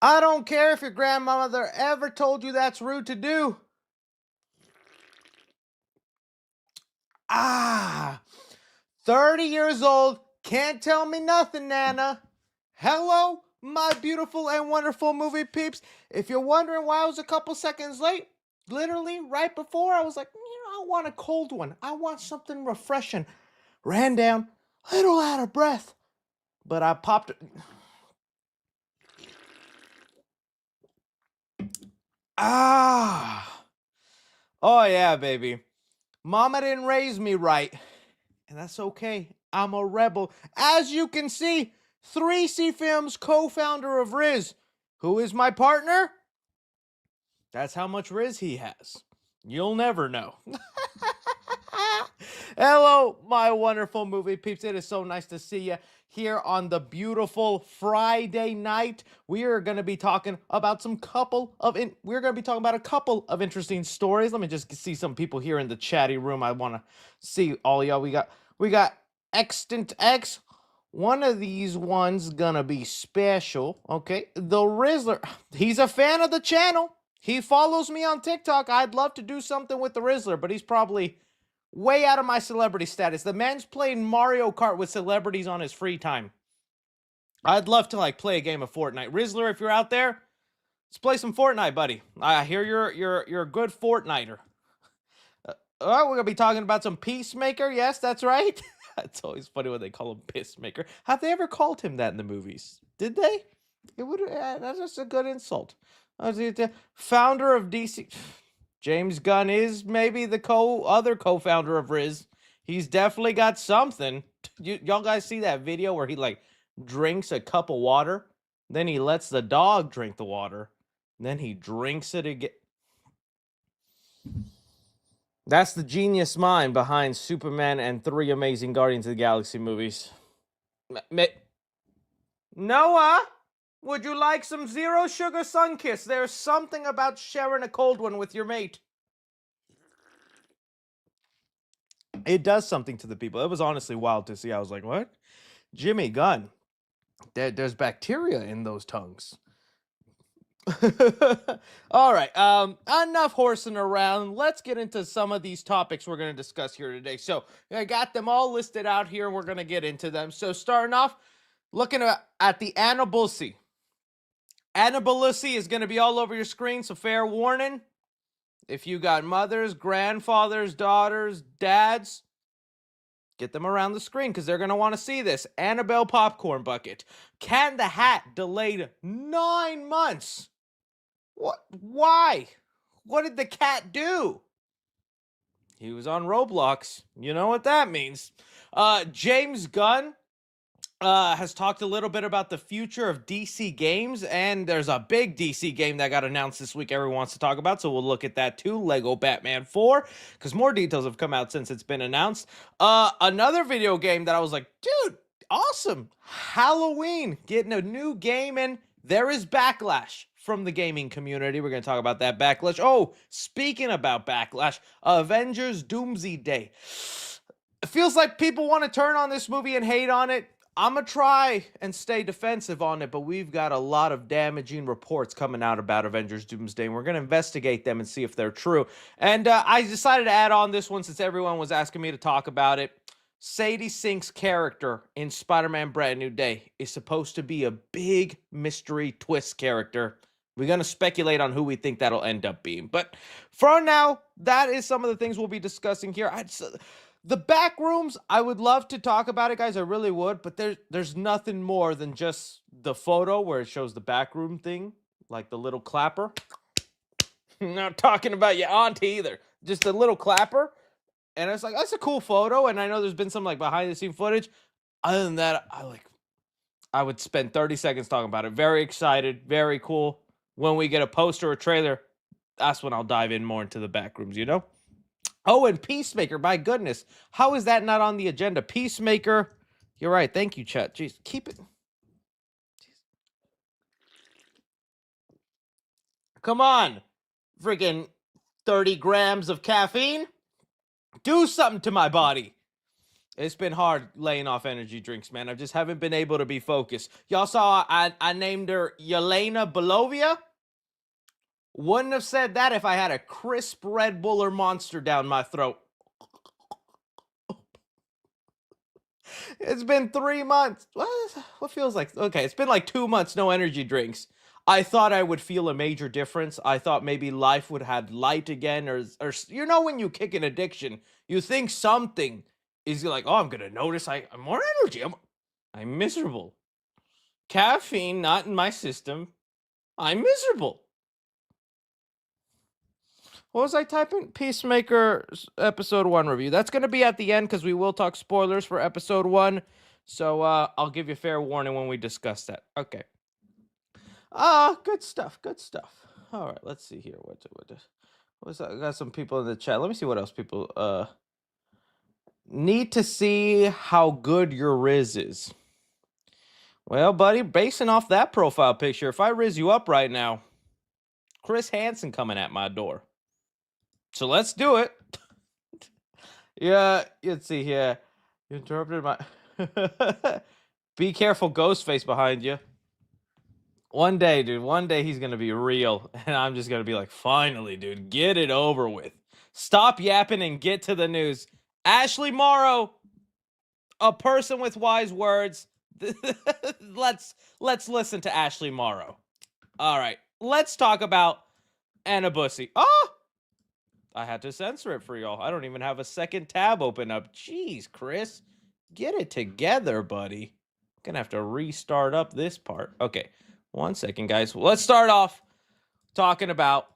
I don't care if your grandmother ever told you that's rude to do. Ah, 30 years old, can't tell me nothing, Nana. Hello, my beautiful and wonderful movie peeps. If you're wondering why I was a couple seconds late, literally right before, I was like, I want a cold one. I want something refreshing. Ran down, a little out of breath, but I popped. Ah, oh yeah, baby. Mama didn't raise me right, and that's okay. I'm a rebel. As you can see, 3C Films co-founder of Riz. Who is my partner? That's how much Riz he has. You'll never know. Hello, my wonderful movie peeps. It is so nice to see you here on the beautiful Friday night. We are going to be talking about we're going to be talking about a couple of interesting stories. Let me just see some people here in the chatty room. I want to see all y'all. We got Extant X. One of these ones gonna be special. Okay, the Rizzler. He's a fan of the channel. He follows me on TikTok. I'd love to do something with the Rizzler, but he's probably way out of my celebrity status. The man's playing Mario Kart with celebrities on his free time. I'd love to play a game of Fortnite. Rizzler, if you're out there, let's play some Fortnite, buddy. I hear you're a good Fortniter. All right, we're gonna be talking about some Peacemaker. Yes, that's right. It's always funny when they call him Peacemaker. Have they ever called him that in the movies? Did they? It would. That's just a good insult. The founder of DC. James Gunn is maybe the other co-founder of Riz. He's definitely got something. Y'all guys see that video where he drinks a cup of water, then he lets the dog drink the water, then he drinks it again. That's the genius mind behind Superman and 3 amazing Guardians of the Galaxy movies. Noah, would you like some zero sugar Sunkiss? There's something about sharing a cold one with your mate. It does something to the people. It was honestly wild to see. I was like, what? Jimmy Gunn, there's bacteria in those tongues. All right. Enough horsing around. Let's get into some of these topics we're going to discuss here today. So I got them all listed out here. We're going to get into them. So starting off, looking at the Annabelle. Annabelle is going to be all over your screen. So fair warning. If you got mothers, grandfathers, daughters, dads, get them around the screen because they're going to want to see this. Annabelle Popcorn Bucket. Cat in the Hat delayed 9 months. What? Why? What did the cat do? He was on Roblox. You know what that means. James Gunn has talked a little bit about the future of DC games, and there's a big DC game that got announced this week everyone wants to talk about, so we'll look at that too. Lego Batman 4, because more details have come out since it's been announced. Another video game that I was like, dude, awesome. Halloween, getting a new game, and there is Backlash from the gaming community. We're going to talk about that Backlash. Oh, speaking about Backlash, Avengers Doomsday. It feels like people want to turn on this movie and hate on it. I'm going to try and stay defensive on it, but we've got a lot of damaging reports coming out about Avengers Doomsday, and we're going to investigate them and see if they're true. And I decided to add on this one since everyone was asking me to talk about it. Sadie Sink's character in Spider-Man Brand New Day is supposed to be a big mystery twist character. We're going to speculate on who we think that'll end up being. But for now, that is some of the things we'll be discussing here. The back rooms, I would love to talk about it, guys. I really would. But there's nothing more than just the photo where it shows the back room thing, like the little clapper. I'm not talking about your auntie either. Just a little clapper. And it's like, that's a cool photo. And I know there's been some behind the scene footage. Other than that, I would spend 30 seconds talking about it. Very excited. Very cool. When we get a poster or trailer, that's when I'll dive in more into the back rooms, you know? Oh, and Peacemaker, my goodness. How is that not on the agenda? Peacemaker. You're right. Thank you, Chet. Jeez, keep it. Jeez. Come on. Freaking 30 grams of caffeine. Do something to my body. It's been hard laying off energy drinks, man. I just haven't been able to be focused. Y'all saw I named her Yelena Belovia. Wouldn't have said that if I had a crisp Red Bull or Monster down my throat. It's been 3 months. What feels like? Okay, it's been like 2 months, no energy drinks. I thought I would feel a major difference. I thought maybe life would have light again, or you know, when you kick an addiction, you think something is like, oh, I'm gonna notice I'm more energy. I'm miserable. Caffeine not in my system. I'm miserable. What was I typing? Peacemaker episode 1 review. That's going to be at the end because we will talk spoilers for episode 1. So I'll give you fair warning when we discuss that. Okay. Good stuff. Good stuff. All right, let's see here. What was that? I got some people in the chat. Let me see what else people need to see how good your Riz is. Well, buddy, basing off that profile picture, if I Riz you up right now, Chris Hansen coming at my door. So let's do it. Yeah, let's see here. You interrupted my. Be careful, Ghostface behind you. One day, dude. One day he's gonna be real, and I'm just gonna be like, finally, dude, get it over with. Stop yapping and get to the news. Ashley Morrow, a person with wise words. let's listen to Ashley Morrow. All right, let's talk about Anna Bussy. Oh, I had to censor it for y'all. I don't even have a second tab open up. Jeez, Chris, get it together, buddy. Gonna have to restart up this part. Okay, 1 second, guys. Let's start off talking about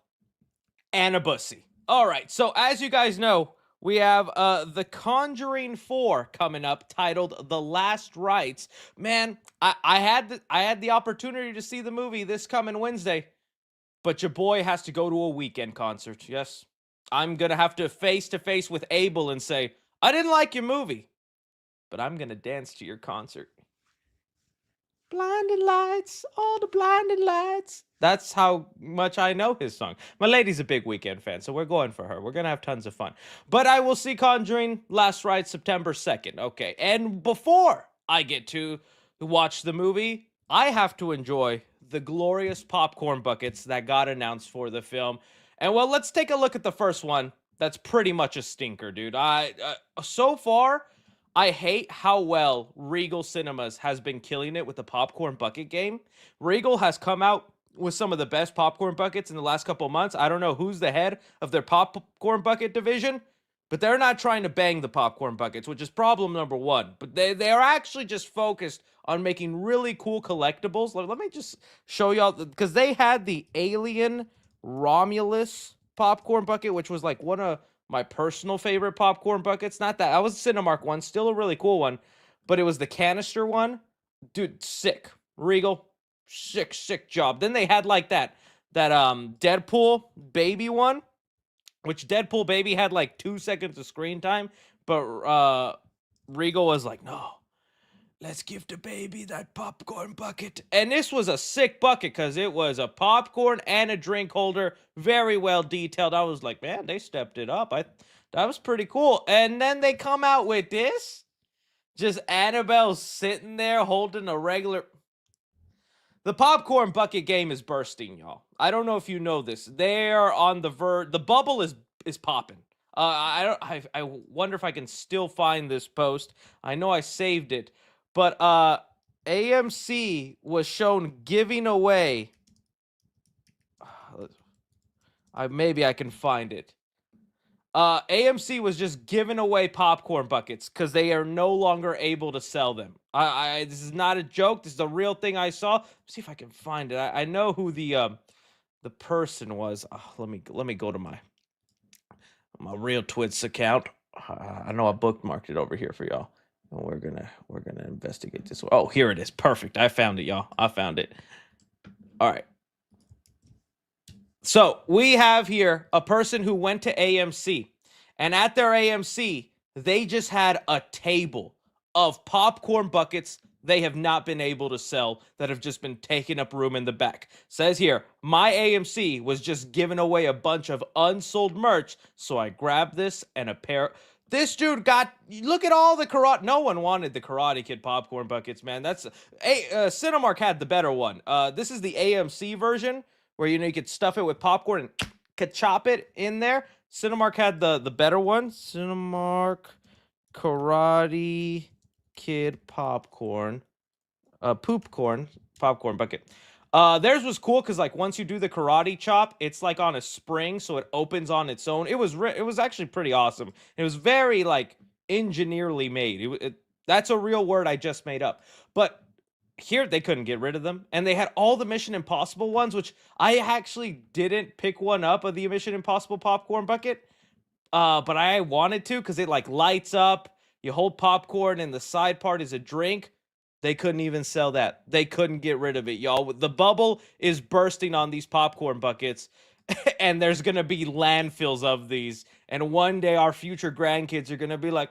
Anna Bussy. All right, so as you guys know, we have The Conjuring 4 coming up, titled The Last Rites. Man, I had the opportunity to see the movie this coming Wednesday, but your boy has to go to a weekend concert. Yes, I'm gonna have to face with Abel and say, I didn't like your movie, but I'm gonna dance to your concert. Blinding lights, all the blinding lights. That's how much I know his song. My lady's a big Weekend fan, so we're going for her. We're going to have tons of fun. But I will see Conjuring Last Ride September 2nd. Okay, and before I get to watch the movie, I have to enjoy the glorious popcorn buckets that got announced for the film. And well, let's take a look at the first one. That's pretty much a stinker, dude. So far, I hate how well Regal Cinemas has been killing it with the popcorn bucket game. Regal has come out with some of the best popcorn buckets in the last couple months. I don't know who's the head of their popcorn bucket division, but they're not trying to bang the popcorn buckets, which is problem number one. But they're actually just focused on making really cool collectibles. Let me just show y'all, because they had the Alien Romulus popcorn bucket, which was like one of my personal favorite popcorn buckets. Not that. I was Cinemark one, still a really cool one, but it was the canister one. Dude, sick. Regal, sick job. Then they had like that Deadpool baby one, which Deadpool baby had like 2 seconds of screen time, but Regal was like, no, let's give the baby that popcorn bucket. And this was a sick bucket because it was a popcorn and a drink holder. Very well detailed. I was like, man, they stepped it up. That was pretty cool. And then they come out with this. Just Annabelle sitting there holding a regular... The popcorn bucket game is bursting, y'all. I don't know if you know this. They're on the verge. The bubble is popping. I wonder if I can still find this post. I know I saved it. But AMC was shown giving away. Maybe I can find it. AMC was just giving away popcorn buckets because they are no longer able to sell them. This is not a joke. This is a real thing I saw. Let's see if I can find it. I know who the person was. Let me go to my real Twits account. I know I bookmarked it over here for y'all. And we're gonna investigate this one. Oh, here it is. Perfect. I found it, y'all. I found it. All right. So we have here a person who went to AMC, and at their AMC, they just had a table of popcorn buckets they have not been able to sell that have just been taking up room in the back. Says here, my AMC was just giving away a bunch of unsold merch, so I grabbed this and a pair. This dude got, look at all the karate. No one wanted the Karate Kid popcorn buckets, man. That's Cinemark had the better one. This is the AMC version where you could stuff it with popcorn and could chop it in there. Cinemark had the better one. Cinemark Karate Kid popcorn, poopcorn popcorn bucket. Theirs was cool because like once you do the karate chop, it's like on a spring, so it opens on its own. It was actually pretty awesome. It was very like engineerly made. That's a real word I just made up. But here they couldn't get rid of them, and they had all the Mission Impossible ones, which I actually didn't pick one up of the Mission Impossible popcorn bucket. But I wanted to because it like lights up. You hold popcorn, and the side part is a drink. They couldn't even sell that. They couldn't get rid of it, y'all. The bubble is bursting on these popcorn buckets, and there's gonna be landfills of these. And one day, our future grandkids are gonna be like,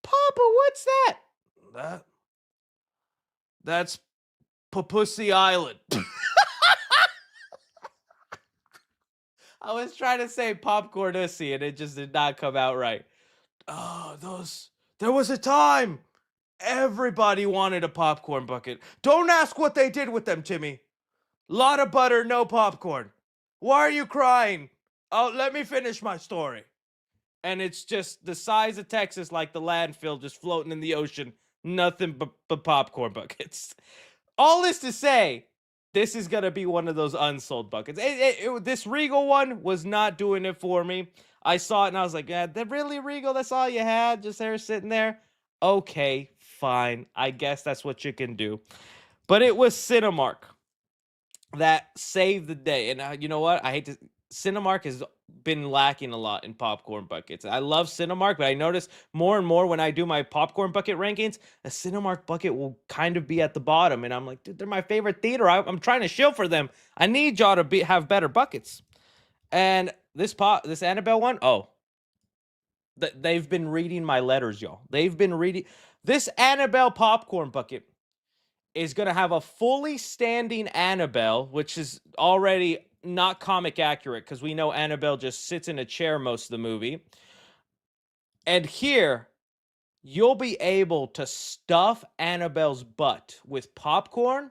"Papa, what's that?" That's Pussy Island. I was trying to say popcornussy, and it just did not come out right. Oh, there was a time everybody wanted a popcorn bucket. Don't ask what they did with them, Timmy. Lot of butter, no popcorn. Why are you crying? Oh, let me finish my story. And it's just the size of Texas, like the landfill just floating in the ocean. Nothing but popcorn buckets. All this to say, this is going to be one of those unsold buckets. This Regal one was not doing it for me. I saw it and I was like, yeah, really, Regal? That's all you had? Just there sitting there? Okay, fine. I guess that's what you can do. But it was Cinemark that saved the day. And you know what? I hate to... Cinemark has been lacking a lot in popcorn buckets. I love Cinemark, but I notice more and more when I do my popcorn bucket rankings, a Cinemark bucket will kind of be at the bottom. And I'm like, dude, they're my favorite theater. I'm trying to shill for them. I need y'all to have better buckets. And this Annabelle one, they've been reading my letters, y'all. They've been reading. This Annabelle popcorn bucket is going to have a fully standing Annabelle, which is already not comic accurate because we know Annabelle just sits in a chair most of the movie. And here, you'll be able to stuff Annabelle's butt with popcorn,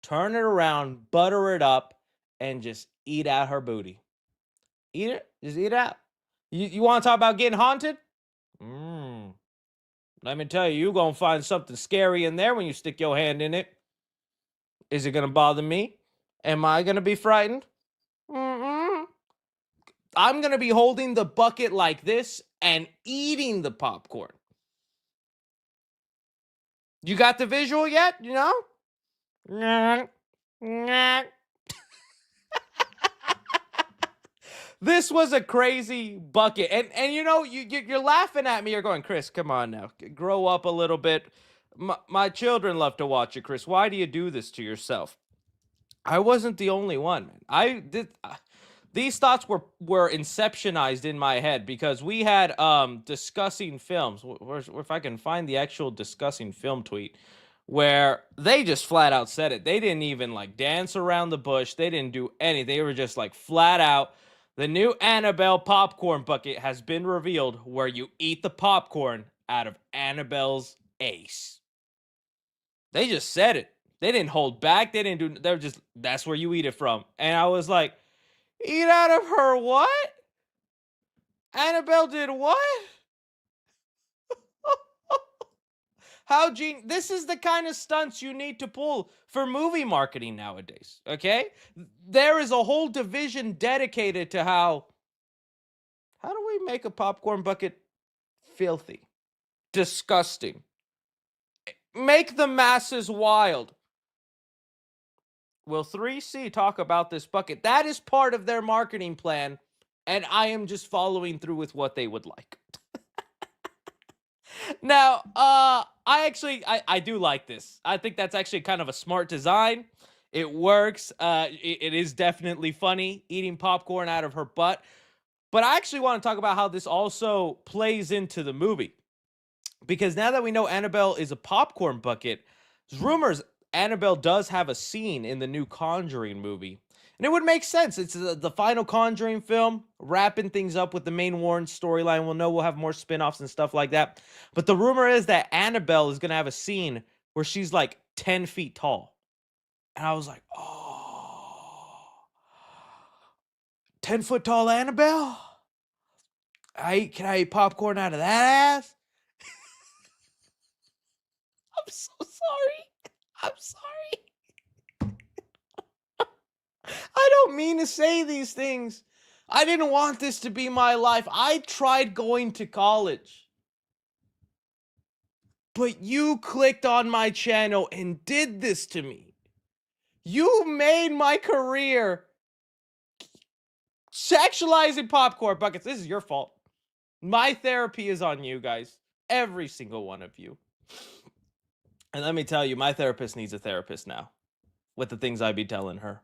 turn it around, butter it up, and just eat out her booty. Eat it. Just eat it out. You want to talk about getting haunted? Let me tell you, you're going to find something scary in there when you stick your hand in it. Is it going to bother me? Am I going to be frightened? I'm going to be holding the bucket like this and eating the popcorn. You got the visual yet? You know? This was a crazy bucket. And you know, you're laughing at me. You're going, Chris, come on now. Grow up a little bit. My children love to watch it, Chris. Why do you do this to yourself? I wasn't the only one, man. These thoughts were inceptionized in my head because we had discussing films. If I can find the actual discussing film tweet where they just flat out said it. They didn't even like dance around the bush. They didn't do anything. They were just like flat out. The new Annabelle popcorn bucket has been revealed where you eat the popcorn out of Annabelle's ace. They just said it. They didn't hold back. They were just, that's where you eat it from. And I was like, eat out of her what? Annabelle did what? This is the kind of stunts you need to pull for movie marketing nowadays, okay? There is a whole division dedicated to how do we make a popcorn bucket filthy, disgusting, make the masses wild. Will 3C talk about this bucket? That is part of their marketing plan, and I am just following through with what they would like. Now, I do like this. I think that's actually kind of a smart design. It works. It is definitely funny, eating popcorn out of her butt. But I actually want to talk about how this also plays into the movie. Because now that we know Annabelle is a popcorn bucket, there's rumors Annabelle does have a scene in the new Conjuring movie. And it would make sense. It's the final Conjuring film, wrapping things up with the main Warren storyline. We'll know we'll have more spin-offs and stuff like that. But the rumor is that Annabelle is going to have a scene where she's like 10 feet tall. And I was like, oh, 10-foot tall Annabelle? Can I eat popcorn out of that ass? I'm so sorry. I'm sorry. I don't mean to say these things. I didn't want this to be my life. I tried going to college. But you clicked on my channel and did this to me. You made my career sexualizing popcorn buckets. This is your fault. My therapy is on you guys. Every single one of you. And let me tell you, my therapist needs a therapist now. With the things I be telling her.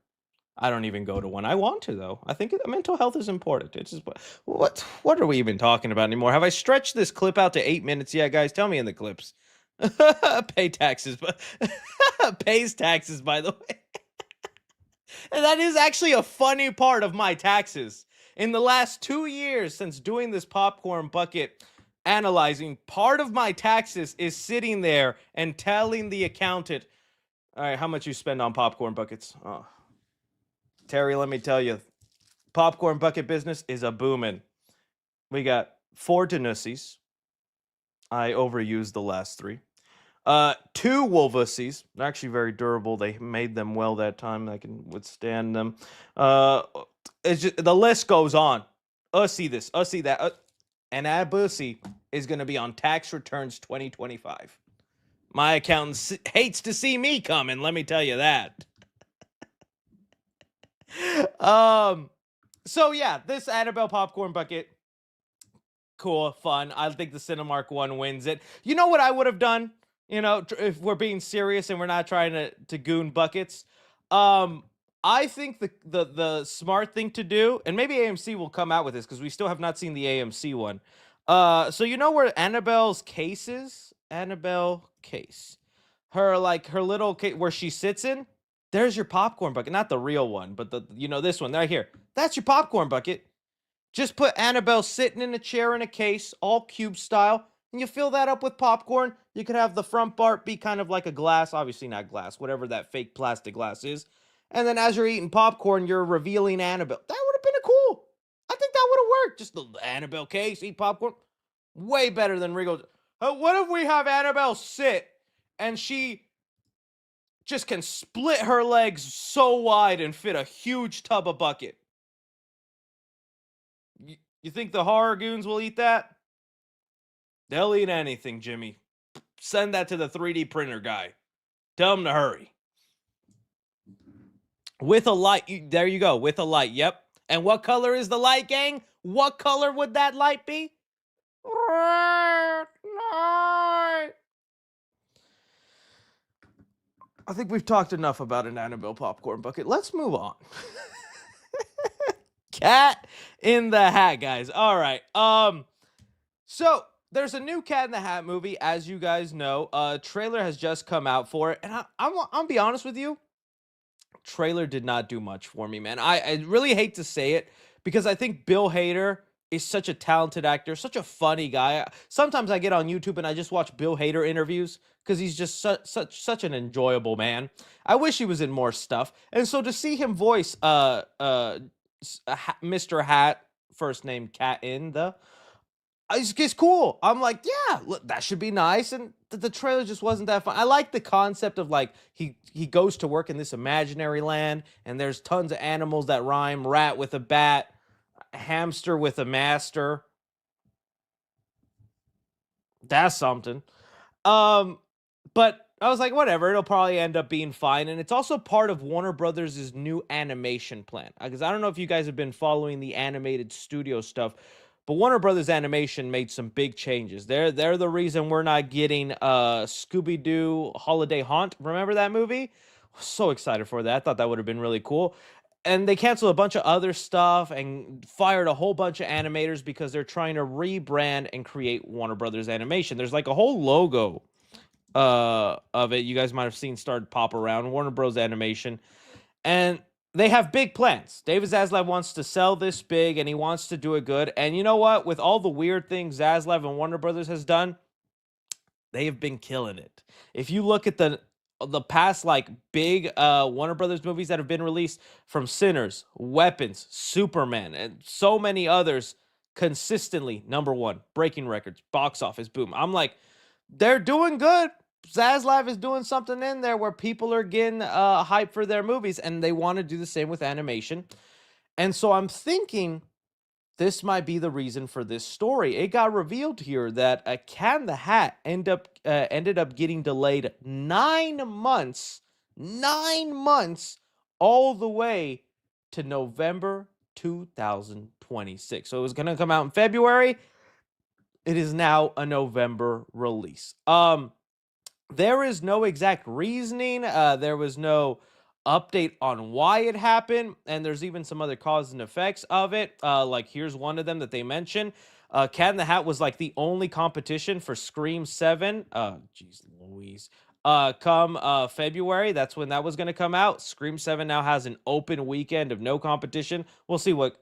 I don't even go to one. I want to, though. I think mental health is important. It's just, what are we even talking about anymore? Have I stretched this clip out to 8 minutes yet, guys? Tell me in the clips. Pay taxes, but pays taxes, by the way. And that is actually a funny part of my taxes. In the last 2 years since doing this popcorn bucket analyzing, part of my taxes is sitting there and telling the accountant, all right, how much you spend on popcorn buckets? Oh. Terry, let me tell you, popcorn bucket business is a booming. We got 4 Danussies. I overused the last 3. 2 Wolvussies. They're actually very durable. They made them well that time. I can withstand them. It's just, the list goes on. See this. See that. And that bussy is going to be on tax returns 2025. My accountant hates to see me coming. Let me tell you that. So yeah, this Annabelle popcorn bucket, cool, fun. I think the Cinemark one wins it. You know what I would have done? You know, if we're being serious and we're not trying to goon buckets, I think the smart thing to do, and maybe AMC will come out with this because we still have not seen the AMC one. So you know where Annabelle's case is? Annabelle case. Her little case where she sits in. There's your popcorn bucket, not the real one, but this one right here. That's your popcorn bucket. Just put Annabelle sitting in a chair in a case, all cube style, and you fill that up with popcorn. You could have the front part be kind of like a glass, obviously not glass, whatever that fake plastic glass is. And then as you're eating popcorn, you're revealing Annabelle. That would have been cool. I think that would have worked. Just the Annabelle case, eat popcorn. Way better than Regal. What if we have Annabelle sit and she just can split her legs so wide and fit a huge tub of bucket? You think the horror goons will eat that? They'll eat anything, Jimmy. Send that to the 3D printer guy. Tell him to hurry. With a light. There you go. With a light. Yep. And what color is the light, gang? What color would that light be? Red light. I think we've talked enough about an Annabelle popcorn bucket. Let's move on. Cat in the Hat, guys. All right. So there's a new Cat in the Hat movie, as you guys know. Trailer has just come out for it, and I'll be honest with you. Trailer did not do much for me, man. I really hate to say it because I think Bill Hader is such a talented actor, such a funny guy. Sometimes I get on YouTube and I just watch Bill Hader interviews because he's just such an enjoyable man. I wish he was in more stuff. And so to see him voice Mr. Hat, first name Cat in the, it's cool. I'm like, yeah, look, that should be nice. And the trailer just wasn't that fun. I like the concept of like he goes to work in this imaginary land and there's tons of animals that rhyme. Rat with a bat, hamster with a master. That's something. But I was like, whatever, it'll probably end up being fine. And it's also part of Warner Brothers' new animation plan. Because I don't know if you guys have been following the animated studio stuff, but Warner Brothers Animation made some big changes. They're the reason we're not getting Scooby-Doo Holiday Haunt. Remember that movie? So excited for that. I thought that would have been really cool. And they canceled a bunch of other stuff and fired a whole bunch of animators because they're trying to rebrand and create Warner Brothers Animation. There's like a whole logo of it. You guys might have seen start pop around Warner Bros. Animation. And they have big plans. David Zaslav wants to sell this big, and he wants to do it good. And you know what? With all the weird things Zaslav and Warner Brothers has done, they have been killing it. If you look at the past like big Warner Brothers movies that have been released, from Sinners, Weapons, Superman, and so many others, consistently number one, breaking records, box office, boom. I'm like, they're doing good. Zaslav is doing something in there where people are getting hype for their movies, and they want to do the same with animation. And so I'm thinking this might be the reason for this story. It got revealed here that a Cat in the Hat ended up getting delayed 9 months, 9 months, all the way to November 2026. So it was going to come out in February. It is now a November release. There is no exact reasoning. There was no update on why it happened, and there's even some other causes and effects of it. Like here's one of them that they mentioned. Cat in the Hat was like the only competition for Scream 7. Jeez Louise. Come February, that's when that was going to come out. Scream 7 now has an open weekend of no competition. We'll see what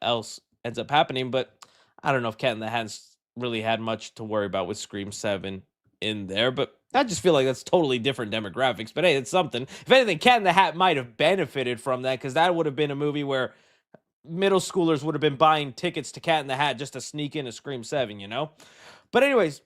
else ends up happening, but I don't know if Cat in the Hat's really had much to worry about with Scream 7 in there, but I just feel like that's totally different demographics. But hey, it's something. If anything, Cat in the Hat might have benefited from that, because that would have been a movie where middle schoolers would have been buying tickets to Cat in the Hat just to sneak in a Scream 7, you know? But anyways,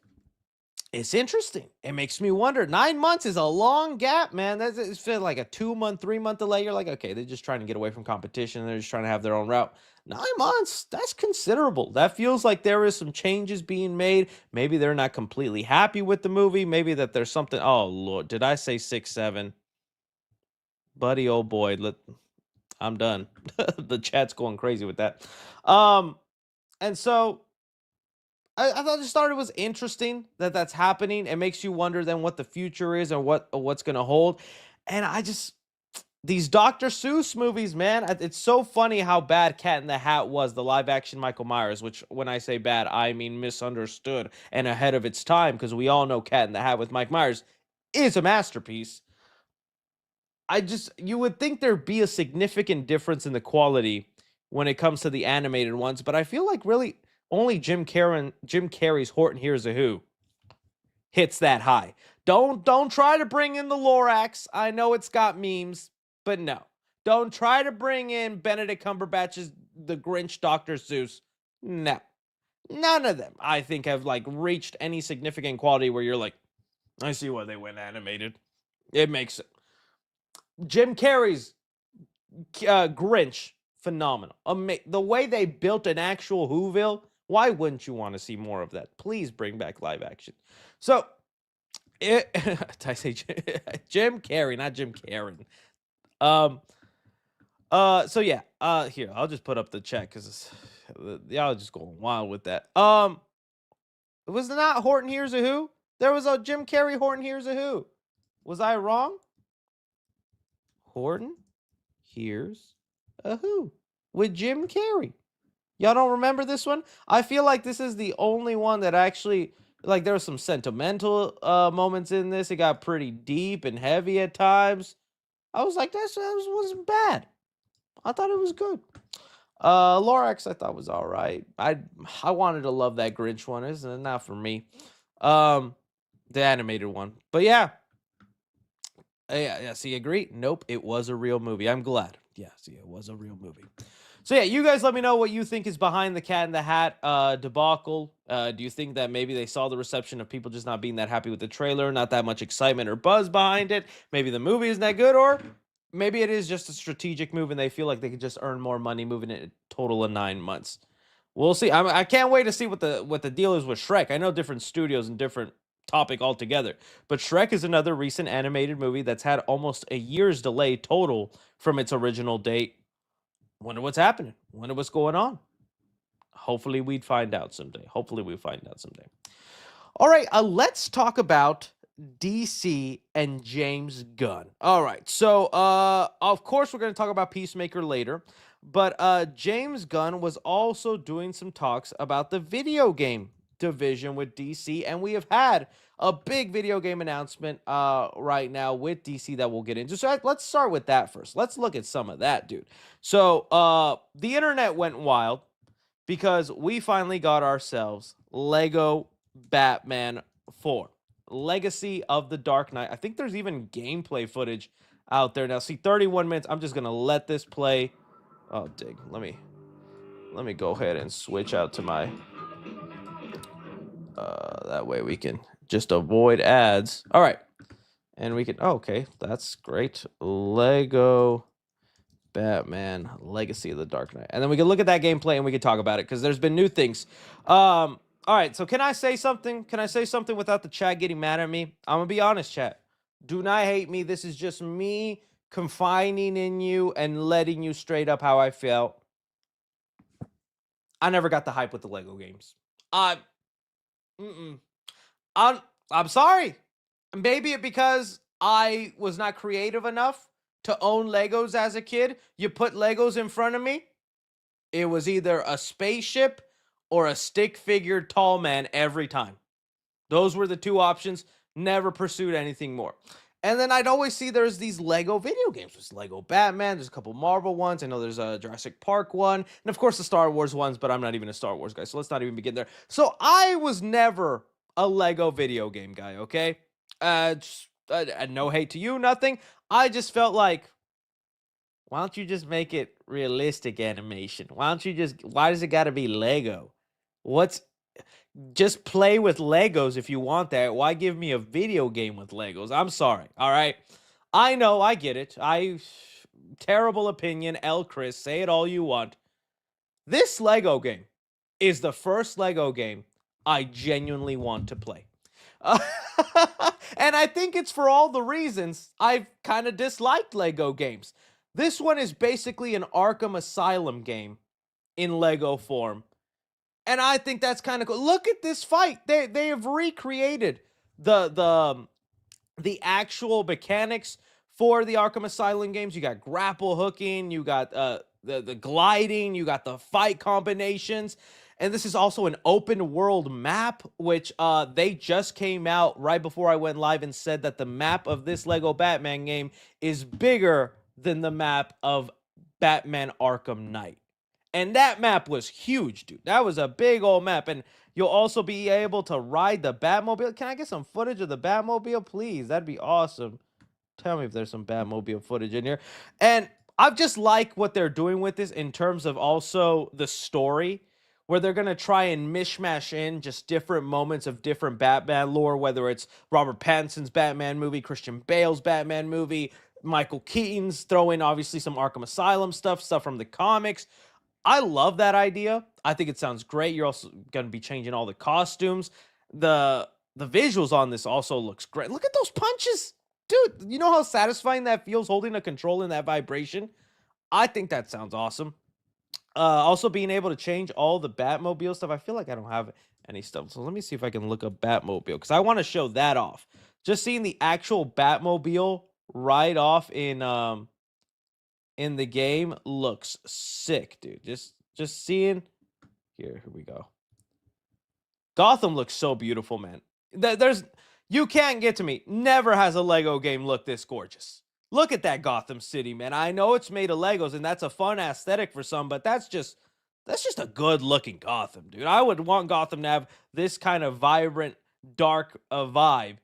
it's interesting. It makes me wonder. 9 months is a long gap, man. That's feel like a 2-month, 3-month delay. You're like, okay, they're just trying to get away from competition. They're just trying to have their own route. 9 months, that's considerable. That feels like there is some changes being made. Maybe they're not completely happy with the movie. Maybe that there's something. Oh, Lord, did I say 6, 7? Buddy, oh boy, I'm done. The chat's going crazy with that. And so I just thought it was interesting that that's happening. It makes you wonder then what the future is and what's going to hold. And these Dr. Seuss movies, man, it's so funny how bad Cat in the Hat was, the live action Michael Myers, which when I say bad, I mean misunderstood and ahead of its time, because we all know Cat in the Hat with Mike Myers is a masterpiece. You would think there'd be a significant difference in the quality when it comes to the animated ones, but I feel like really only Jim Carrey's Horton Hears a Who hits that high. Don't try to bring in the Lorax. I know it's got memes, but no. Don't try to bring in Benedict Cumberbatch's The Grinch Dr. Seuss. No. None of them, I think, have like reached any significant quality where you're like, I see why they went animated. It makes it. Jim Carrey's Grinch, phenomenal. The way they built an actual Whoville, why wouldn't you want to see more of that? Please bring back live action. So, did I say Jim Carrey, not Jim Karen? So yeah, here, I'll just put up the chat because y'all just going wild with that. Was it not Horton Hears a Who? There was a Jim Carrey Horton Hears a Who. Was I wrong? Horton Hears a Who with Jim Carrey. Y'all don't remember this one? I feel like this is the only one that actually, like, there were some sentimental moments in this. It got pretty deep and heavy at times. I was like, that wasn't bad. I thought it was good. Lorax, I thought was all right. I wanted to love that Grinch one. It's not for me. The animated one. But yeah. Yeah, see, agree? Nope, it was a real movie. I'm glad. Yeah, see, it was a real movie. So yeah, you guys let me know what you think is behind the Cat in the Hat debacle. Do you think that maybe they saw the reception of people just not being that happy with the trailer, not that much excitement or buzz behind it? Maybe the movie isn't that good, or maybe it is just a strategic move and they feel like they could just earn more money moving it a total of 9 months. We'll see. I can't wait to see what the deal is with Shrek. I know different studios and different topic altogether, but Shrek is another recent animated movie that's had almost a year's delay total from its original date. Wonder what's happening. Wonder what's going on. Hopefully we'd find out someday. All right, let's talk about DC and James Gunn. All right, so of course we're going to talk about Peacemaker later, but James Gunn was also doing some talks about the video game division with DC, and we have had a big video game announcement right now with DC that we'll get into. So let's start with that first. Let's look at some of that, dude. So the internet went wild because we finally got ourselves Lego Batman 4 Legacy of the Dark Knight. I think there's even gameplay footage out there now. See, 31 minutes. I'm just gonna let this play. Oh, dig. Let me go ahead and switch out to my that way we can just avoid ads. All right. And we can, oh, okay, that's great. Lego Batman Legacy of the Dark Knight. And then we can look at that gameplay and we can talk about it because there's been new things. All right, so can I say something? Can I say something without the chat getting mad at me? I'm going to be honest, chat. Do not hate me. This is just me confining in you and letting you straight up how I felt. I never got the hype with the Lego games. I'm sorry. Maybe because I was not creative enough to own Legos as a kid. You put Legos in front of me, it was either a spaceship or a stick figure tall man every time. Those were the two options. Never pursued anything more. And then I'd always see there's these Lego video games. There's Lego Batman. There's a couple Marvel ones. I know there's a Jurassic Park one. And of course the Star Wars ones, but I'm not even a Star Wars guy. So let's not even begin there. So I was never a Lego video game guy, okay? No hate to you, nothing. I just felt like, why don't you just make it realistic animation? Why does it got to be Lego? Just play with Legos if you want that. Why give me a video game with Legos? I'm sorry. All right. I know, I get it. Terrible opinion, L. Chris, say it all you want. This Lego game is the first Lego game I genuinely want to play. And I think it's for all the reasons I've kind of disliked Lego games. This one is basically an Arkham Asylum game in Lego form. And I think that's kind of cool. Look at this fight. They have recreated the actual mechanics for the Arkham Asylum games. You got grapple hooking, you got the gliding, you got the fight combinations. And this is also an open world map, which they just came out right before I went live and said that the map of this Lego Batman game is bigger than the map of Batman Arkham Knight. And that map was huge, dude. That was a big old map. And you'll also be able to ride the Batmobile. Can I get some footage of the Batmobile, please? That'd be awesome. Tell me if there's some Batmobile footage in here. And I just like what they're doing with this in terms of also the story, where they're going to try and mishmash in just different moments of different Batman lore, whether it's Robert Pattinson's Batman movie, Christian Bale's Batman movie, Michael Keaton's, throw in obviously some Arkham Asylum stuff from the comics. I love that idea. I think it sounds great. You're also going to be changing all the costumes. The visuals on this also looks great. Look at those punches. Dude, you know how satisfying that feels holding a control in that vibration? I think that sounds awesome. Also being able to change all the Batmobile stuff. I feel like I don't have any stuff. So let me see if I can look up Batmobile, because I want to show that off. Just seeing the actual Batmobile right off in the game looks sick, dude. Just seeing here we go. Gotham looks so beautiful, man. You can't get to me. Never has a Lego game looked this gorgeous. Look at that Gotham City, man. I know it's made of Legos and that's a fun aesthetic for some, but that's just a good looking Gotham, dude. I would want Gotham to have this kind of vibrant, dark vibe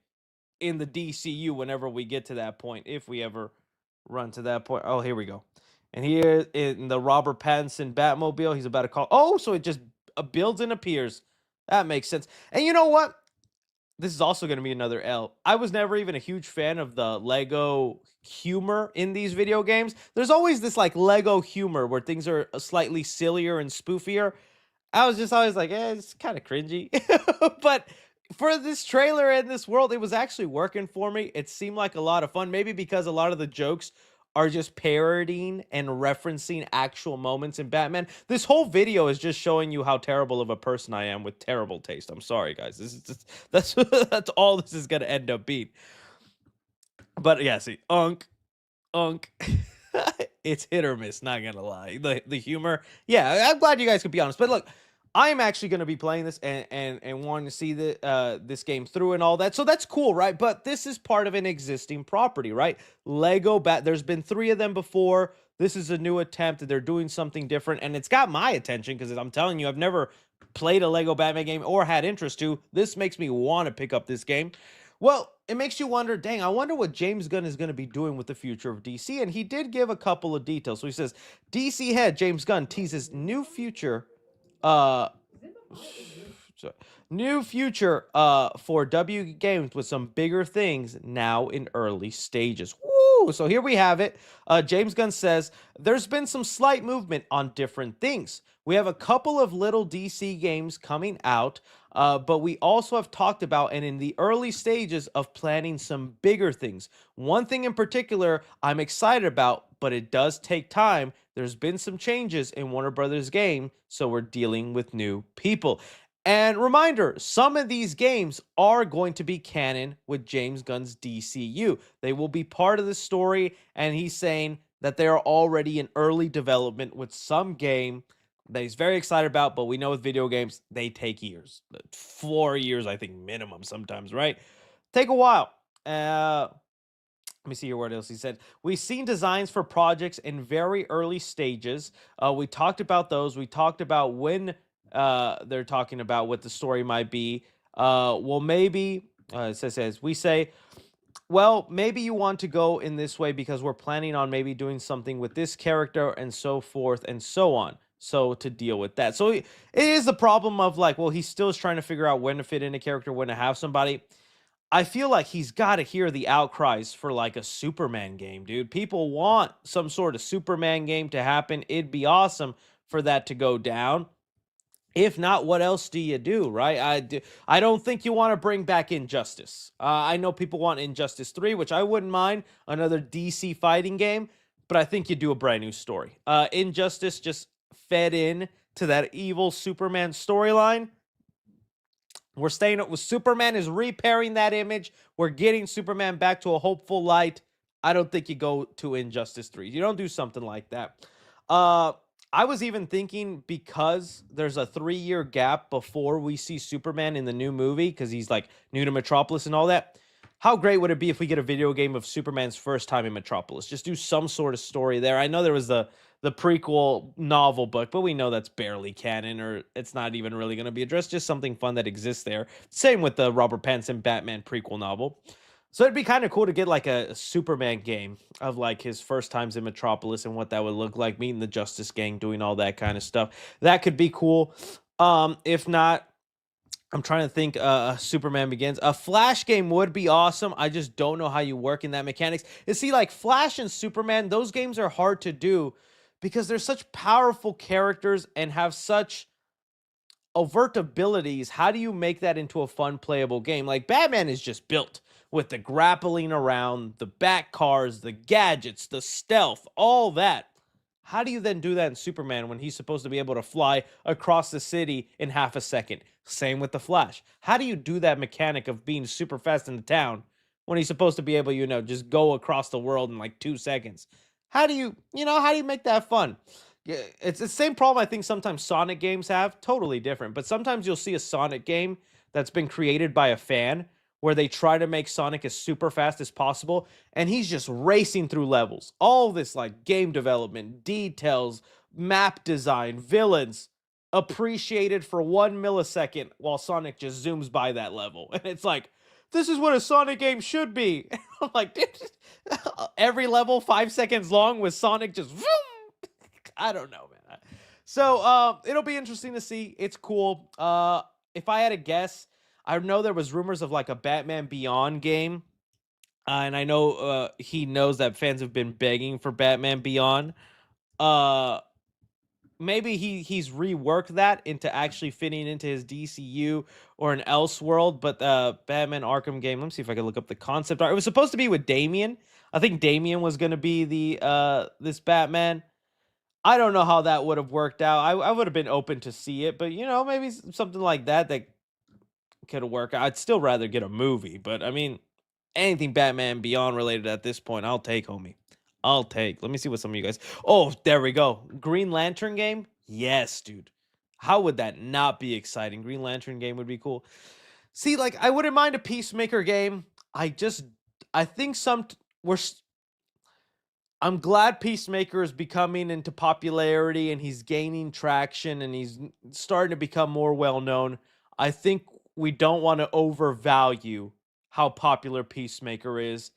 in the DCU whenever we get to that point, if we ever run to that point. Oh, here we go. And here in the Robert Pattinson Batmobile, he's about to call. Oh, so it just builds and appears. That makes sense. And you know what? This is also going to be another L. I was never even a huge fan of the Lego humor in these video games. There's always this like Lego humor where things are slightly sillier and spoofier. I was just always like, it's kind of cringy. But for this trailer and this world, it was actually working for me. It seemed like a lot of fun. Maybe because a lot of the jokes are just parodying and referencing actual moments in Batman. This whole video is just showing you how terrible of a person I am with terrible taste. I'm sorry, guys. This is just, that's all this is gonna end up being. But yeah, see, unk. It's hit or miss, not gonna lie. The humor, yeah, I'm glad you guys could be honest. But look, I'm actually going to be playing this and wanting to see this game through and all that. So that's cool, right? But this is part of an existing property, right? Lego Bat. There's been 3 of them before. This is a new attempt. They're doing something different, and it's got my attention because I'm telling you, I've never played a Lego Batman game or had interest to. This makes me want to pick up this game. Well, it makes you wonder, dang, I wonder what James Gunn is going to be doing with the future of DC. And he did give a couple of details. So he says, DC head James Gunn teases uh so, new future for W Games with some bigger things now in early stages. Woo! So here we have it. James Gunn says there's been some slight movement on different things. We have a couple of little DC games coming out, but we also have talked about and in the early stages of planning some bigger things. One thing in particular I'm excited about, but it does take time. There's been some changes in Warner Brothers game, so we're dealing with new people. And reminder, some of these games are going to be canon with James Gunn's DCU. They will be part of the story, and he's saying that they are already in early development with some game that he's very excited about, but we know with video games, they take years. 4 years, I think, minimum sometimes, right? Take a while. Let me see here what else he said. We've seen designs for projects in very early stages. We talked about those. We talked about when they're talking about what the story might be. Well, maybe it says we say, well, maybe you want to go in this way because we're planning on maybe doing something with this character and so forth and so on. So to deal with that, so it is the problem of like, well, he still is trying to figure out when to fit in a character, when to have somebody. I feel like he's got to hear the outcries for like a Superman game, dude. People want some sort of Superman game to happen. It'd be awesome for that to go down. If not, what else do you do, right? I don't think you want to bring back Injustice. I know people want Injustice 3, which I wouldn't mind, another DC fighting game, but I think you do a brand new story. Injustice just fed in to that evil Superman storyline. We're staying with Superman is repairing that image. We're getting Superman back to a hopeful light. I don't think you go to Injustice 3. You don't do something like that. I was even thinking because there's a 3-year gap before we see Superman in the new movie because he's like new to Metropolis and all that. How great would it be if we get a video game of Superman's first time in Metropolis? Just do some sort of story there. I know there was the prequel novel book, but we know that's barely canon or it's not even really going to be addressed. Just something fun that exists there. Same with the Robert Pattinson Batman prequel novel. So it'd be kind of cool to get like a Superman game of like his first times in Metropolis and what that would look like, meeting the Justice Gang, doing all that kind of stuff. That could be cool. If not, I'm trying to think. Superman Begins. A Flash game would be awesome. I just don't know how you work in that mechanics. You see, like Flash and Superman, those games are hard to do because they're such powerful characters and have such overt abilities. How do you make that into a fun playable game? Like Batman is just built with the grappling around, the back cars, the gadgets, the stealth, all that. How do you then do that in Superman when he's supposed to be able to fly across the city in half a second? Same with the Flash. How do you do that mechanic of being super fast in the town when he's supposed to be able, just go across the world in like 2 seconds? How do you make that fun? Yeah, it's the same problem I think sometimes Sonic games have, totally different. But sometimes you'll see a Sonic game that's been created by a fan where they try to make Sonic as super fast as possible, and he's just racing through levels. All this like game development, details, map design, villains, appreciated for 1 millisecond while Sonic just zooms by that level. And it's like, this is what a Sonic game should be. I'm like, dude, every level 5 seconds long with Sonic just vroom. I don't know, man. So it'll be interesting to see. It's cool. If I had a guess, I know there was rumors of like a Batman Beyond game. And I know he knows that fans have been begging for Batman Beyond. Uh Maybe he's reworked that into actually fitting into his DCU or an Elseworld, but the Batman Arkham game, let me see if I can look up the concept art. It was supposed to be with Damian. I think Damian was going to be the this Batman. I don't know how that would have worked out. I would have been open to see it, but maybe something like that could work. I'd still rather get a movie, but I mean, anything Batman Beyond related at this point, I'll take, homie. I'll take. Let me see what some of you guys. Oh, there we go. Green Lantern game? Yes, dude. How would that not be exciting? Green Lantern game would be cool. See, like, I wouldn't mind a Peacemaker game. I think we're I'm glad Peacemaker is becoming into popularity and he's gaining traction and he's starting to become more well known. I think we don't want to overvalue how popular Peacemaker is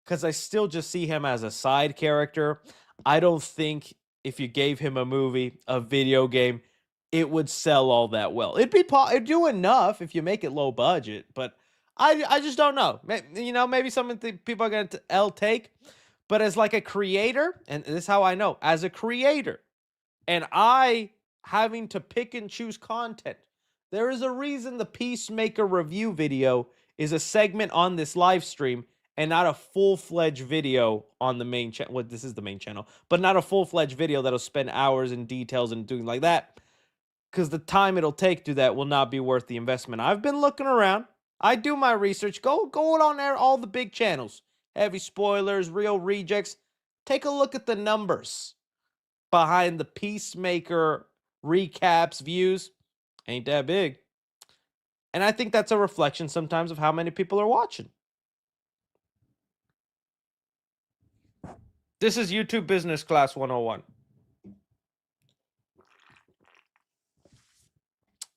because I still just see him as a side character. I don't think if you gave him a movie, a video game, it would sell all that well. It'd do enough if you make it low budget, but I just don't know. Maybe some of the people are going to take. But as like a creator, and this is how I know, as a creator, and I having to pick and choose content, there is a reason the Peacemaker review video is a segment on this live stream and not a full-fledged video on the main channel. Well, this is the main channel, but not a full-fledged video that'll spend hours in details and doing like that. Because the time it'll take to do that will not be worth the investment. I've been looking around. I do my research. Go on there, all the big channels. Heavy spoilers, real rejects. Take a look at the numbers behind the Peacemaker recaps, views. Ain't that big. And I think that's a reflection sometimes of how many people are watching. This is YouTube Business Class 101.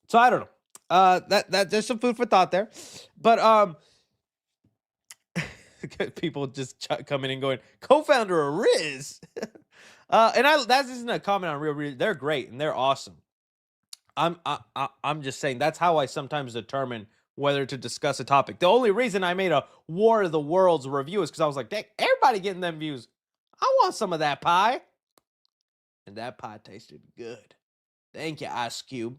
So I don't know. That there's some food for thought there. But people just coming and going, co-founder of Riz. And that isn't a comment on Real Riz. They're great and they're awesome. I'm just saying that's how I sometimes determine whether to discuss a topic. The only reason I made a War of the Worlds review is because I was like, dang, everybody getting them views. I want some of that pie. And that pie tasted good. Thank you, Ice Cube.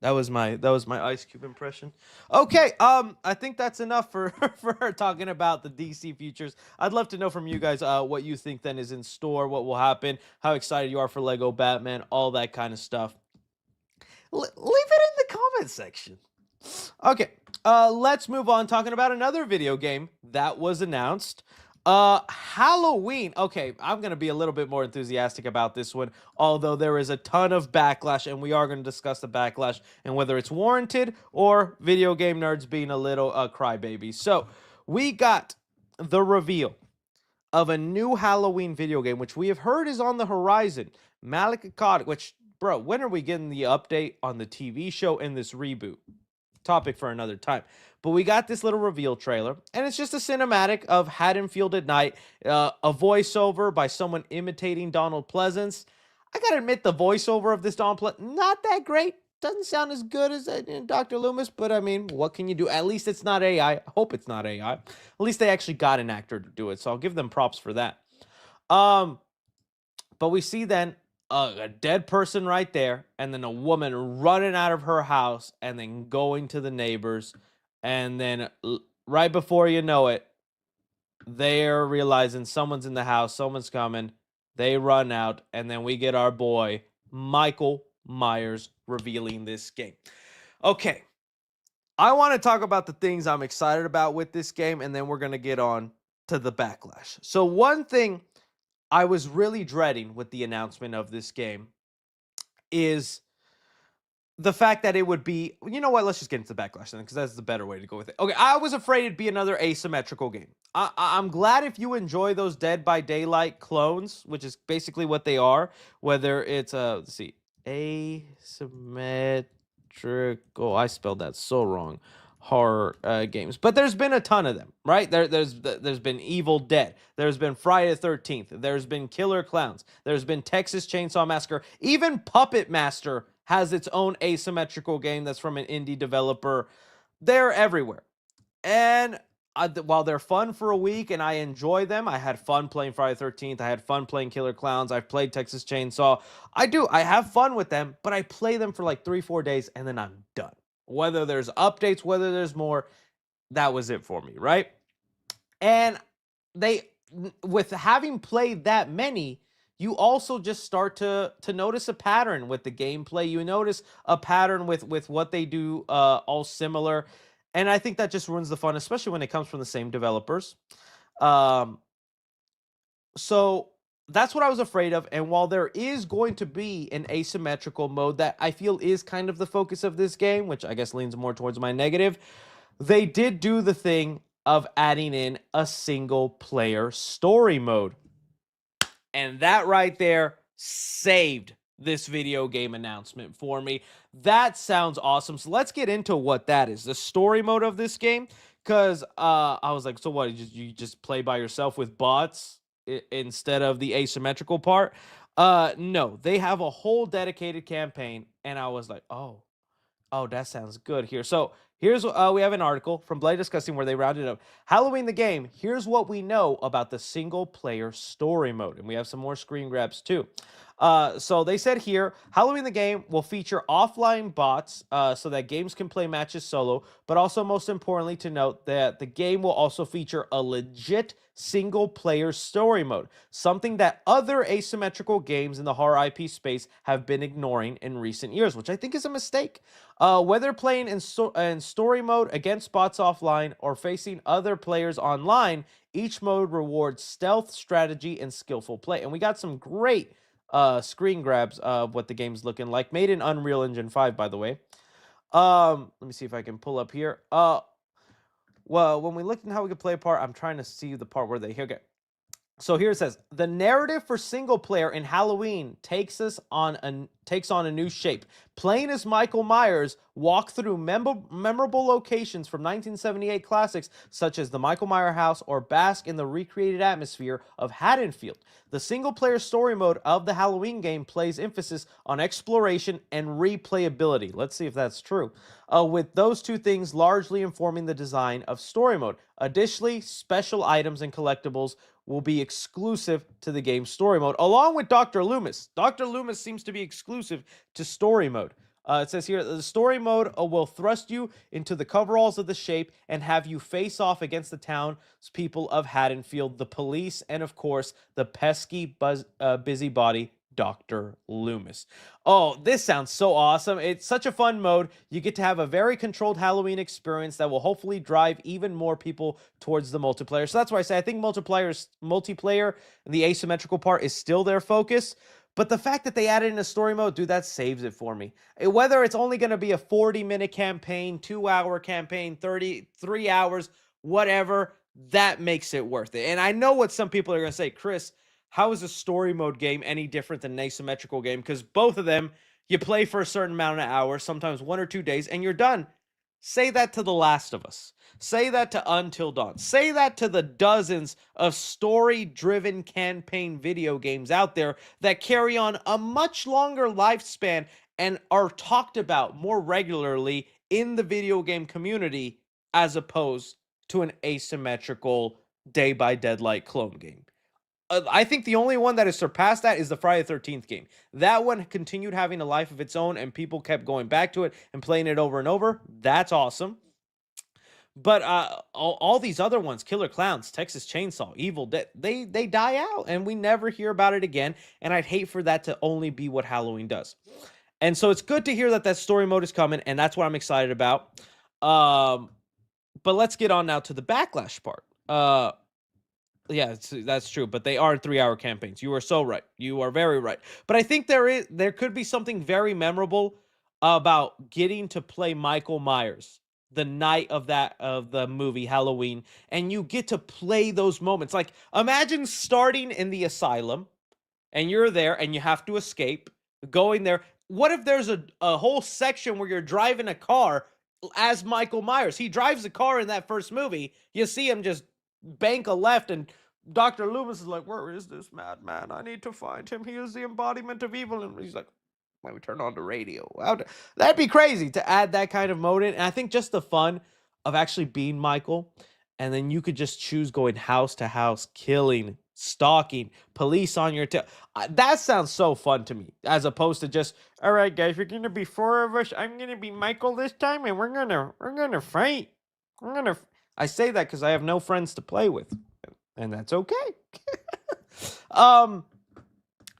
That was my Ice Cube impression. Okay, I think that's enough for for talking about the DC futures. I'd love to know from you guys what you think then is in store, what will happen, how excited you are for Lego Batman, all that kind of stuff. Leave it in the comment section. Okay, let's move on talking about another video game that was announced. Halloween. Okay, I'm going to be a little bit more enthusiastic about this one, although there is a ton of backlash, and we are going to discuss the backlash and whether it's warranted or video game nerds being a little crybabies. So, we got the reveal of a new Halloween video game, which we have heard is on the horizon. Malekith, which, bro, when are we getting the update on the TV show and this reboot? Topic for another time. But we got this little reveal trailer, and it's just a cinematic of Haddonfield at night, a voiceover by someone imitating Donald Pleasance. I gotta admit, the voiceover of this Donald Pleasance, not that great. Doesn't sound as good as Dr. Loomis, but I mean, what can you do? At least it's not AI. I hope it's not AI. At least they actually got an actor to do it, so I'll give them props for that. But we see then a dead person right there, and then a woman running out of her house, and then going to the neighbors, and then right before you know it, they're realizing someone's in the house, someone's coming, they run out, and then we get our boy, Michael Myers, revealing this game. Okay, I want to talk about the things I'm excited about with this game, and then we're going to get on to the backlash. So one thing I was really dreading with the announcement of this game is the fact that it would be, you know what, let's just get into the backlash then, because that's the better way to go with it. Okay, I was afraid it'd be another asymmetrical game. I'm glad if you enjoy those Dead by Daylight clones, which is basically what they are, whether it's, let's see, asymmetrical, I spelled that so wrong, horror games, but there's been a ton of them, right? There's been Evil Dead, there's been Friday the 13th, there's been Killer Clowns, there's been Texas Chainsaw Massacre, even Puppet Master has its own asymmetrical game that's from an indie developer. They're everywhere, and while they're fun for a week and I enjoy them, I had fun playing Friday the 13th, I had fun playing Killer Clowns, I've played Texas Chainsaw, I have fun with them, but I play them for like 3-4 days and then I'm done. Whether there's updates, whether there's more, that was it for me, right? And with having played that many, you also just start to notice a pattern with the gameplay. You notice a pattern with what they do, all similar. And I think that just ruins the fun, especially when it comes from the same developers. So that's what I was afraid of. And while there is going to be an asymmetrical mode that I feel is kind of the focus of this game, which I guess leans more towards my negative, they did do the thing of adding in a single player story mode. And that right there saved this video game announcement for me. That sounds awesome. So let's get into what that is. The story mode of this game. Because I was like, so what? You just play by yourself with bots instead of the asymmetrical part? No, they have a whole dedicated campaign. And I was like, oh, that sounds good here. So here's we have an article from Bloody Disgusting where they rounded up Halloween the game. Here's what we know about the single player story mode. And we have some more screen grabs too. So they said here, Halloween the game will feature offline bots so that games can play matches solo, but also most importantly to note that the game will also feature a legit single player story mode, something that other asymmetrical games in the horror IP space have been ignoring in recent years, which I think is a mistake. Whether playing in story mode against bots offline or facing other players online, each mode rewards stealth, strategy, and skillful play. And we got some great screen grabs of what the game's looking like, made in Unreal Engine 5, by the way. Let me see if I can pull up here. Well, when we looked at how we could play a part, I'm trying to see the part where they okay. So here it says, the narrative for single player in Halloween takes on a new shape. Playing as Michael Myers, walk through memorable locations from 1978 classics such as the Michael Myers house or bask in the recreated atmosphere of Haddonfield. The single player story mode of the Halloween game plays emphasis on exploration and replayability. Let's see if that's true. With those two things largely informing the design of story mode. Additionally, special items and collectibles will be exclusive to the game's story mode, along with Dr. Loomis. Dr. Loomis seems to be exclusive to story mode. It says here, the story mode will thrust you into the coveralls of the shape and have you face off against the townspeople of Haddonfield, the police, and of course, the pesky busybody Dr. Loomis. Oh, this sounds so awesome. It's such a fun mode. You get to have a very controlled Halloween experience that will hopefully drive even more people towards the multiplayer. So that's why I say I think multiplayer, the asymmetrical part is still their focus. But the fact that they added in a story mode, dude, that saves it for me. Whether it's only going to be a 40-minute campaign, 2-hour campaign, 3 hours, whatever, that makes it worth it. And I know what some people are going to say, Chris, how is a story mode game any different than an asymmetrical game? Because both of them, you play for a certain amount of hours, sometimes 1 or 2 days, and you're done. Say that to The Last of Us. Say that to Until Dawn. Say that to the dozens of story-driven campaign video games out there that carry on a much longer lifespan and are talked about more regularly in the video game community as opposed to an asymmetrical Day by Deadlight clone game. I think the only one that has surpassed that is the Friday the 13th game. That one continued having a life of its own, and people kept going back to it and playing it over and over. That's awesome. But all these other ones, Killer Clowns, Texas Chainsaw, Evil Dead, they die out, and we never hear about it again. And I'd hate for that to only be what Halloween does. And so it's good to hear that story mode is coming, and that's what I'm excited about. But let's get on now to the Backlash part. Yeah, that's true, but they are 3-hour campaigns. You are so right. You are very right. But I think there could be something very memorable about getting to play Michael Myers the night of the movie Halloween, and you get to play those moments. Like, imagine starting in the asylum, and you're there, and you have to escape, going there. What if there's a whole section where you're driving a car as Michael Myers? He drives a car in that first movie. You see him just bank a left, and Dr. Loomis is like, where is this madman? I need to find him. He is the embodiment of evil. And he's like, why we turn on the radio? That'd be crazy to add that kind of mode in. And I think just the fun of actually being Michael, and then you could just choose going house to house, killing, stalking, police on your tail. That sounds so fun to me, as opposed to just, all right, guys, we're gonna be 4 of us. I'm gonna be Michael this time, and we're gonna fight. I say that because I have no friends to play with, and that's okay.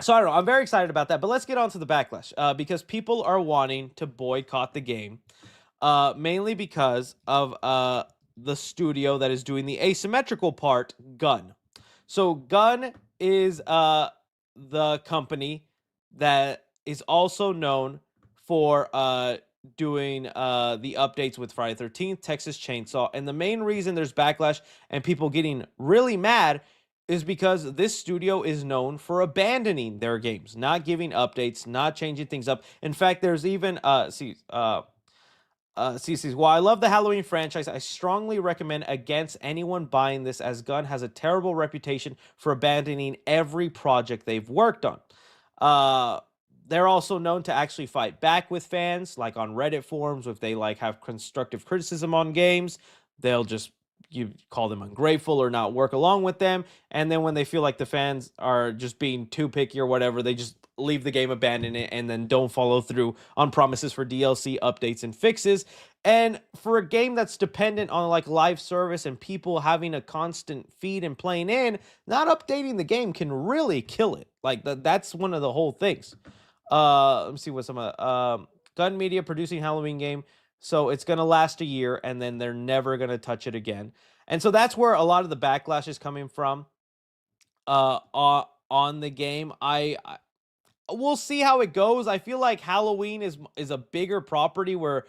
So I don't know. I'm very excited about that, but let's get on to the Backlash because people are wanting to boycott the game, mainly because of the studio that is doing the asymmetrical part, Gunn. So Gunn is the company that is also known for doing the updates with Friday 13th, Texas Chainsaw. And the main reason there's backlash and people getting really mad is because this studio is known for abandoning their games, not giving updates, not changing things up. In fact, there's even while I love the Halloween franchise, I strongly recommend against anyone buying this, as Gunn has a terrible reputation for abandoning every project they've worked on. Uh, they're also known to actually fight back with fans, like on Reddit forums. If they like have constructive criticism on games, they'll just you call them ungrateful or not work along with them. And then when they feel like the fans are just being too picky or whatever, they just leave the game, abandon it, and then don't follow through on promises for DLC updates and fixes. And for a game that's dependent on like live service and people having a constant feed and playing in, not updating the game can really kill it. Like that's one of the whole things. Let me see what some of Gun Media producing Halloween game, so it's gonna last a year and then they're never gonna touch it again. And so that's where a lot of the backlash is coming from on the game. I we'll see how it goes. I feel like Halloween is a bigger property where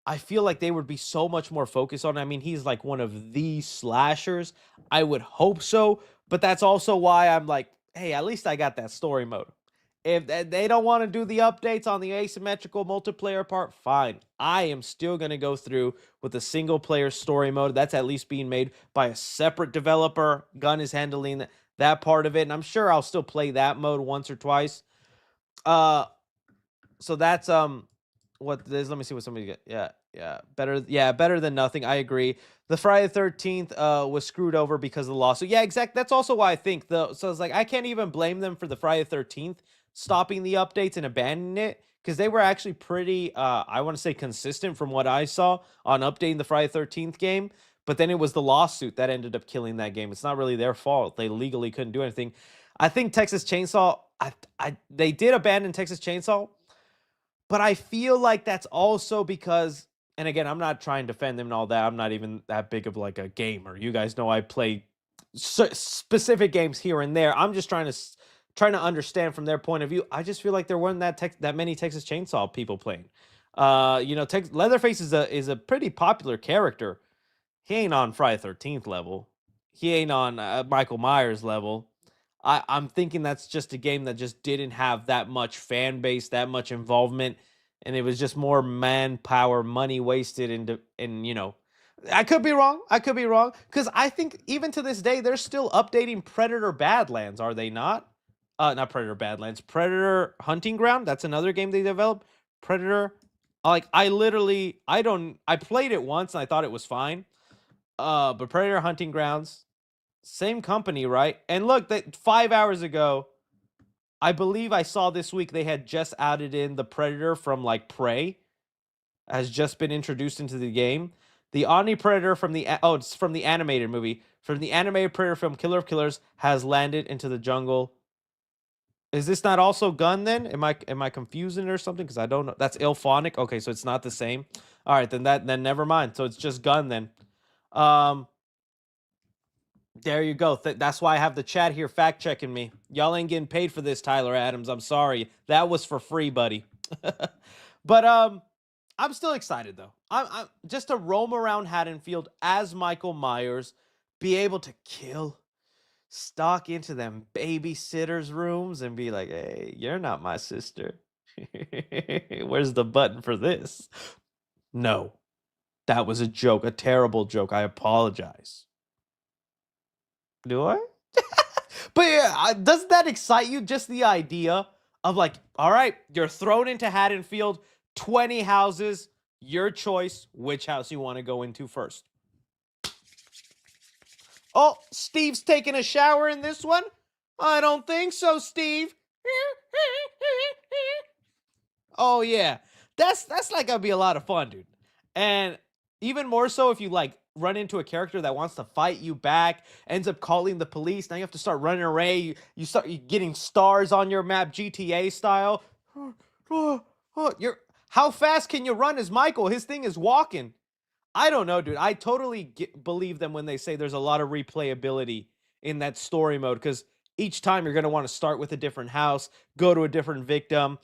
I feel like they would be so much more focused on. I mean, he's like one of the slashers. I would hope so, but that's also why I'm like, hey, at least I got that story mode. If they don't want to do the updates on the asymmetrical multiplayer part, fine. I am still going to go through with the single player story mode. That's at least being made by a separate developer. Gunn is handling that part of it, and I'm sure I'll still play that mode once or twice. Uh, so that's what this. Let me see what somebody get. Better than nothing. I agree. The Friday the 13th was screwed over because of the lawsuit. Yeah, exactly. That's also why I think so it's like I can't even blame them for the Friday the 13th stopping the updates and abandoning it, because they were actually pretty I want to say consistent from what I saw on updating the Friday the 13th game. But then it was the lawsuit that ended up killing that game. It's not really their fault. They legally couldn't do anything. I think Texas Chainsaw, they did abandon Texas Chainsaw, but I feel like that's also because, and again, I'm not trying to defend them and all that. I'm not even that big of like a gamer. You guys know I play specific games here and there. I'm just trying to understand from their point of view. I just feel like there weren't that many Texas Chainsaw people playing. Leatherface is a pretty popular character. He ain't on Friday 13th level. He ain't on Michael Myers level. I'm thinking that's just a game that just didn't have that much fan base, that much involvement, and it was just more manpower, money wasted into. I could be wrong. I could be wrong, because I think even to this day they're still updating Predator Badlands, are they not? Not Predator Badlands, Predator Hunting Ground. That's another game they developed. Predator. Like I played it once and I thought it was fine. But Predator Hunting Grounds, same company, right? And look, that 5 hours ago, I believe I saw this week they had just added in the Predator from like Prey, has just been introduced into the game. The Omni Predator from it's from the animated movie. From the animated Predator film Killer of Killers has landed into the jungle. Is this not also Gunn then? Am I confusing it or something? Because I don't know. That's Ilphonic. Okay, so it's not the same. All right, then never mind. So it's just Gunn then. There you go. That's why I have the chat here fact checking me. Y'all ain't getting paid for this, Tyler Adams. I'm sorry. That was for free, buddy. But I'm still excited though. I'm just to roam around Haddonfield as Michael Myers, be able to kill, stalk into them babysitters' rooms and be like, "Hey, you're not my sister. Where's the button for this?" No. That was a joke, a terrible joke. I apologize. Do I? But yeah, doesn't that excite you? Just the idea of like, all right, you're thrown into Haddonfield, 20 houses, your choice, which house you want to go into first. Oh, Steve's taking a shower in this one? I don't think so, Steve. Oh yeah. That's like gonna be a lot of fun, dude. And even more so if you like run into a character that wants to fight you back, ends up calling the police. Now you have to start running away. You start getting stars on your map, GTA style. You're how fast can you run as Michael? His thing is walking. I don't know, dude. I totally believe them when they say there's a lot of replayability in that story mode, because each time you're going to want to start with a different house, go to a different victim.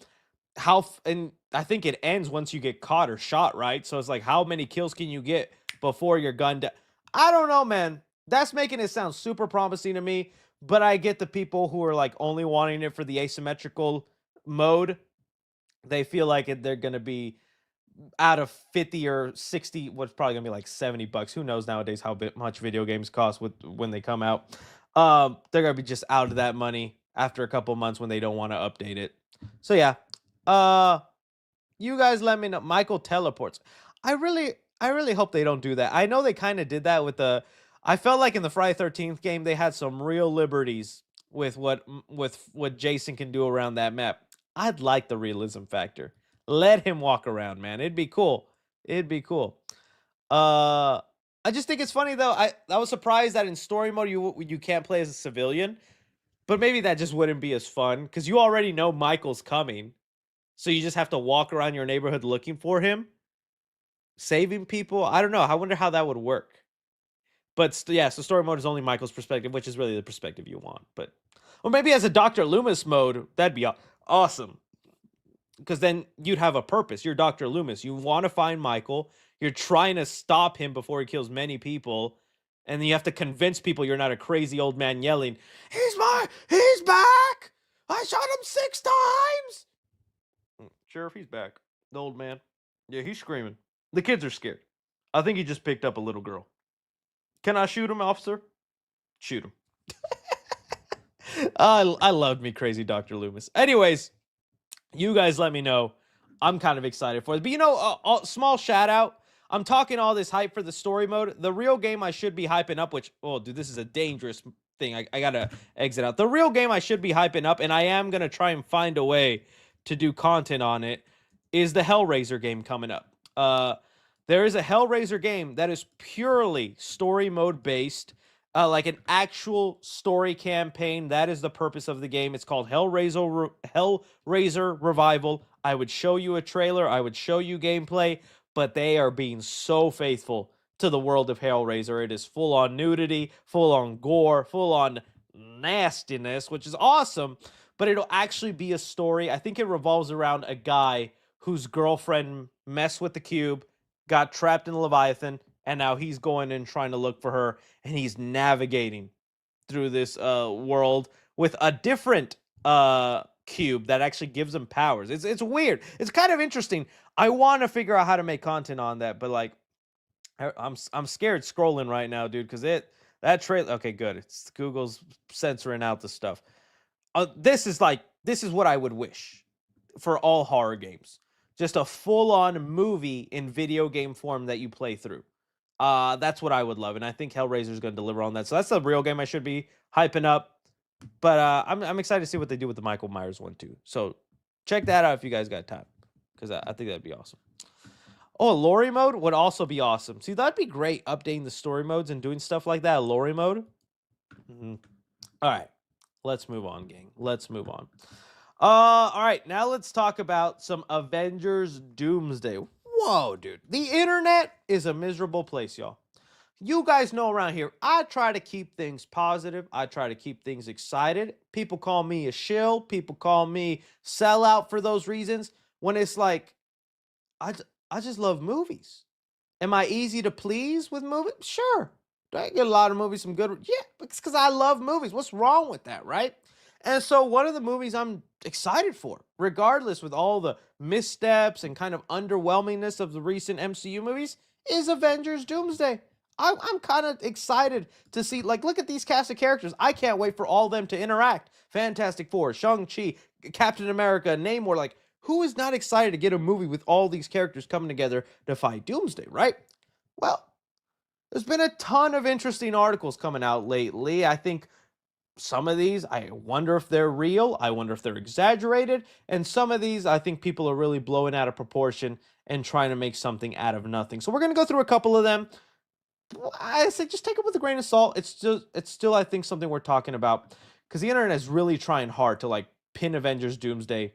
And I think it ends once you get caught or shot, right? So it's like, how many kills can you get before you're gunned down? I don't know, man. That's making it sound super promising to me, but I get the people who are like only wanting it for the asymmetrical mode. They feel like they're going to be out of 50 or 60, what's probably gonna be like $70. Who knows nowadays how much video games cost when they come out. They're gonna be just out of that money after a couple months when they don't want to update it. So yeah. uh you guys let me know. Michael teleports. I really hope they don't do that. I know they kind of did that with the I felt like in the Friday 13th game they had some real liberties with what Jason can do around that map. I'd like the realism factor. Let him walk around, man. It'd be cool. It'd be cool. Uh I just think it's funny though. I was surprised that in story mode you can't play as a civilian, but maybe that just wouldn't be as fun cuz you already know Michael's coming. So you just have to walk around your neighborhood looking for him, saving people. I don't know. I wonder how that would work. But yeah, so story mode is only Michael's perspective, which is really the perspective you want. But or maybe as a Dr. Loomis mode, that'd be awesome. Because then you'd have a purpose. You're Dr. Loomis. You want to find Michael. You're trying to stop him before he kills many people. And then you have to convince people you're not a crazy old man yelling, he's back! I shot him 6 times! Sheriff, he's back. The old man. Yeah, he's screaming. The kids are scared. I think he just picked up a little girl. Can I shoot him, officer? Shoot him. I loved me crazy Dr. Loomis. Anyways, you guys let me know. I'm kind of excited for it. But a small shout out. I'm talking all this hype for the story mode. The real game I should be hyping up, which, oh, dude, this is a dangerous thing. I got to exit out. The real game I should be hyping up, and I am going to try and find a way to do content on it, is the Hellraiser game coming up. There is a Hellraiser game that is purely story mode based, like an actual story campaign. That is the purpose of the game. It's called Hellraiser Revival. I would show you a trailer. I would show you gameplay, but they are being so faithful to the world of Hellraiser. It is full on nudity, full on gore, full on nastiness, which is awesome. But it'll actually be a story. I think it revolves around a guy whose girlfriend messed with the cube, got trapped in the Leviathan, and now he's going and trying to look for her, and he's navigating through this world with a different cube that actually gives him powers. It's weird. It's kind of interesting. I want to figure out how to make content on that, but like I'm scared scrolling right now, dude, because that trailer. Okay, good. It's Google's censoring out the stuff. This is what I would wish for all horror games. Just a full-on movie in video game form that you play through. That's what I would love, and I think Hellraiser is going to deliver on that. So that's the real game I should be hyping up. But I'm excited to see what they do with the Michael Myers one too. So check that out if you guys got time, because I think that'd be awesome. Oh, Lori mode would also be awesome. See, that'd be great, updating the story modes and doing stuff like that. Lori mode. Mm-hmm. All right, let's move on, gang. Let's move on. All right, now let's talk about some Avengers Doomsday. Whoa, dude. The internet is a miserable place, y'all. You guys know around here, I try to keep things positive. I try to keep things excited. People call me a shill. People call me sellout for those reasons. When it's like, I just love movies. Am I easy to please with movies? Sure. Do I get a lot of movies, some good? Yeah, it's because I love movies. What's wrong with that, right? And so one of the movies I'm excited for, regardless with all the missteps and kind of underwhelmingness of the recent MCU movies, is Avengers Doomsday. I'm kind of excited to see, like, look at these cast of characters. I can't wait for all of them to interact. Fantastic Four, Shang-Chi, Captain America, Namor. Like, who is not excited to get a movie with all these characters coming together to fight Doomsday, right? Well, there's been a ton of interesting articles coming out lately. I think some of these, I wonder if they're real. I wonder if they're exaggerated. And some of these, I think people are really blowing out of proportion and trying to make something out of nothing. So we're going to go through a couple of them. I say just take it with a grain of salt. It's still, I think, something we're talking about, because the internet is really trying hard to like pin Avengers Doomsday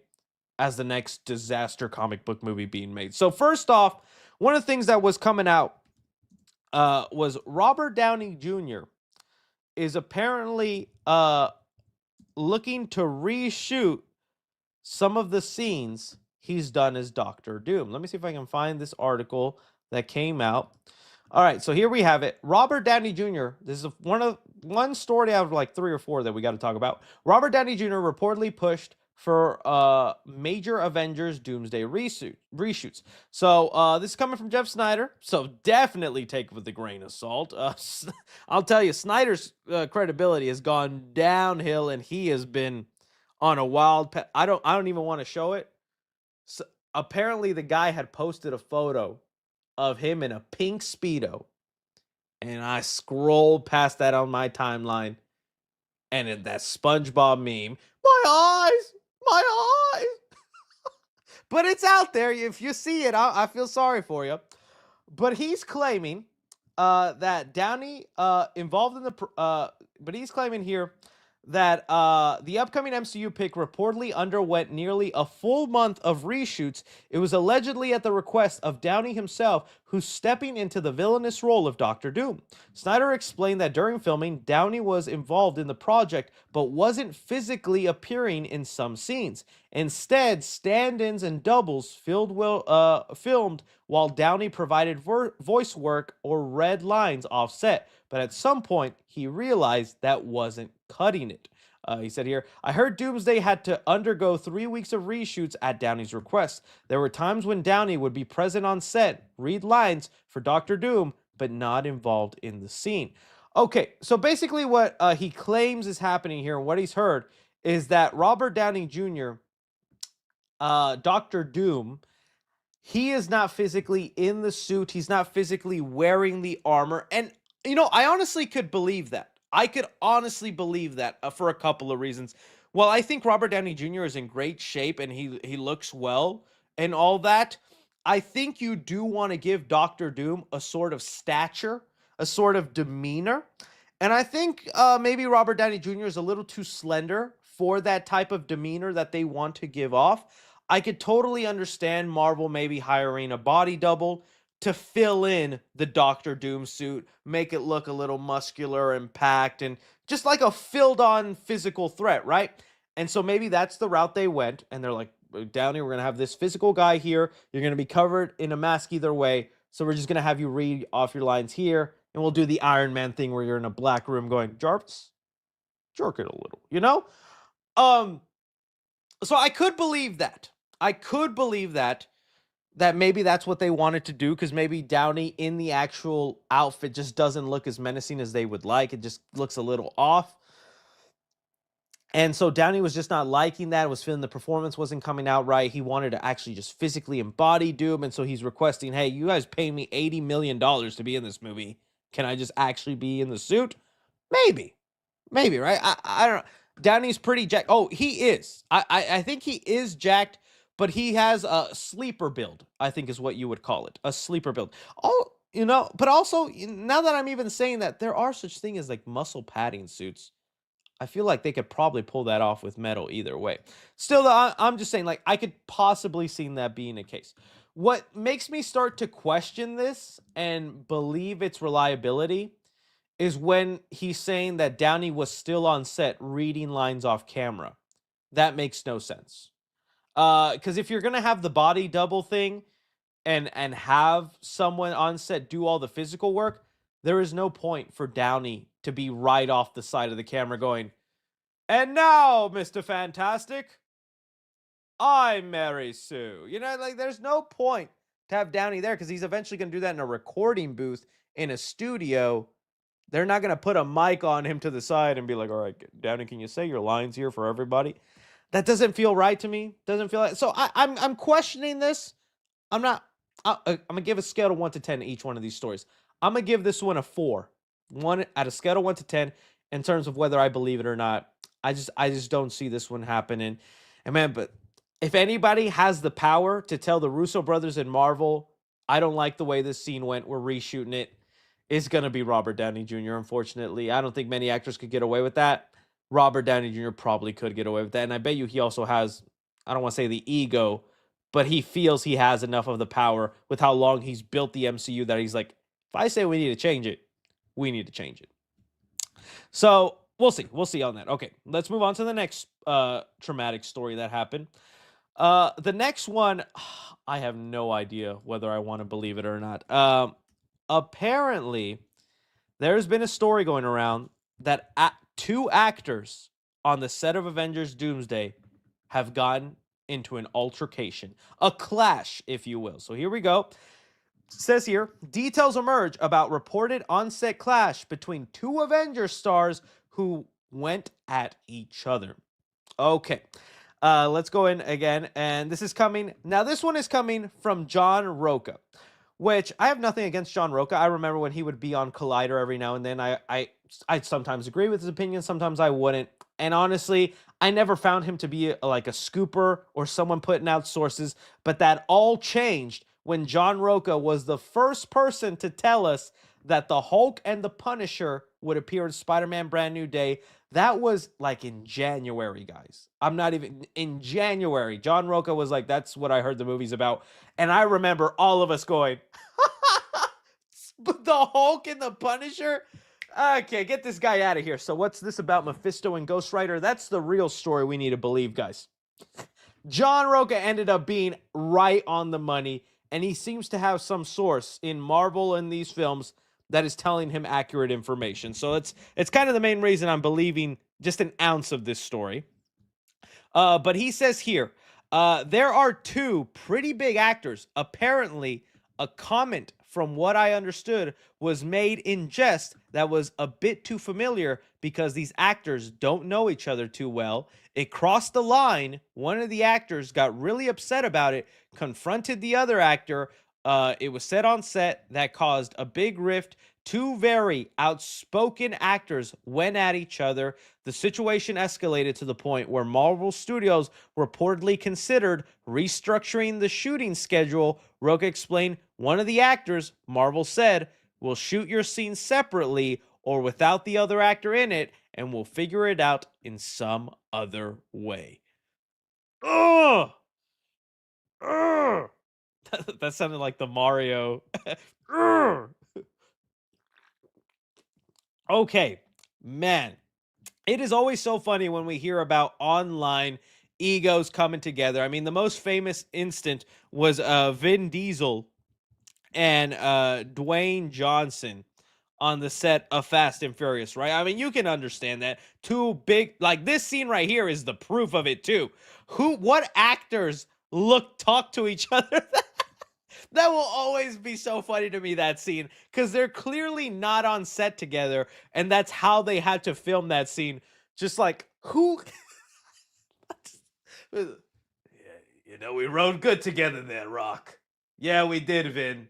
as the next disaster comic book movie being made. So first off, one of the things that was coming out was Robert Downey Jr. is apparently looking to reshoot some of the scenes he's done as Doctor Doom. Let me see if I can find this article that came out. All right, so here we have it. Robert Downey Jr. This is one story out of like 3 or 4 that we got to talk about. Robert Downey Jr. reportedly pushed for major Avengers Doomsday reshoots. So this is coming from Jeff Snyder. So definitely take it with a grain of salt. I'll tell you, Snyder's credibility has gone downhill, and he has been on a wild path. I don't even want to show it. So, apparently, the guy had posted a photo of him in a pink Speedo. And I scrolled past that on my timeline. And that SpongeBob meme, my eyes. But it's out there. If you see it, I feel sorry for you. But he's claiming that Downey involved in but he's claiming here that the upcoming MCU pick reportedly underwent nearly a full month of reshoots. It was allegedly at the request of Downey himself, who's stepping into the villainous role of Doctor Doom. Snyder explained that during filming, Downey was involved in the project, but wasn't physically appearing in some scenes. Instead, stand-ins and doubles filmed while Downey provided voice work or read lines offset. But at some point, he realized that wasn't cutting it. He said here, I heard Doomsday had to undergo 3 weeks of reshoots at Downey's request. There were times when Downey would be present on set, read lines for Doctor Doom, but not involved in the scene. Okay, so basically what he claims is happening here, and what he's heard, is that Robert Downey Jr., Doctor Doom, he is not physically in the suit. He's not physically wearing the armor. And, I honestly could believe that. I could honestly believe that for a couple of reasons. Well, I think Robert Downey Jr. is in great shape and he looks well and all that. I think you do want to give Doctor Doom a sort of stature, a sort of demeanor. And I think maybe Robert Downey Jr. is a little too slender for that type of demeanor that they want to give off. I could totally understand Marvel maybe hiring a body double to fill in the Doctor Doom suit, make it look a little muscular and packed and just like a filled on physical threat, right? And so maybe that's the route they went. And they're like, Downey, we're going to have this physical guy here. You're going to be covered in a mask either way. So we're just going to have you read off your lines here. And we'll do the Iron Man thing where you're in a black room going, Jarvis, jerk it a little, So I could believe that. That maybe that's what they wanted to do, because maybe Downey in the actual outfit just doesn't look as menacing as they would like. It just looks a little off. And so Downey was just not liking that. Was feeling the performance wasn't coming out right. He wanted to actually just physically embody Doom. And so he's requesting, hey, you guys pay me $80 million to be in this movie. Can I just actually be in the suit? Maybe, right? I don't know. Downey's pretty jacked. Oh, he is. I think he is jacked, but he has a sleeper build, I think is what you would call it. A sleeper build. Oh, but also, now that I'm even saying that, there are such things as like muscle padding suits. I feel like they could probably pull that off with metal either way. Still, though, I'm just saying, like, I could possibly see that being the case. What makes me start to question this and believe its reliability is when he's saying that Downey was still on set reading lines off camera. That makes no sense. Because if you're going to have the body double thing and have someone on set do all the physical work, there is no point for Downey to be right off the side of the camera going, and now, Mr. Fantastic, I'm Mary Sue. Like, there's no point to have Downey there, because he's eventually going to do that in a recording booth in a studio. They're not going to put a mic on him to the side and be like, all right, Downey, can you say your lines here for everybody? That doesn't feel right to me. Doesn't feel like. So I'm questioning this. I'm going to give a scale of 1 to 10 to each one of these stories. I'm going to give this one a 4. 1 at a scale of 1 to 10 in terms of whether I believe it or not. I just don't see this one happening. And man, but if anybody has the power to tell the Russo brothers and Marvel, I don't like the way this scene went, we're reshooting it, it's going to be Robert Downey Jr., unfortunately. I don't think many actors could get away with that. Robert Downey Jr. probably could get away with that. And I bet you he also has, I don't want to say the ego, but he feels he has enough of the power with how long he's built the MCU that he's like, if I say we need to change it, we need to change it. So We'll see. We'll see on that. Okay, let's move on to the next traumatic story that happened. The next one, I have no idea whether I want to believe it or not. Apparently, there's been a story going around that two actors on the set of Avengers Doomsday have gotten into an altercation, a clash, if you will. So here we go. Says here, details emerge about reported on-set clash between two Avengers stars who went at each other. Okay. Let's go in again. And this is coming. Now, this one is coming from John Roca, which I have nothing against John Roca. I remember when he would be on Collider every now and then. I sometimes agree with his opinion, sometimes I wouldn't. And honestly, I never found him to be like a scooper or someone putting out sources. But that all changed when John Roca was the first person to tell us that the Hulk and the Punisher would appear in Spider-Man Brand New Day. That was like in January, guys. I'm not even in January. John Roca was like, that's what I heard the movie's about. And I remember all of us going, the Hulk and the Punisher? Okay, get this guy out of here. So what's this about Mephisto and Ghost Rider? That's the real story we need to believe, guys. John Roca ended up being right on the money, and he seems to have some source in Marvel and these films that is telling him accurate information. So it's kind of the main reason I'm believing just an ounce of this story. But he says here, there are two pretty big actors. Apparently, a comment from what I understood was made in jest that was a bit too familiar because these actors don't know each other too well. It crossed the line. One of the actors got really upset about it, confronted the other actor. It was said on set that caused a big rift. Two very outspoken actors went at each other. The situation escalated to the point where Marvel Studios reportedly considered restructuring the shooting schedule. Roca explained, one of the actors, Marvel said, we'll shoot your scene separately or without the other actor in it, and we'll figure it out in some other way. Ugh! Ugh! That sounded like the Mario. Okay, man. It is always so funny when we hear about online egos coming together. I mean, the most famous instant was Vin Diesel and Dwayne Johnson on the set of Fast and Furious, right? I mean, you can understand that. Two big, like this scene right here is the proof of it too. What actors talk to each other? That will always be so funny to me, that scene, because they're clearly not on set together, and that's how they had to film that scene. Just like, who? Yeah, we rode good together there, Rock. Yeah, we did, Vin.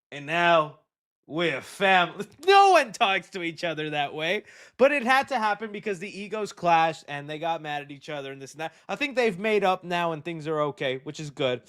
And now we're family. No one talks to each other that way. But it had to happen because the egos clashed and they got mad at each other and this and that. I think they've made up now and things are okay, which is good.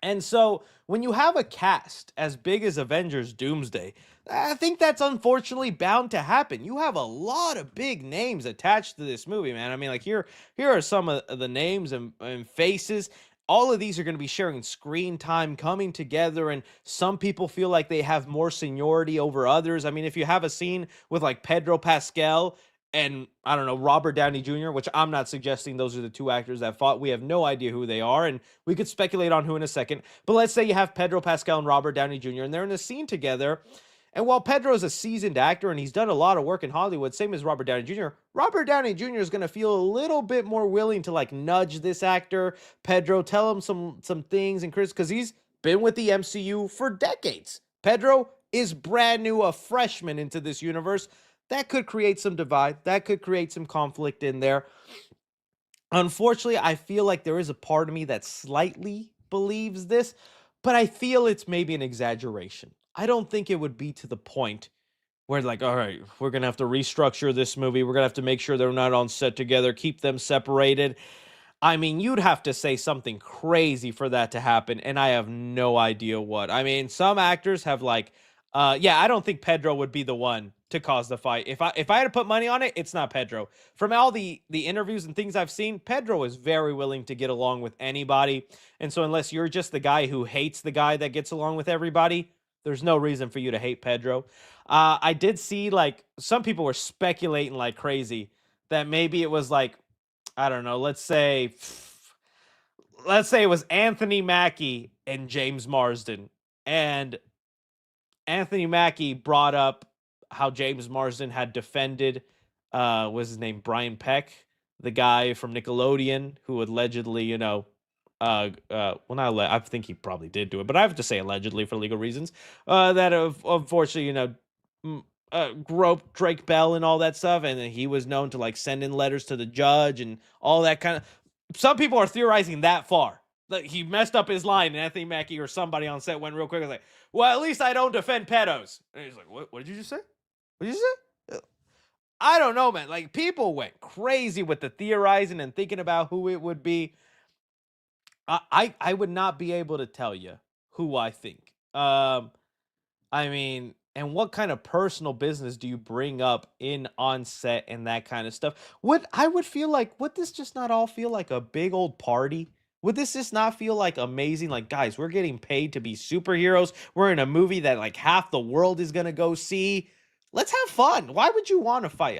And so when you have a cast as big as Avengers Doomsday, I think that's unfortunately bound to happen. You have a lot of big names attached to this movie, man. I mean, like here are some of the names and faces. All of these are going to be sharing screen time, coming together, and some people feel like they have more seniority over others. I mean, if you have a scene with like Pedro Pascal and I don't know, Robert Downey Jr., which I'm not suggesting those are the two actors that fought. We have no idea who they are, and we could speculate on who in a second. But let's say you have Pedro Pascal and Robert Downey Jr., and they're in a scene together. And while Pedro is a seasoned actor and he's done a lot of work in Hollywood, same as Robert Downey Jr., Robert Downey Jr. is going to feel a little bit more willing to like nudge this actor, Pedro, tell him some things, and Chris, because he's been with the MCU for decades. Pedro is brand new, a freshman into this universe. That could create some divide. That could create some conflict in there. Unfortunately, I feel like there is a part of me that slightly believes this, but I feel it's maybe an exaggeration. I don't think it would be to the point where like, all right, we're going to have to restructure this movie. We're going to have to make sure they're not on set together, keep them separated. I mean, you'd have to say something crazy for that to happen, and I have no idea what. I mean, some actors have like, I don't think Pedro would be the one to cause the fight. If I had to put money on it, it's not Pedro. From all the interviews and things I've seen, Pedro is very willing to get along with anybody. And so unless you're just the guy who hates the guy that gets along with everybody, There's no reason for you to hate Pedro. I did see like some people were speculating like crazy that maybe it was like, I don't know, let's say it was Anthony Mackie and James Marsden. And Anthony Mackie brought up how James Marsden had defended was his name Brian Peck, the guy from Nickelodeon who allegedly, well, not I think he probably did do it, but I have to say allegedly for legal reasons, that unfortunately, groped Drake Bell and all that stuff, and then he was known to like send in letters to the judge and all that kind of. Some people are theorizing that far. Like he messed up his line, and Anthony Mackie or somebody on set went real quick and was like, well, at least I don't defend pedos. And he's like, what did you just say? What did you say? I don't know, man. Like, people went crazy with the theorizing and thinking about who it would be. I would not be able to tell you who I think. I mean, and what kind of personal business do you bring up in on set and that kind of stuff? Would feel like, would this just not all feel like a big old party? Would this just not feel like amazing? Like, guys, we're getting paid to be superheroes. We're in a movie that like half the world is gonna go see. Let's have fun. Why would you want to fight?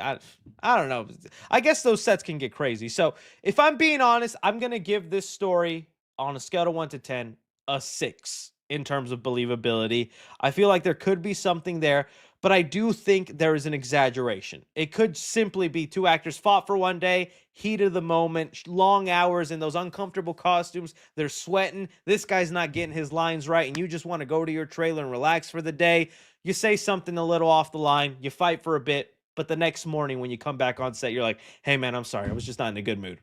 I don't know. I guess those sets can get crazy. So if I'm being honest, I'm gonna give this story on a scale of 1 to 10 a 6 in terms of believability. I feel like there could be something there, but I do think there is an exaggeration. It could simply be two actors fought for one day, heat of the moment, long hours in those uncomfortable costumes. They're sweating. This guy's not getting his lines right, and you just want to go to your trailer and relax for the day. You say something a little off the line, you fight for a bit, but the next morning when you come back on set, you're like, hey, man, I'm sorry. I was just not in a good mood.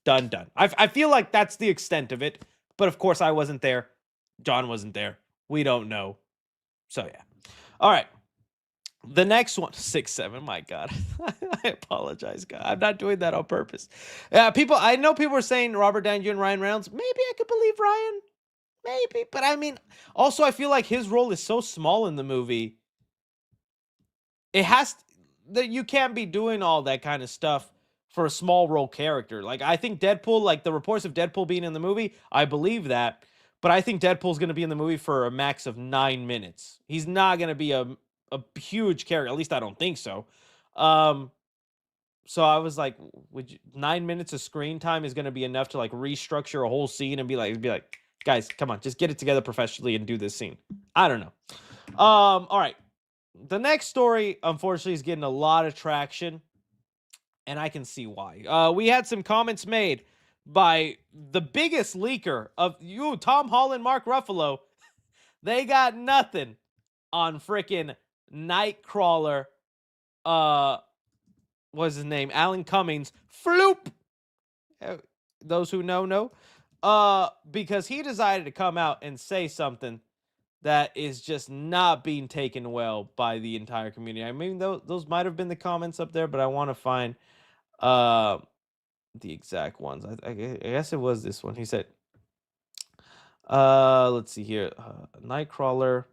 Done. I feel like that's the extent of it, but of course I wasn't there. John wasn't there. We don't know. So yeah. All right. The next one, 6-7. My God, I apologize, God. I'm not doing that on purpose. I know people are saying Robert Downey Jr. and Ryan Reynolds. Maybe I could believe Ryan. Maybe, but I mean, also I feel like his role is so small in the movie. It has that you can't be doing all that kind of stuff for a small role character. Like I think Deadpool, like the reports of Deadpool being in the movie, I believe that. But I think Deadpool's going to be in the movie for a max of 9 minutes. He's not going to be a huge character. At least I don't think so. So I was like, 9 minutes of screen time is going to be enough to like restructure a whole scene and be like, guys, come on, just get it together professionally and do this scene. I don't know. All right. The next story, unfortunately, is getting a lot of traction, and I can see why. We had some comments made by the biggest leaker of you, Tom Holland, Mark Ruffalo. They got nothing on freaking Nightcrawler. What's his name? Alan Cummings. Floop. Those who know. Because he decided to come out and say something that is just not being taken well by the entire community. I mean, those might have been the comments up there, but I want to find the exact ones. I guess it was this one. He said, let's see here. Nightcrawler.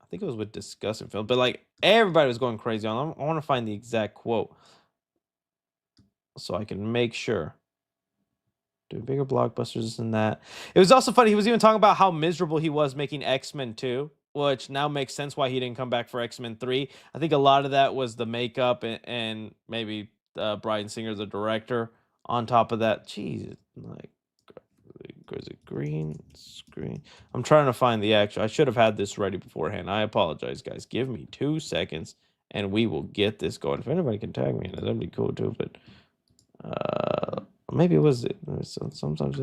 I think it was with discussing film, but like everybody was going crazy on them. I want to find the exact quote so I can make sure. Doing bigger blockbusters than that. It was also funny. He was even talking about how miserable he was making X-Men 2, which now makes sense why he didn't come back for X-Men 3. I think a lot of that was the makeup and maybe Bryan Singer, the director, on top of that. Jeez, like, is it green screen? I'm trying to find the actual. I should have had this ready beforehand. I apologize, guys. Give me 2 seconds, and we will get this going. If anybody can tag me, that'd be cool too. But maybe it was it. Sometimes.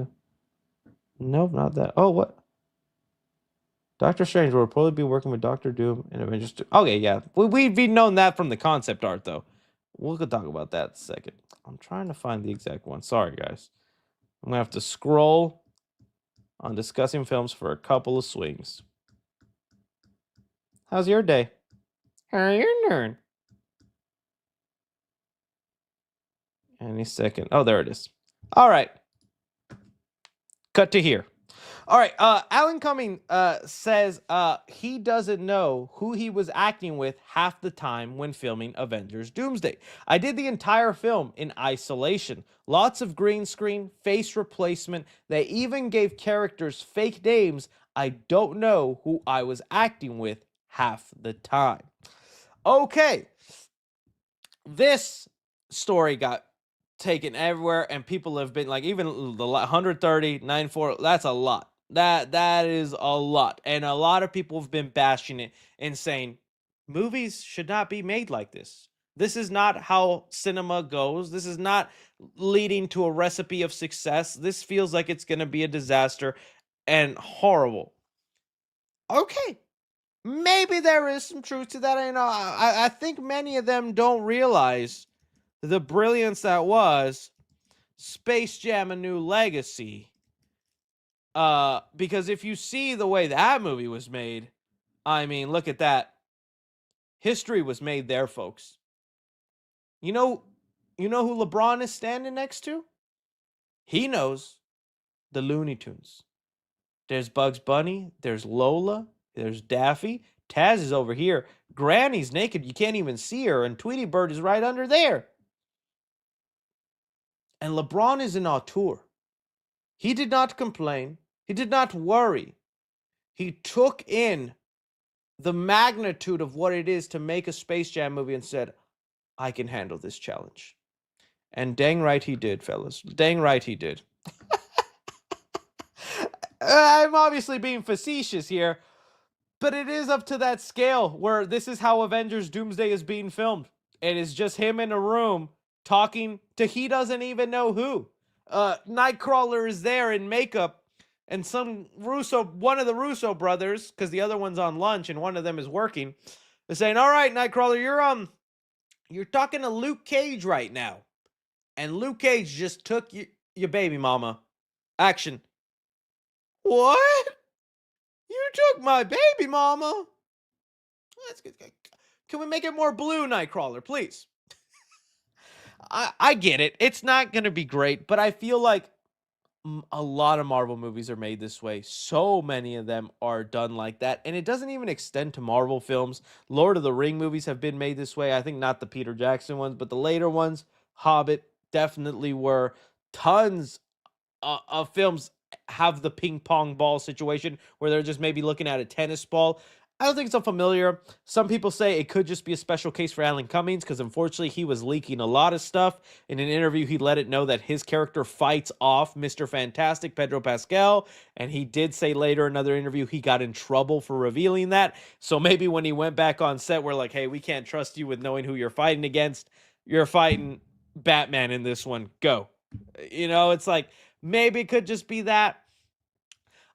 Nope, not that. Oh, what? Doctor Strange will probably be working with Doctor Doom and Avengers. Okay, yeah. We've known that from the concept art, though. We'll talk about that in a second. I'm trying to find the exact one. Sorry, guys. I'm going to have to scroll on discussing films for a couple of swings. How's your day? How your turn? Any second. Oh, there it is. All right. Cut to here. All right. Alan Cumming says he doesn't know who he was acting with half the time when filming Avengers Doomsday. I did the entire film in isolation. Lots of green screen, face replacement. They even gave characters fake names. I don't know who I was acting with half the time. Okay. This story got taken everywhere, and people have been like, even the 130, 94, that's a lot. That is a lot. And a lot of people have been bashing it and saying movies should not be made like this. This is not how cinema goes. This is not leading to a recipe of success. This feels like it's going to be a disaster and horrible. Okay, maybe there is some truth to that. I think many of them don't realize the brilliance that was Space Jam: A New Legacy. Because if you see the way that movie was made, I mean, look at that. History was made there, folks. You know who LeBron is standing next to? He knows the Looney Tunes. There's Bugs Bunny, there's Lola, there's Daffy. Taz is over here. Granny's naked, you can't even see her, and Tweety Bird is right under there. And LeBron is an auteur. He did not complain. He did not worry. He took in the magnitude of what it is to make a Space Jam movie and said, I can handle this challenge. And dang right he did, fellas. Dang right he did. I'm obviously being facetious here, but it is up to that scale where this is how Avengers Doomsday is being filmed. It is just him in a room talking to he doesn't even know who. Nightcrawler is there in makeup, and one of the Russo brothers, because the other one's on lunch and one of them is working, is saying, "All right, Nightcrawler, you're talking to Luke Cage right now, and Luke Cage just took your baby mama. Action." What? You took my baby mama? That's good. Can we make it more blue, Nightcrawler, please? I get it. It's not going to be great, but I feel like a lot of Marvel movies are made this way. So many of them are done like that. And it doesn't even extend to Marvel films. Lord of the Ring movies have been made this way. I think not the Peter Jackson ones, but the later ones, Hobbit definitely were. Tons of films have the ping pong ball situation where they're just maybe looking at a tennis ball. I don't think it's unfamiliar. Some people say it could just be a special case for Alan Cummings because unfortunately he was leaking a lot of stuff. In an interview, he let it know that his character fights off Mr. Fantastic, Pedro Pascal, and he did say later in another interview he got in trouble for revealing that. So maybe when he went back on set, we're like, hey, we can't trust you with knowing who you're fighting against. You're fighting Batman in this one. Go. It's like, maybe it could just be that.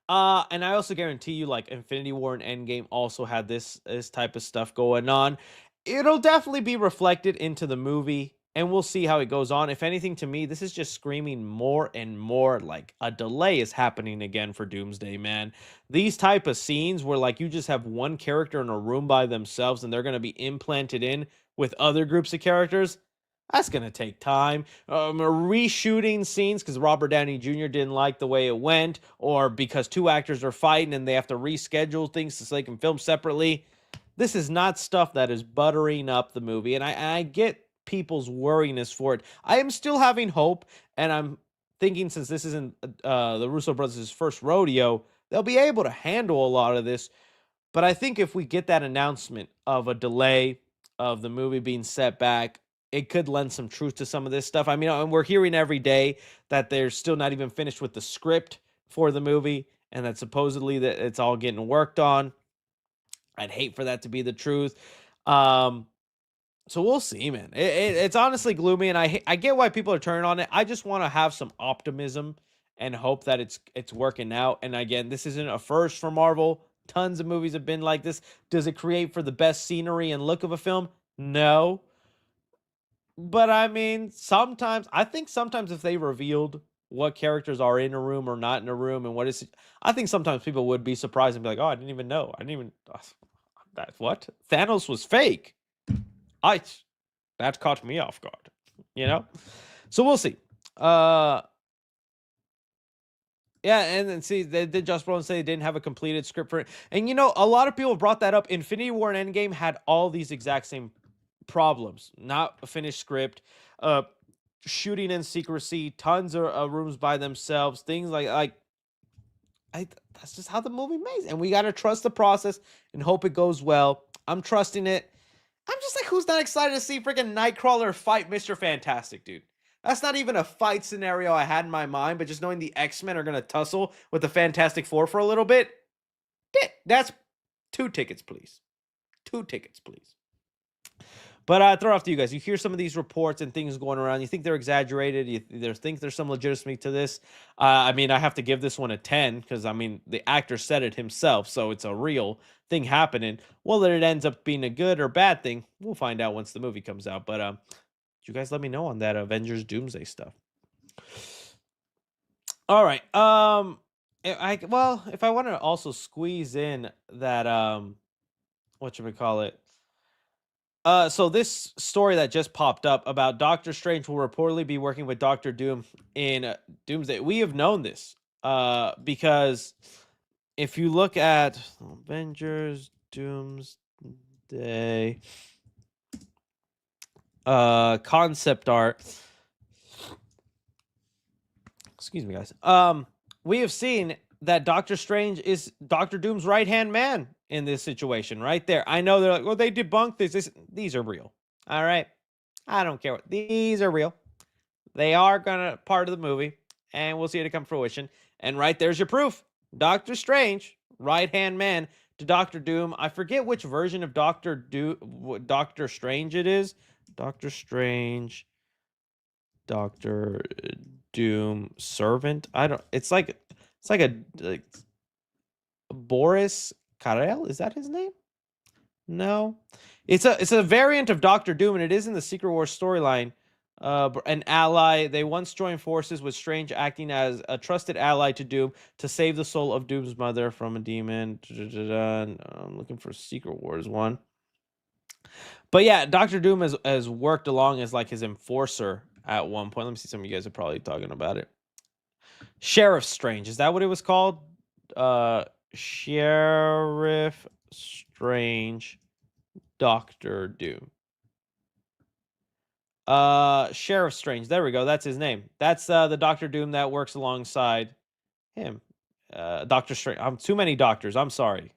And I also guarantee you, like Infinity War and Endgame also had this type of stuff going on. It'll definitely be reflected into the movie, and we'll see how it goes on. If anything, to me, this is just screaming more and more like a delay is happening again for Doomsday, man. These type of scenes where like you just have one character in a room by themselves and they're going to be implanted in with other groups of characters. That's going to take time. Reshooting scenes because Robert Downey Jr. didn't like the way it went, or because two actors are fighting and they have to reschedule things so they can film separately. This is not stuff that is buttering up the movie, and I get people's worriness for it. I am still having hope, and I'm thinking since this isn't the Russo brothers' first rodeo, they'll be able to handle a lot of this. But I think if we get that announcement of a delay of the movie being set back, it could lend some truth to some of this stuff. I mean, and we're hearing every day that they're still not even finished with the script for the movie, and that supposedly that it's all getting worked on. I'd hate for that to be the truth. So we'll see, man. It's honestly gloomy, and I get why people are turning on it. I just want to have some optimism and hope that it's working out. And again, this isn't a first for Marvel. Tons of movies have been like this. Does it create for the best scenery and look of a film? No. But I mean, I think sometimes if they revealed what characters are in a room or not in a room and what is, I think sometimes people would be surprised and be like, oh, I didn't even know. That what? Thanos was fake. That caught me off guard, So we'll see. Yeah, and then see, they did just Brolin say they didn't have a completed script for it. And a lot of people brought that up. Infinity War and Endgame had all these exact same problems. Not a finished script, uh, shooting in secrecy, tons of rooms by themselves, things like that's just how the movie makes. And we gotta trust the process and hope it goes well. I'm trusting it. I'm just like, who's not excited to see freaking Nightcrawler fight Mr. Fantastic, dude? That's not even a fight scenario I had in my mind, but just knowing the X-Men are going to tussle with the Fantastic Four for a little bit, that's 2 tickets, please. 2 tickets, please. But I throw it off to you guys. You hear some of these reports and things going around. You think they're exaggerated. You think there's some legitimacy to this. I mean, I have to give this one a 10 because, I mean, the actor said it himself. So it's a real thing happening. Whether it ends up being a good or bad thing, we'll find out once the movie comes out. But you guys let me know on that Avengers Doomsday stuff. All right. If I want to also squeeze in that whatchamacallit, so this story that just popped up about Doctor Strange will reportedly be working with Doctor Doom in Doomsday. We have known this because if you look at Avengers Doomsday concept art, excuse me, guys. We have seen that Doctor Strange is Doctor Doom's right-hand man in this situation right there. I know they're like, well, they debunked this. These are real. All right. I don't care what. These are real. They are gonna part of the movie, and we'll see it come to fruition. And right there's your proof. Doctor Strange, right-hand man to Doctor Doom. I forget which version of Doctor Strange it is. Doctor Strange, Doctor Doom servant. I don't. It's like a Boris Karel. Is that his name? No, it's a variant of Doctor Doom, and it is in the Secret Wars storyline. An ally. They once joined forces with Strange, acting as a trusted ally to Doom to save the soul of Doom's mother from a demon. I'm looking for Secret Wars one. But yeah, Doctor Doom has worked along as like his enforcer at one point. Let me see. Some of you guys are probably talking about it. Sheriff Strange. Is that what it was called? Sheriff Strange, Doctor Doom. Sheriff Strange. There we go. That's his name. That's the Doctor Doom that works alongside him. Doctor Strange. I'm too many doctors. I'm sorry.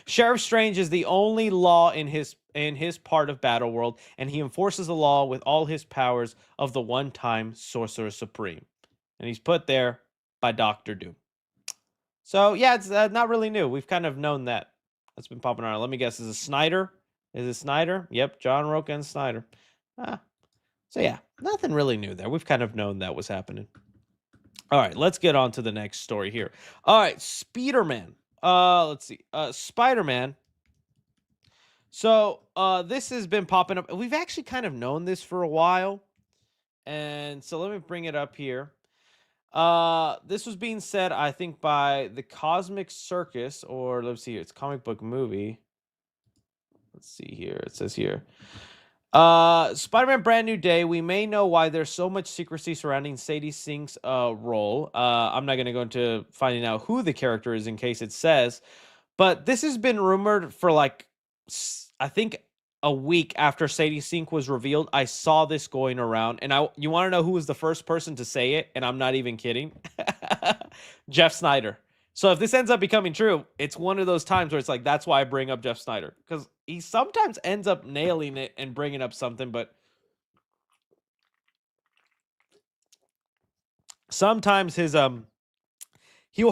Sheriff Strange is the only law in his part of Battleworld, and he enforces the law with all his powers of the one-time Sorcerer Supreme. And he's put there by Doctor Doom. So yeah, it's not really new. We've kind of known that. That's been popping around. Let me guess. Is it Snyder? Is it Snyder? Yep, John Roca and Snyder. So yeah, nothing really new there. We've kind of known that was happening. All right, let's get on to the next story here. All right, Spider-Man. Let's see. Spider-Man. So this has been popping up. We've actually kind of known this for a while. And so let me bring it up here. This was being said, I think, by the Cosmic Circus, or let's see here, it's comic book movie. Let's see here. It says here. Spider-Man Brand New Day. We may know why there's so much secrecy surrounding Sadie Sink's role. I'm not going to go into finding out who the character is in case it says, but this has been rumored for like, I think a week after Sadie Sink was revealed. I saw this going around, and you want to know who was the first person to say it? And I'm not even kidding. Jeff Snyder. So if this ends up becoming true, it's one of those times where it's like, that's why I bring up Jeff Snyder, because he sometimes ends up nailing it and bringing up something, but sometimes he'll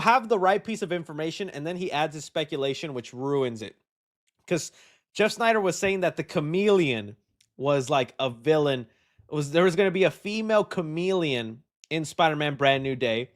have the right piece of information and then he adds his speculation, which ruins it. Because Jeff Snyder was saying that the Chameleon was like a villain. There was going to be a female chameleon in Spider-Man Brand New Day.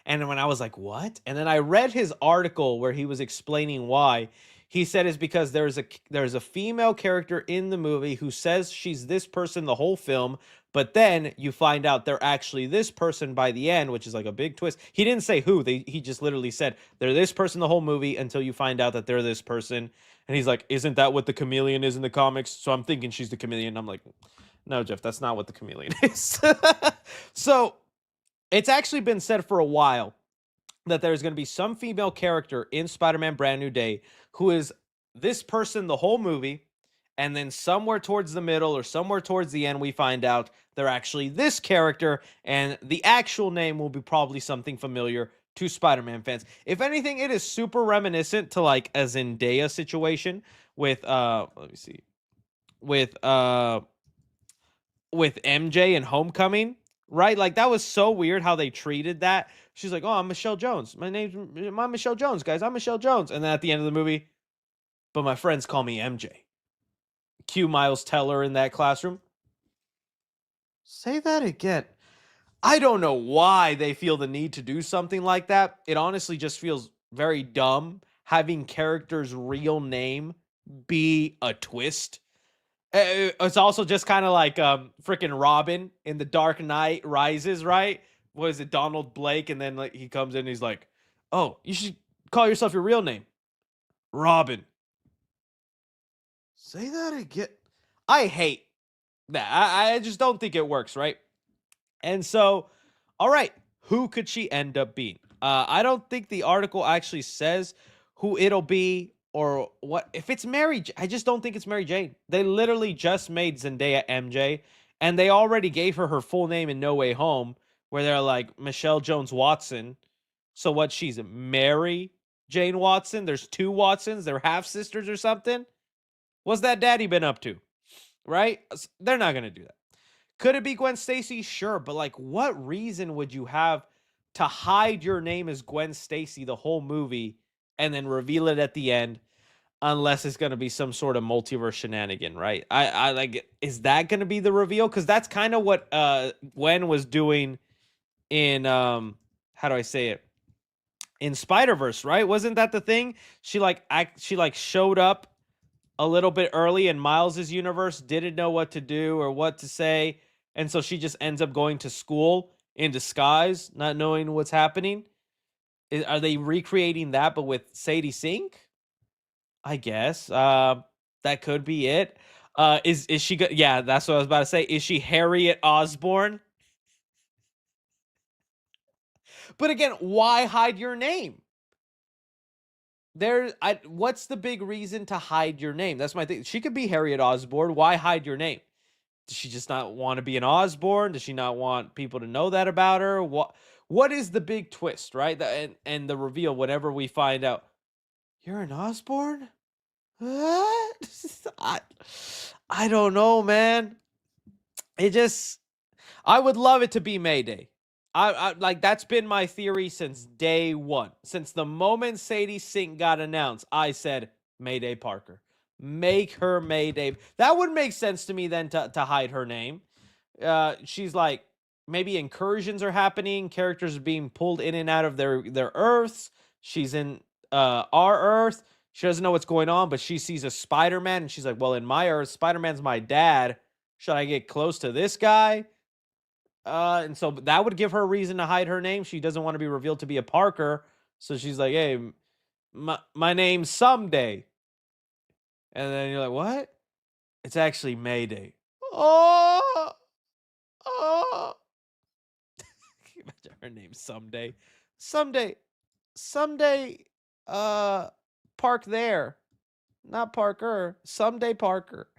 And when I was like, what? And then I read his article where he was explaining why. He said it's because there's a female character in the movie who says she's this person the whole film, but then you find out they're actually this person by the end, which is like a big twist. He didn't say who. He just literally said they're this person the whole movie until you find out that they're this person. And he's like, isn't that what the Chameleon is in the comics? So I'm thinking she's the Chameleon. I'm like, no, Jeff, that's not what the Chameleon is. So it's actually been said for a while that there's going to be some female character in Spider-Man Brand New Day who is this person the whole movie, and then somewhere towards the middle or somewhere towards the end we find out they're actually this character, and the actual name will be probably something familiar to Spider-Man fans. If anything, it is super reminiscent to like a Zendaya situation with let me see, with with MJ and Homecoming, right? Like that was so weird how they treated that. She's like, "Oh, I'm Michelle Jones. I'm Michelle Jones, guys. I'm Michelle Jones." And then at the end of the movie, but my friends call me MJ. Cue Miles Teller in that classroom. Say that again. I don't know why they feel the need to do something like that. It honestly just feels very dumb having characters' real name be a twist. It's also just kind of like freaking Robin in The Dark Knight Rises, right? Was it Donald Blake? And then like he comes in and he's like, "Oh, you should call yourself your real name, Robin." Say that again. I hate that. I just don't think it works, right? And so, all right, who could she end up being? I don't think the article actually says who it'll be or what. If it's I just don't think it's Mary Jane. They literally just made Zendaya MJ, and they already gave her full name in No Way Home, where they're like Michelle Jones Watson. So what? She's Mary Jane Watson. There's two Watsons. They're half sisters or something. What's that daddy been up to? Right? They're not gonna do that. Could it be Gwen Stacy? Sure, but like what reason would you have to hide your name as Gwen Stacy the whole movie and then reveal it at the end unless it's going to be some sort of multiverse shenanigan, right? I like is that going to be the reveal, cuz that's kind of what Gwen was doing in how do I say it? In Spider-Verse, right? Wasn't that the thing? She like showed up a little bit early in Miles's universe, didn't know what to do or what to say, and so she just ends up going to school in disguise, not knowing what's happening. Are they recreating that, but with Sadie Sink? I guess that could be it. Is she? Yeah, that's what I was about to say. Is she Harriet Osborn? But again, why hide your name? What's the big reason to hide your name? That's my thing. She could be Harriet Osborn. Why hide your name? Does she just not want to be an Osborn? Does she not want people to know that about her? What is the big twist, right? And the reveal whenever we find out you're an Osborn? What? I, I don't know, man. It just I would love it to be Mayday. I like that's been my theory since day one. Since the moment Sadie Sink got announced, I said Mayday Parker. Make her Mayday. That would make sense to me then to hide her name. She's like maybe incursions are happening, characters are being pulled in and out of their Earths. She's in our Earth. She doesn't know what's going on, but she sees a Spider-Man and she's like, "Well, in my Earth, Spider-Man's my dad. Should I get close to this guy?" And so that would give her a reason to hide her name. She doesn't want to be revealed to be a Parker. So she's like, "Hey, my name's Someday." And then you're like, "What?" It's actually Mayday. Oh, oh. Can you imagine her name Someday? Someday, someday, park there. Not Parker. Someday Parker.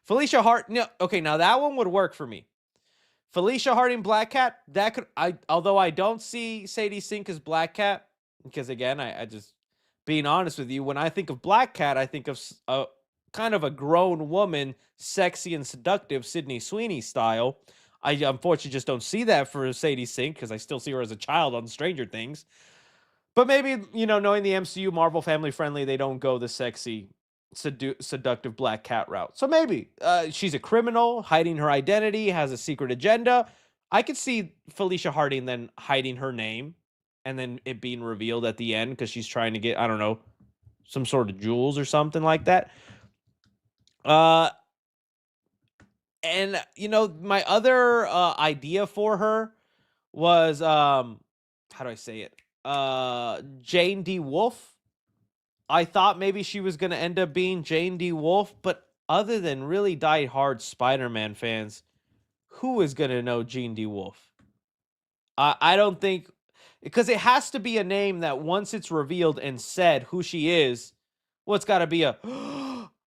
Felicia Hart. No, okay, now that one would work for me. Felicia Harding Black Cat, that could although I don't see Sadie Sink as Black Cat, because again, I just being honest with you, when I think of Black Cat, I think of a kind of a grown woman, sexy and seductive, Sydney Sweeney style. I unfortunately just don't see that for Sadie Sink because I still see her as a child on Stranger Things. But maybe, knowing the MCU, Marvel family friendly, they don't go the sexy, seductive Black Cat route. So maybe she's a criminal, hiding her identity, has a secret agenda. I could see Felicia Harding then hiding her name and then it being revealed at the end because she's trying to get, I don't know, some sort of jewels or something like that. And, my other idea for her was, how do I say it? Jane D. Wolf. I thought maybe she was going to end up being Jane D. Wolf, but other than really die-hard Spider-Man fans, who is going to know Jane D. Wolf? I don't think because it has to be a name that once it's revealed and said who she is, well, it's got to be a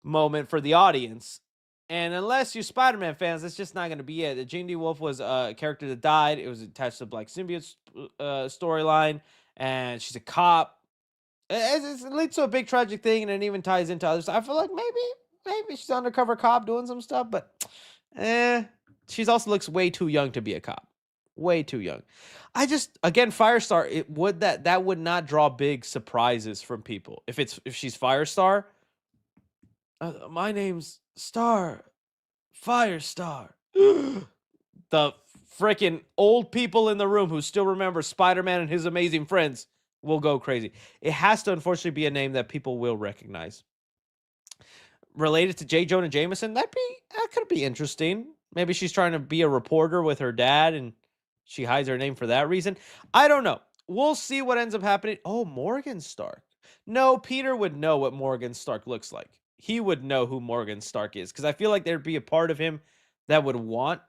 moment for the audience. And unless you're Spider-Man fans, that's just not going to be it. The Jean D. Wolf was a character that died. It was attached to the Black Symbiote storyline, and she's a cop. It leads to a big tragic thing, and it even ties into others. I feel like maybe she's an undercover cop doing some stuff, but she's also looks way too young to be a cop. Way too young. I just again Firestar. It would that would not draw big surprises from people if she's Firestar. My name's Star Firestar. The freaking old people in the room who still remember Spider-Man and his amazing friends will go crazy. It has to unfortunately be a name that people will recognize. Related to J. Jonah Jameson, that could be interesting. Maybe she's trying to be a reporter with her dad and she hides her name for that reason. I don't know. We'll see what ends up happening. Oh, Morgan Stark. No, Peter would know what Morgan Stark looks like. He would know who Morgan Stark is, because I feel like there'd be a part of him that would want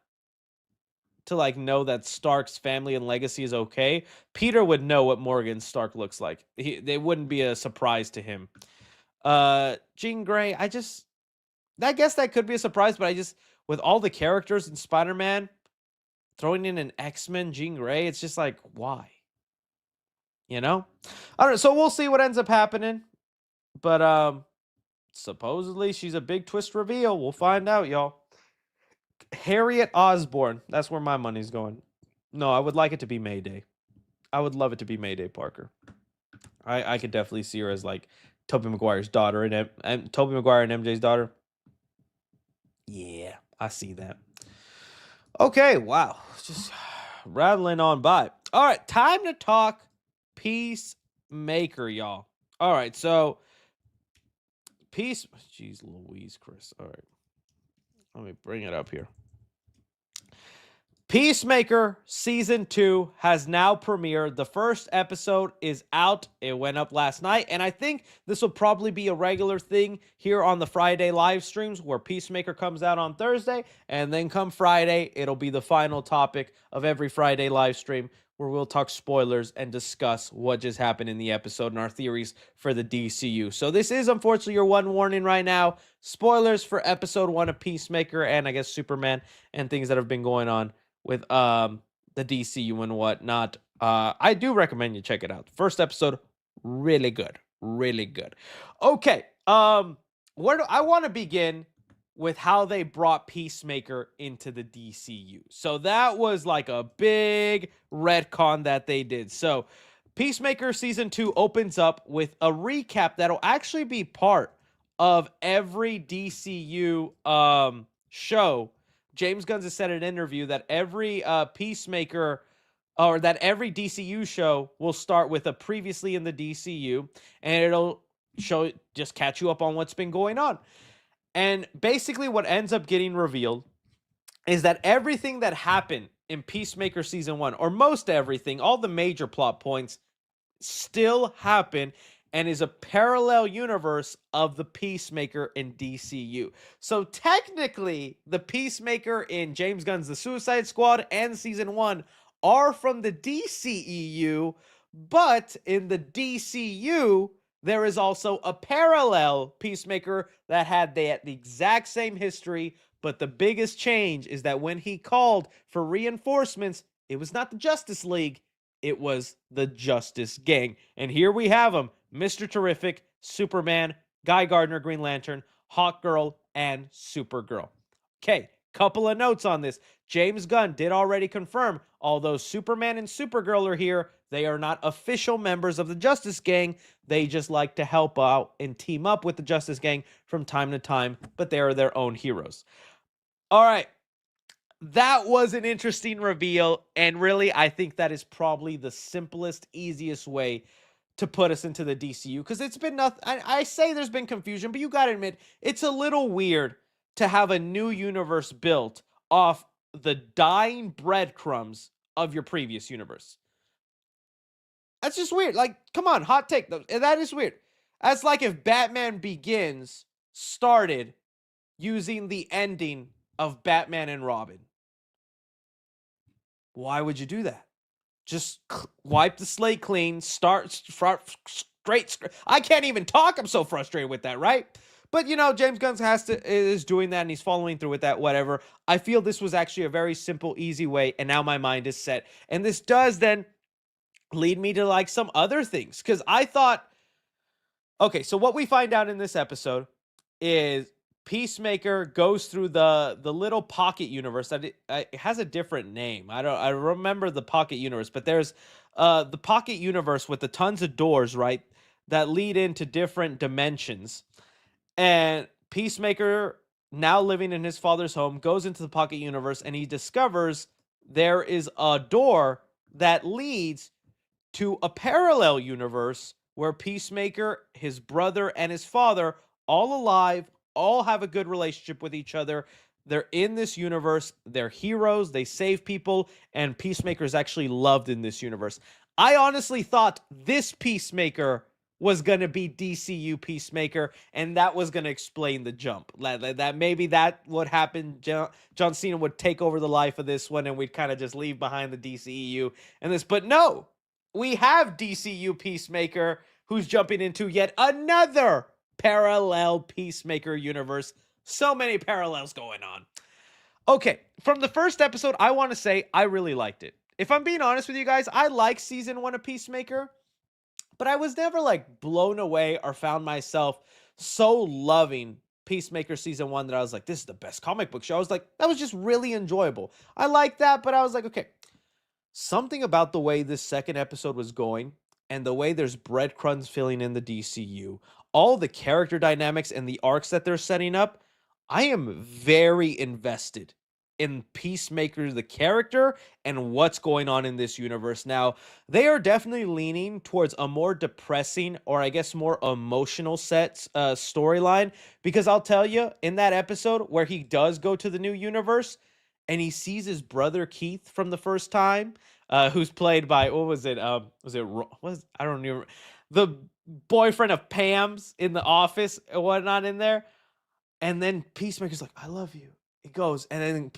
to like know that Stark's family and legacy is okay. Peter would know what Morgan Stark looks like. They wouldn't be a surprise to him. Jean Grey, I guess that could be a surprise, but with all the characters in Spider-Man, throwing in an X-Men Jean Grey, it's just like, why? You know? I don't know. So we'll see what ends up happening. But supposedly she's a big twist reveal. We'll find out, y'all. Harriet Osborn. That's where my money's going. No, I would like it to be Mayday. I would love it to be Mayday Parker. I could definitely see her as like Tobey Maguire's daughter and Tobey Maguire and MJ's daughter. Yeah, I see that. Okay, wow. Just rattling on by. All right, time to talk Peacemaker, y'all. All right, so Jeez Louise, Chris. All right. Let me bring it up here. Peacemaker Season 2 has now premiered. The first episode is out. It went up last night, and I think this will probably be a regular thing here on the Friday live streams where Peacemaker comes out on Thursday, and then come Friday, it'll be the final topic of every Friday live stream where we'll talk spoilers and discuss what just happened in the episode and our theories for the DCU. So this is unfortunately your one warning right now. Spoilers for episode 1 of Peacemaker and I guess Superman and things that have been going on with the DCU and whatnot. I do recommend you check it out. First episode, really good. Really good. Okay. I want to begin with how they brought Peacemaker into the DCU. So that was like a big retcon that they did. So Peacemaker Season 2 opens up with a recap that'll actually be part of every DCU show. James Gunn has said in an interview that every Peacemaker or that every DCU show will start with a previously in the DCU, and it'll just catch you up on what's been going on. And basically what ends up getting revealed is that everything that happened in Peacemaker Season 1, or most everything, all the major plot points, still happen and is a parallel universe of the Peacemaker in DCU. So technically, the Peacemaker in James Gunn's The Suicide Squad and Season 1 are from the DCEU, but in the DCU, there is also a parallel Peacemaker that had the exact same history, but the biggest change is that when he called for reinforcements, it was not the Justice League, it was the Justice Gang. And here we have them. Mr. Terrific, Superman, Guy Gardner, Green Lantern, Hawkgirl, and Supergirl. Okay, couple of notes on this. James Gunn did already confirm, although Superman and Supergirl are here, they are not official members of the Justice Gang. They just like to help out and team up with the Justice Gang from time to time, but they are their own heroes. All right. That was an interesting reveal, and really, I think that is probably the simplest, easiest way to put us into the DCU, because it's been nothing. I say there's been confusion, but you gotta admit, it's a little weird to have a new universe built off the dying breadcrumbs of your previous universe. That's just weird. Like, come on, hot take. That is weird. That's like if Batman Begins started using the ending of Batman and Robin. Why would you do that? just wipe the slate clean, straight. I can't even talk. I'm so frustrated with that, right? But James Gunn is doing that and he's following through with that, whatever. I feel this was actually a very simple, easy way, and now my mind is set. And this does then lead me to like some other things. Because I thought, okay, so what we find out in this episode is Peacemaker goes through the little pocket universe that it has a different name. I remember the pocket universe, but there's the pocket universe with the tons of doors, right, that lead into different dimensions. And Peacemaker, now living in his father's home, goes into the pocket universe and he discovers there is a door that leads to a parallel universe where Peacemaker, his brother, and his father, all alive, all have a good relationship with each other. They're in this universe. They're heroes. They save people. And Peacemaker is actually loved in this universe. I honestly thought this Peacemaker was going to be DCU Peacemaker, and that was going to explain the jump. That maybe that would happen. John Cena would take over the life of this one, and we'd kind of just leave behind the DCEU and this. But no, we have DCU Peacemaker who's jumping into yet another parallel Peacemaker universe. So many parallels going on. Okay, from the first episode, I want to say I really liked it. If I'm being honest with you guys, I like season 1 of Peacemaker, but I was never like blown away or found myself so loving Peacemaker season 1 that I was like, this is the best comic book show. I was like, that was just really enjoyable. I like that, but I was like, okay, something about the way this second episode was going and the way there's breadcrumbs filling in the DCU, all the character dynamics and the arcs that they're setting up, I am very invested in Peacemaker, the character, and what's going on in this universe. Now, they are definitely leaning towards a more depressing, or I guess more emotional storyline, because I'll tell you, in that episode where he does go to the new universe, and he sees his brother Keith from the first time, who's played by, what was it? I don't remember, the boyfriend of Pam's in The Office and whatnot in there. And then Peacemaker's like, I love you. He goes, and then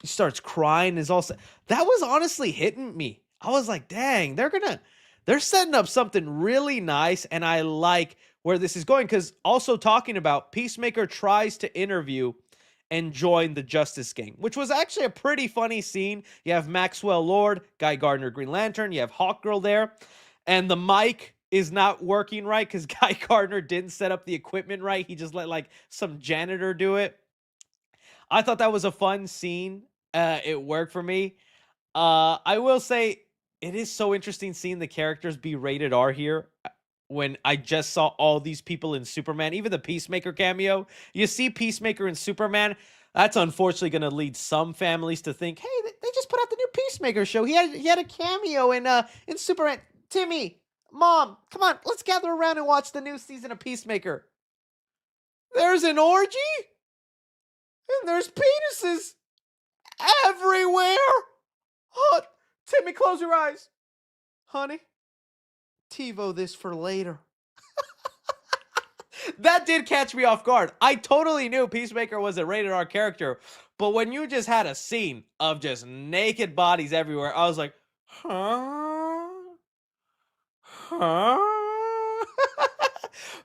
he starts crying. Is also that was honestly hitting me. I was like, dang, they're setting up something really nice, and I like where this is going. Because also talking about Peacemaker tries to interview and join the Justice Gang, which was actually a pretty funny scene. You have Maxwell Lord, Guy Gardner, Green Lantern. You have Hawkgirl there, and the mic is not working right because Guy Gardner didn't set up the equipment right. He just let like some janitor do it. I thought that was a fun scene. It worked for me. I will say it is so interesting seeing the characters be rated R here. When I just saw all these people in Superman, even the Peacemaker cameo, you see Peacemaker in Superman. That's unfortunately going to lead some families to think, hey, they just put out the new Peacemaker show. He had a cameo in Superman. Timmy, Mom, come on, let's gather around and watch the new season of Peacemaker. There's an orgy? And there's penises everywhere. Oh, Timmy, close your eyes. Honey, TiVo this for later. That did catch me off guard. I totally knew Peacemaker was a rated R character, but when you just had a scene of just naked bodies everywhere, I was like, huh?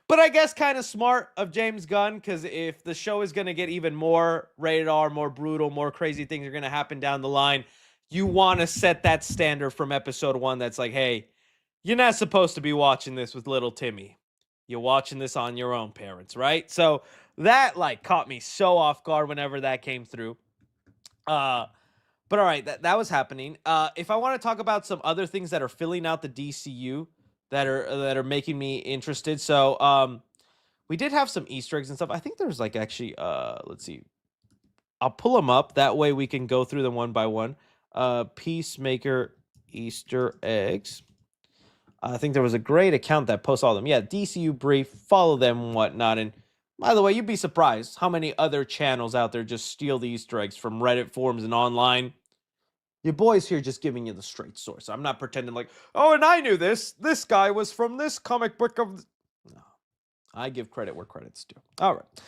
But I guess kind of smart of James Gunn, because if the show is going to get even more rated R, more brutal, more crazy things are going to happen down the line, you want to set that standard from episode 1 that's like, hey, you're not supposed to be watching this with little Timmy. You're watching this on your own, parents, right? So that like caught me so off guard whenever that came through. But all right, that was happening. If I want to talk about some other things that are filling out the DCU that are making me interested. So we did have some Easter eggs and stuff. I think there's like actually let's see. I'll pull them up. That way we can go through them one by one. Peacemaker Easter eggs. I think there was a great account that posts all of them. Yeah, DCU Brief, follow them and whatnot. And by the way, you'd be surprised how many other channels out there just steal the Easter eggs from Reddit forums and online. Your boy's here just giving you the straight source. I'm not pretending like, oh, and I knew this. This guy was from this comic book of... No, I give credit where credit's due. All right.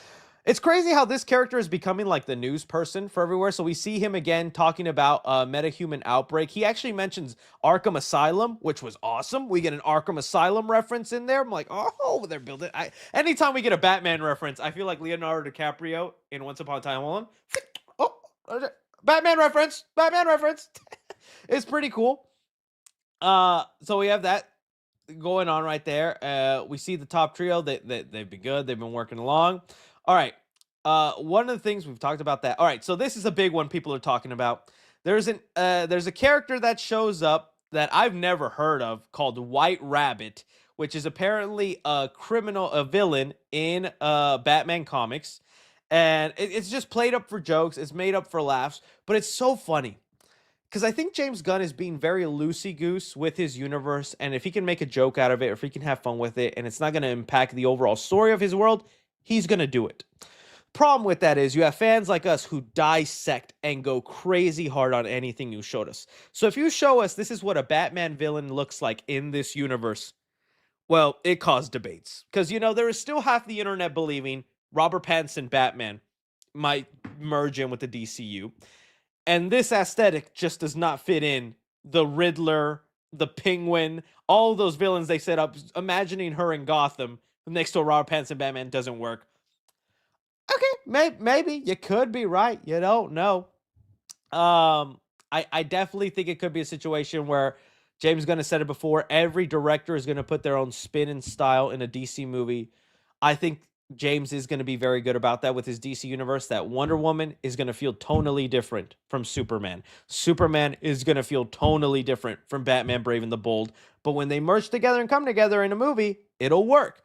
It's crazy how this character is becoming like the news person for everywhere. So we see him again talking about metahuman outbreak. He actually mentions Arkham Asylum, which was awesome. We get an Arkham Asylum reference in there. I'm like, oh, they're building. Anytime we get a Batman reference, I feel like Leonardo DiCaprio in Once Upon a Time in Hollywood. Oh, Batman reference. Batman reference. It's pretty cool. So we have that going on right there. We see the top trio. They've been good. They've been working along. All right. One of the things we've talked about that. All right. So this is a big one people are talking about. There's a character that shows up that I've never heard of called White Rabbit, which is apparently a villain in Batman comics, and it's just played up for jokes. It's made up for laughs, but it's so funny. Because I think James Gunn is being very loosey-goose with his universe, and if he can make a joke out of it, or if he can have fun with it, and it's not going to impact the overall story of his world, he's going to do it. Problem with that is you have fans like us who dissect and go crazy hard on anything you showed us. So if you show us this is what a Batman villain looks like in this universe, well, it caused debates. Because, there is still half the internet believing Robert Pattinson Batman might merge in with the DCU. And this aesthetic just does not fit in the Riddler, the Penguin, all those villains they set up. Imagining her in Gotham next to a Robert Pattinson Batman doesn't work. Okay, maybe you could be right. You don't know. I definitely think it could be a situation where James Gunn has said it before. Every director is going to put their own spin and style in a DC movie. I think James is going to be very good about that with his DC universe. That Wonder Woman is going to feel tonally different from Superman. Superman is going to feel tonally different from Batman Brave and the Bold. But when they merge together and come together in a movie, it'll work.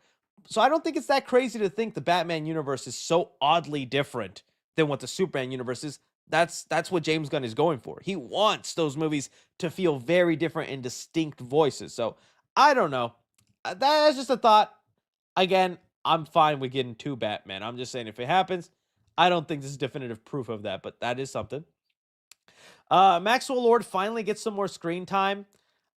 So I don't think it's that crazy to think the Batman universe is so oddly different than what the Superman universe is. That's what James Gunn is going for. He wants those movies to feel very different and distinct voices. So I don't know. That's just a thought. Again, I'm fine with getting two Batman. I'm just saying if it happens, I don't think this is definitive proof of that, but that is something. Maxwell Lord finally gets some more screen time.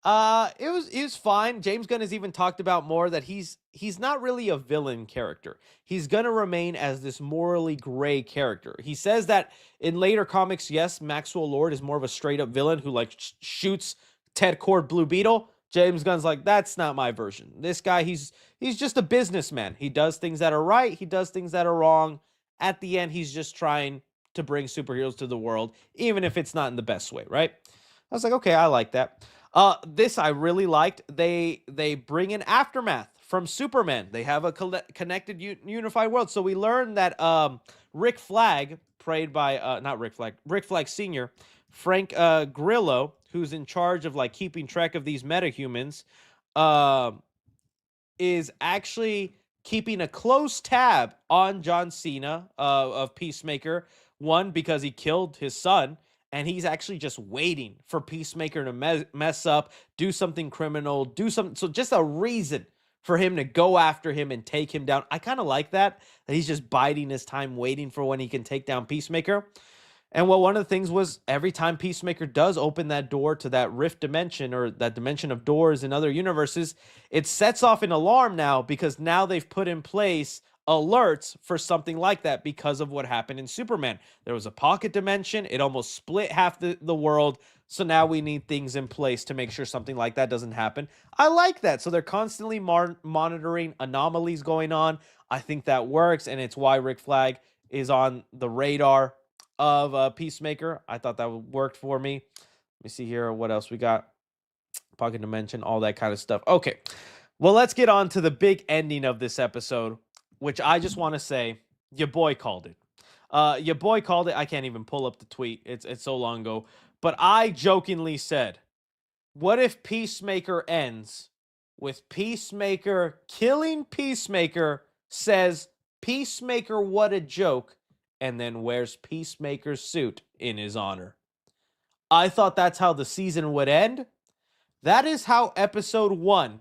It was fine. James Gunn has even talked about more that he's not really a villain character. He's gonna remain as this morally gray character. He says that in later comics, yes, Maxwell Lord is more of a straight up villain who like shoots Ted Kord Blue Beetle. James Gunn's like, that's not my version. This guy, he's just a businessman. He does things that are right. He does things that are wrong. At the end, he's just trying to bring superheroes to the world, even if it's not in the best way, right? I was like, okay, I like that. This I really liked. They bring in Aftermath from Superman. They have a connected, unified world. So we learned that Rick Flag, played by not Rick Flag, Rick Flag Sr., Frank Grillo, who's in charge of like keeping track of these metahumans, is actually keeping a close tab on John Cena of Peacemaker. One, because he killed his son, and he's actually just waiting for Peacemaker to mess up, do something criminal, do something. So just a reason for him to go after him and take him down. I kind of like that he's just biding his time, waiting for when he can take down Peacemaker. And well, one of the things was every time Peacemaker does open that door to that rift dimension or that dimension of doors in other universes, it sets off an alarm now because now they've put in place alerts for something like that because of what happened in Superman. There was a pocket dimension. It almost split half the world. So now we need things in place to make sure something like that doesn't happen. I like that. So they're constantly monitoring anomalies going on. I think that works, and it's why Rick Flag is on the radar of Peacemaker. I thought that worked for me. Let me see here what else we got. Pocket dimension, all that kind of stuff. Okay, well, let's get on to the big ending of this episode, which I just want to say, your boy called it. Your boy called it. I can't even pull up the tweet. It's so long ago. But I jokingly said, what if Peacemaker ends with Peacemaker killing Peacemaker, says, Peacemaker, what a joke, and then wears Peacemaker's suit in his honor? I thought that's how the season would end. That is how episode 1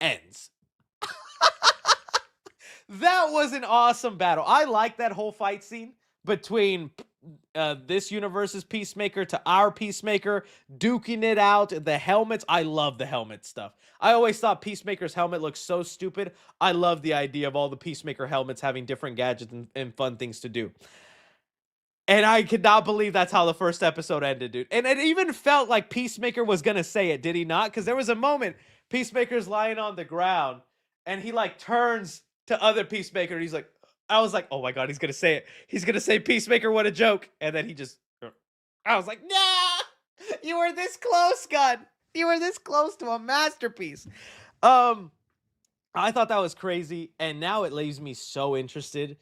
ends. That was an awesome battle. I like that whole fight scene between this universe's Peacemaker to our Peacemaker, duking it out. The helmets, I love the helmet stuff. I always thought Peacemaker's helmet looked so stupid. I love the idea of all the Peacemaker helmets having different gadgets and fun things to do. And I could not believe that's how the first episode ended, dude. And it even felt like Peacemaker was gonna say it, did he not? Because there was a moment Peacemaker's lying on the ground and he like turns to other Peacemaker and he's like, I was like, oh my god, he's gonna say it. He's gonna say Peacemaker, what a joke. And then he just I was like, nah, you were this close, Gunn. You were this close to a masterpiece. I thought that was crazy, and now it leaves me so interested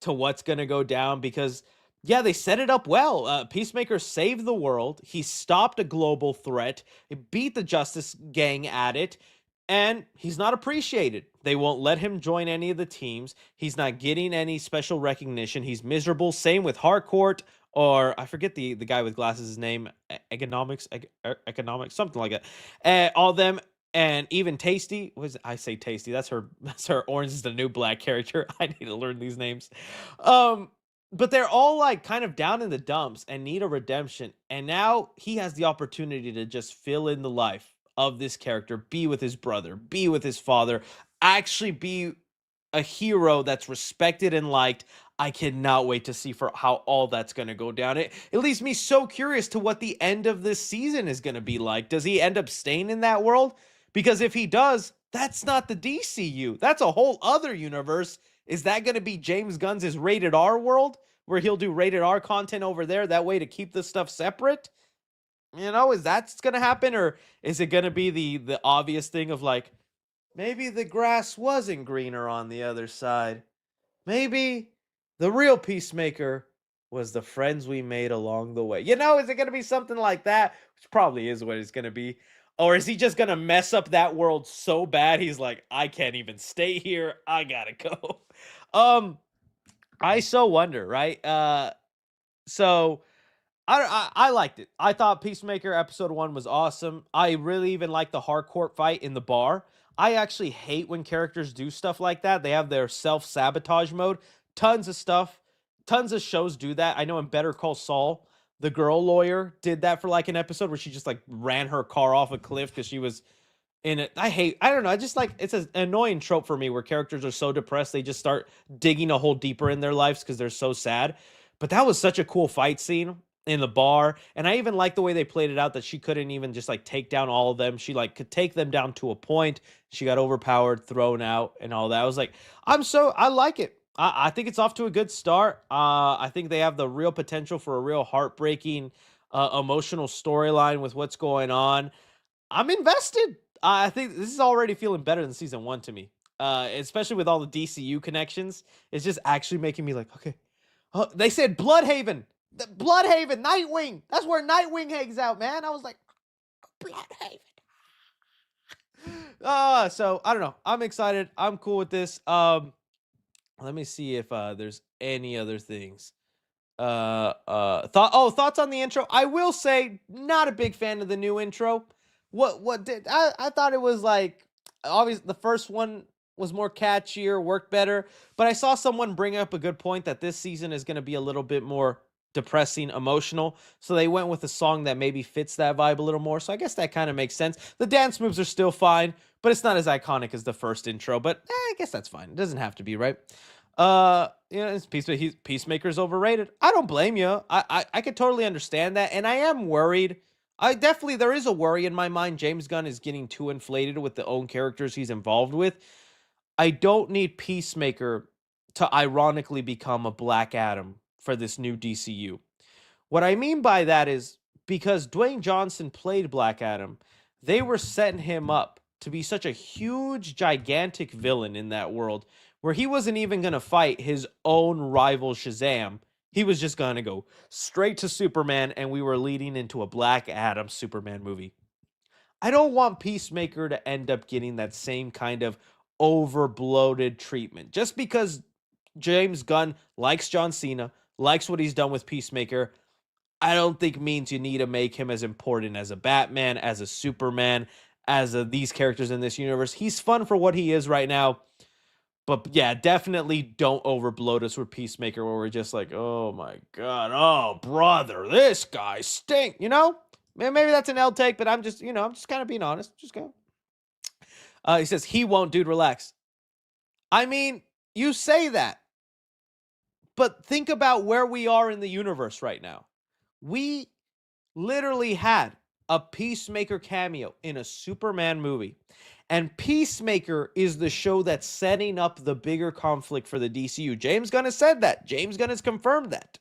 to what's gonna go down because yeah, they set it up well. Peacemaker saved the world. He stopped a global threat. He beat the Justice Gang at it, and he's not appreciated. They won't let him join any of the teams. He's not getting any special recognition. He's miserable. Same with Harcourt, or I forget the guy with glasses' his name. Economics, something like that. All them. And even Tasty, I say Tasty? That's her. That's her. Orange is the new black character. I need to learn these names. But they're all like kind of down in the dumps and need a redemption. And now he has the opportunity to just fill in the life of this character, be with his brother, be with his father, actually be a hero that's respected and liked. I cannot wait to see for how all that's going to go down. It leaves me so curious to what the end of this season is going to be like. Does he end up staying in that world? Because if he does, that's not the DCU. That's a whole other universe. Is that going to be James Gunn's rated R world where he'll do rated R content over there that way to keep this stuff separate? You know, is that going to happen, or is it going to be the obvious thing of like maybe the grass wasn't greener on the other side? Maybe the real Peacemaker was the friends we made along the way. You know, is it going to be something like that? Which probably is what it's going to be. Or is he just going to mess up that world so bad he's like, I can't even stay here. I got to go. I so wonder, right? So I liked it. I thought Peacemaker episode 1 was awesome. I really even liked the Harcourt fight in the bar. I actually hate when characters do stuff like that. They have their self-sabotage mode. Tons of stuff. Tons of shows do that. I know in Better Call Saul, the girl lawyer did that for like an episode where she just like ran her car off a cliff because she was in it. I don't know. I just like, it's an annoying trope for me where characters are so depressed they just start digging a hole deeper in their lives because they're so sad. But that was such a cool fight scene in the bar, and I even like the way they played it out that she couldn't even just like take down all of them. She like could take them down to a point. She got overpowered, thrown out, and all that. I was like, I like it. I think it's off to a good start. I think they have the real potential for a real heartbreaking, emotional storyline with what's going on. I'm invested. I think this is already feeling better than season 1 to me. Especially with all the DCU connections. It's just actually making me like, okay. They said Bloodhaven. Bloodhaven, Nightwing. That's where Nightwing hangs out, man. I was like, Bloodhaven. So I don't know. I'm excited. I'm cool with this. Let me see if there's any other things. Thoughts on the intro. I will say, not a big fan of the new intro. What did I thought it was like, obviously the first one was more catchier, worked better, but I saw someone bring up a good point that this season is going to be a little bit more depressing, emotional, so they went with a song that maybe fits that vibe a little more. So I guess that kind of makes sense. The dance moves are still fine, but it's not as iconic as the first intro, but I guess that's fine. It doesn't have to be, right? It's Peacemaker's overrated. I don't blame you. I could totally understand that, and I am worried. There is a worry in my mind. James Gunn is getting too inflated with the own characters he's involved with. I don't need Peacemaker to ironically become a Black Adam for this new DCU. What I mean by that is because Dwayne Johnson played Black Adam, they were setting him up to be such a huge, gigantic villain in that world where he wasn't even going to fight his own rival Shazam. He was just going to go straight to Superman, and we were leading into a Black Adam Superman movie. I don't want Peacemaker to end up getting that same kind of over-bloated treatment. Just because James Gunn likes John Cena, likes what he's done with Peacemaker, I don't think means you need to make him as important as a Batman, as a Superman, as these characters in this universe. He's fun for what he is right now. But yeah, definitely don't overbloat us with Peacemaker where we're just like, oh my God, oh brother, this guy stink, you know? Maybe that's an L take, but I'm just, I'm just kind of being honest. Just go. He says, he won't, dude, relax. I mean, you say that, but think about where we are in the universe right now. We literally had a Peacemaker cameo in a Superman movie. And Peacemaker is the show that's setting up the bigger conflict for the DCU. James Gunn has said that. James Gunn has confirmed that.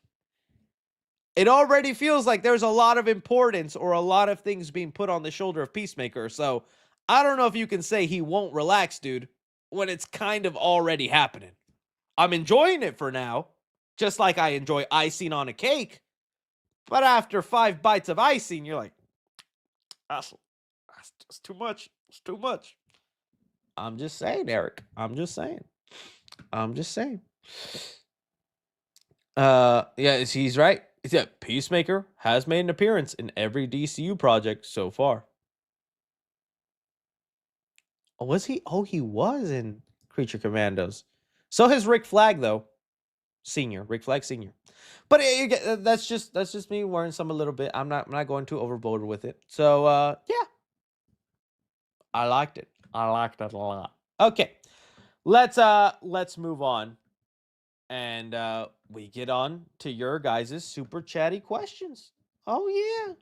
It already feels like there's a lot of importance or a lot of things being put on the shoulder of Peacemaker. So I don't know if you can say he won't relax, dude, when it's kind of already happening. I'm enjoying it for now, just like I enjoy icing on a cake. But after 5 bites of icing, you're like, that's just too much. It's too much. I'm just saying, Eric. I'm just saying. Yeah, he's right. Yeah, Peacemaker has made an appearance in every DCU project so far. Oh, was he? Oh, he was in Creature Commandos. So has Rick Flag, though. Rick Flag Senior. But that's just me wearing some a little bit. I'm not going too overboard with it. So yeah, I liked it. I liked it a lot. Okay, let's move on, and we get on to your guys' super chatty questions. Oh yeah.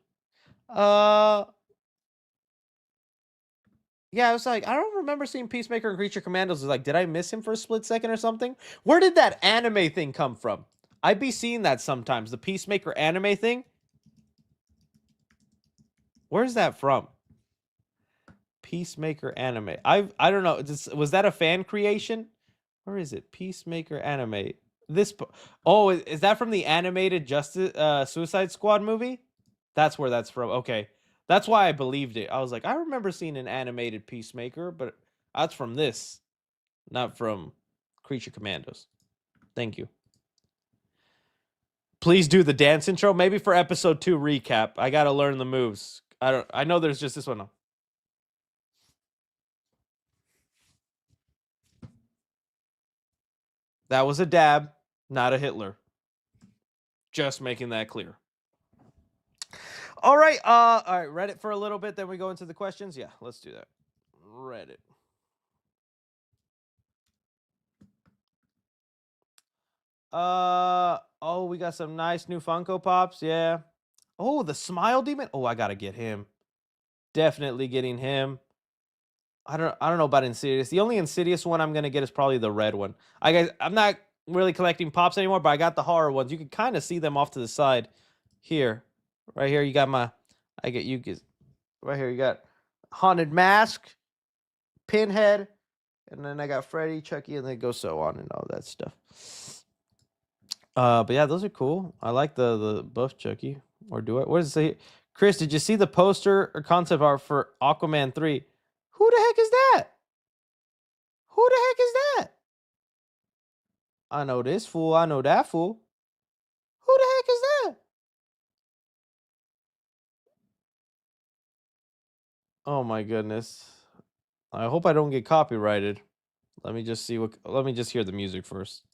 Yeah, I was like, I don't remember seeing Peacemaker and Creature Commandos. I was like, did I miss him for a split second or something? Where did that anime thing come from? I'd be seeing that sometimes. The Peacemaker anime thing. Where's that from? Peacemaker anime. I don't know. Was that a fan creation? Where is it? Peacemaker anime. Oh, is that from the animated Suicide Squad movie? That's where that's from. Okay. That's why I believed it. I was like, I remember seeing an animated Peacemaker, but that's from this, not from Creature Commandos. Thank you. Please do the dance intro. Maybe for episode 2 recap. I gotta learn the moves. I know there's just this one. That was a dab, not a Hitler. Just making that clear. All right, Reddit for a little bit, then we go into the questions. Yeah, let's do that. Reddit. Oh, we got some nice new Funko Pops. Yeah. Oh, the Smile Demon. Oh, I gotta get him. Definitely getting him. I don't know about Insidious. The only Insidious one I'm gonna get is probably the red one. I'm not really collecting pops anymore, but I got the horror ones. You can kind of see them off to the side. Here, right here, you got right here. You got Haunted Mask, Pinhead, and then I got Freddy, Chucky, and then it goes so on and all that stuff. But yeah, those are cool. I like the buff Chucky. Or do it? What does it say? Chris, did you see the poster or concept art for Aquaman 3? Who the heck is that? Who the heck is that? I know this fool. I know that fool. Who the heck is that? Oh my goodness. I hope I don't get copyrighted. Let me just hear the music first.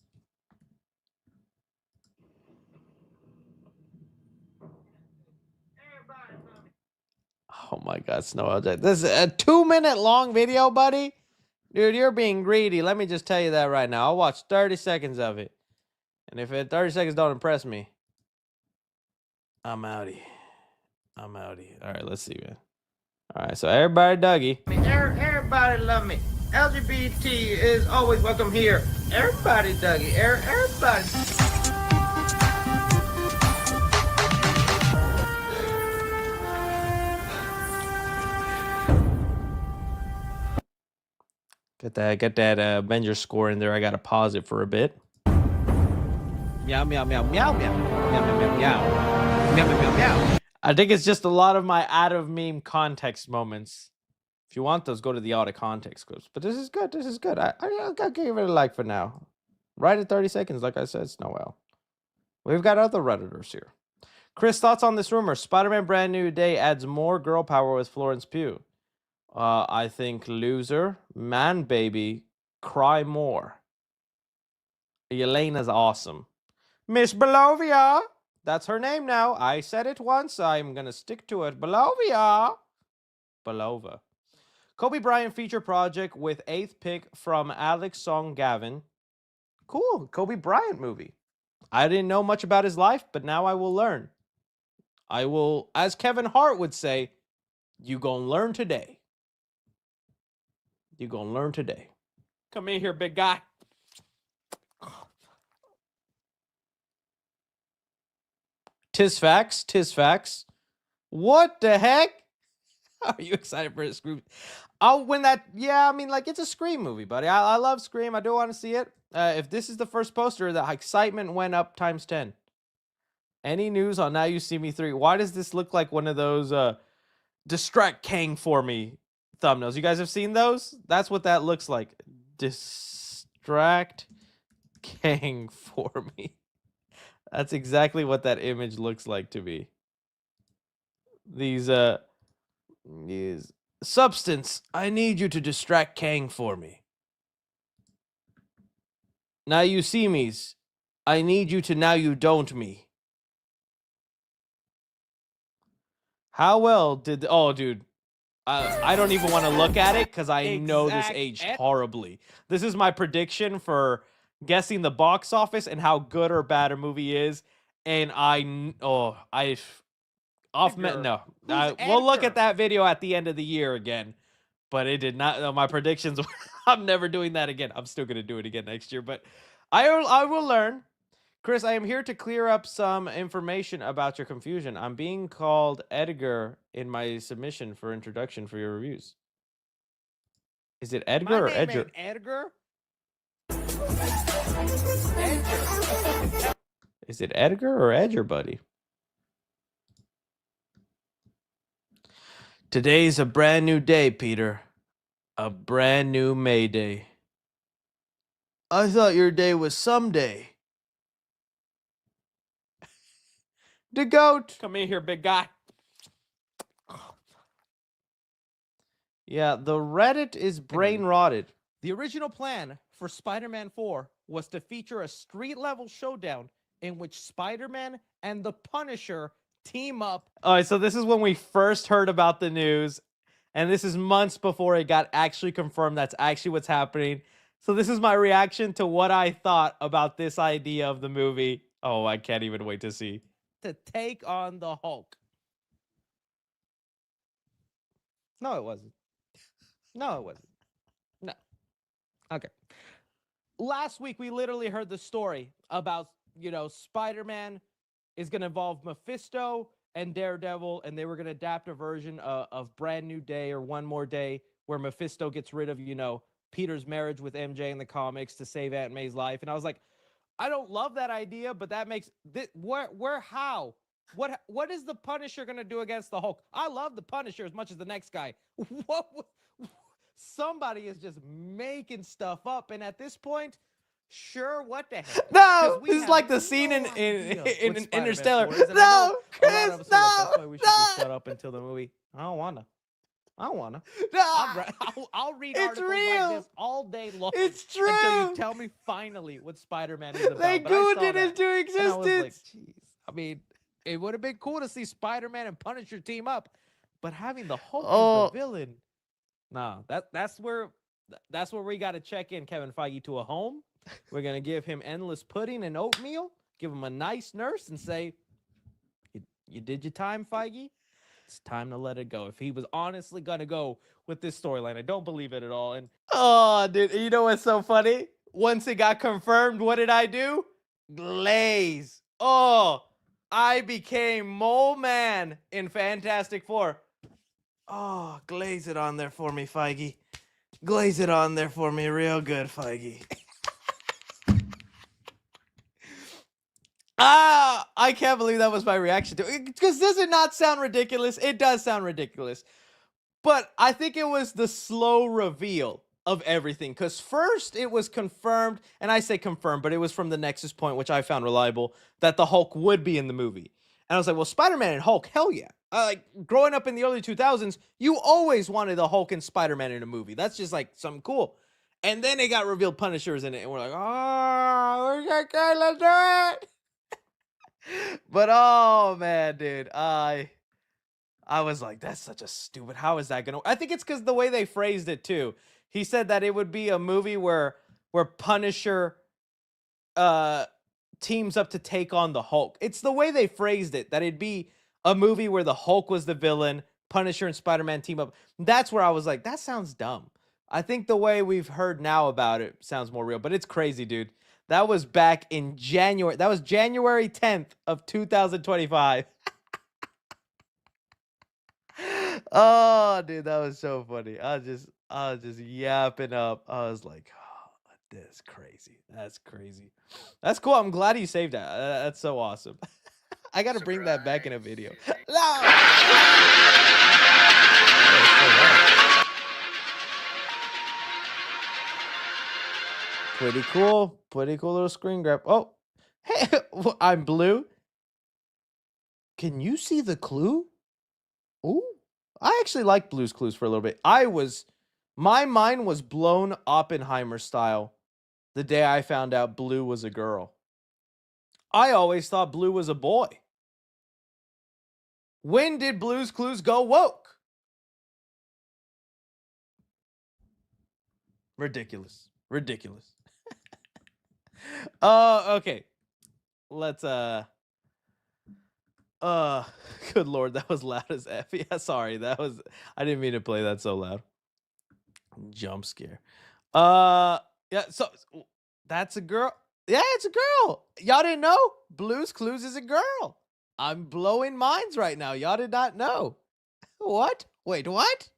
Oh my God, Snow Object. This is a 2-minute long video, buddy. Dude, you're being greedy. Let me just tell you that right now. I'll watch 30 seconds of it. And if 30 seconds don't impress me, I'm outie. All right, let's see, man. All right, so everybody Dougie. Everybody love me. LGBT is always welcome here. Everybody Dougie. Everybody. Get that Avengers score in there. I gotta pause it for a bit. Meow meow meow meow meow meow meow meow meow meow meow meow. I think it's just a lot of my out of meme context moments. If you want those, go to the out of context clips. But this is good. This is good. I give it a like for now. Right at 30 seconds, like I said, it's Noel. We've got other Redditors here. Chris, thoughts on this rumor? Spider-Man Brand New Day adds more girl power with Florence Pugh. I think loser, man baby, cry more. Yelena's awesome. Miss Belovia. That's her name now. I said it once. I'm going to stick to it. Belovia. Belova. Kobe Bryant feature project with 8th pick from Alex Song Gavin. Cool. Kobe Bryant movie. I didn't know much about his life, but now I will learn. I will, as Kevin Hart would say, you gonna learn today. You gonna learn today. Come in here, big guy. Tis facts. Tis facts. What the heck? Are you excited for a Scream? I'll win that. Yeah, I mean, like, it's a Scream movie, buddy. I love Scream. I do want to see it. If this is the first poster, the excitement went up times 10. Any news on Now You See Me 3? Why does this look like one of those Distract Kang for me thumbnails? You guys have seen those? That's what that looks like. Distract Kang for me. That's exactly what that image looks like to me. These substance, I need you to distract Kang for me. Now you see me's, I need you to now you don't me. How well did oh dude, I don't even want to look at it because I know this aged horribly. This is my prediction for guessing the box office and how good or bad a movie is, and we'll look at that video at the end of the year again. But it did not. My predictions. I'm never doing that again. I'm still gonna do it again next year, but I will learn. Chris, I am here to clear up some information about your confusion. I'm being called Edgar in my submission for introduction for your reviews. Is it Edgar or Edgar? Edgar? Is it Edgar or Edgar, buddy? Today's a brand new day, Peter. A brand new May Day. I thought your day was someday. The goat. Come in here, big guy. Yeah, the Reddit is brain rotted. The original plan for Spider-Man 4 was to feature a street-level showdown in which Spider-Man and the Punisher team up. All right, so this is when we first heard about the news, and this is months before it got actually confirmed that's actually what's happening. So this is my reaction to what I thought about this idea of the movie. Oh, I can't even wait to see. To take on the Hulk. No, it wasn't. No, it wasn't. No. Okay. Last week, we literally heard the story about, Spider-Man is going to involve Mephisto and Daredevil, and they were going to adapt a version of Brand New Day or One More Day where Mephisto gets rid of, Peter's marriage with MJ in the comics to save Aunt May's life. And I was like, I don't love that idea, but that makes how? What is the Punisher gonna do against the Hulk? I love the Punisher as much as the next guy. Somebody is just making stuff up, and at this point, sure, what the heck? No, this is like the scene in Interstellar. No, Chris, no. That's why we should just shut up until the movie. I don't wanna. No. I'll read articles like this all day long. It's true. Until you tell me finally what Spider-Man is about. They gooed it into existence. And I was like, jeez. I mean, it would have been cool to see Spider-Man and Punisher team up, but having the Hulk as the villain, no, that's where we got to check in Kevin Feige to a home. We're gonna give him endless pudding and oatmeal, give him a nice nurse, and say, "You did your time, Feige. It's time to let it go." If he was honestly gonna go with this storyline, I don't believe it at all. And oh, dude, you know what's so funny? Once it got confirmed, what did I do? Glaze. Oh, I became Mole Man in Fantastic Four. Oh, glaze it on there for me, Feige. Glaze it on there for me real good, Feige. I can't believe that was my reaction to it. Because does it not sound ridiculous? It does sound ridiculous. But I think it was the slow reveal of everything. Because first it was confirmed, and I say confirmed, but it was from the Nexus Point, which I found reliable, that the Hulk would be in the movie. And I was like, well, Spider-Man and Hulk, hell yeah. Like, growing up in the early 2000s, you always wanted the Hulk and Spider-Man in a movie. That's just like something cool. And then it got revealed Punisher was in it, and we're like, oh, okay, let's do it. But oh man, dude, I was like, that's such a stupid. How is that gonna? I think it's because the way they phrased it too. He said that it would be a movie where Punisher uh teams up to take on the Hulk. It's the way they phrased it, that it'd be a movie where the Hulk was the villain, Punisher and Spider-Man team up. That's where I was like, that sounds dumb. I think the way we've heard now about it sounds more real, but it's crazy, dude. That was back in January. That was January 10th of 2025. Oh, dude, that was so funny. I was just yapping up. I was like, oh, that's crazy. That's crazy. That's cool. I'm glad you saved that. That's so awesome. I got to bring that back in a video. Pretty cool. Pretty cool little screen grab. Oh, hey, I'm blue. Can you see the clue? Ooh, I actually like Blue's Clues for a little bit. My mind was blown Oppenheimer style the day I found out Blue was a girl. I always thought Blue was a boy. When did Blue's Clues go woke? Ridiculous. Ridiculous. Okay. Let's good lord, that was loud as F. Yeah, sorry. I didn't mean to play that so loud. Jump scare. Yeah, so that's a girl. Yeah, it's a girl. Y'all didn't know? Blue's Clues is a girl. I'm blowing minds right now. Y'all did not know. What? Wait, what?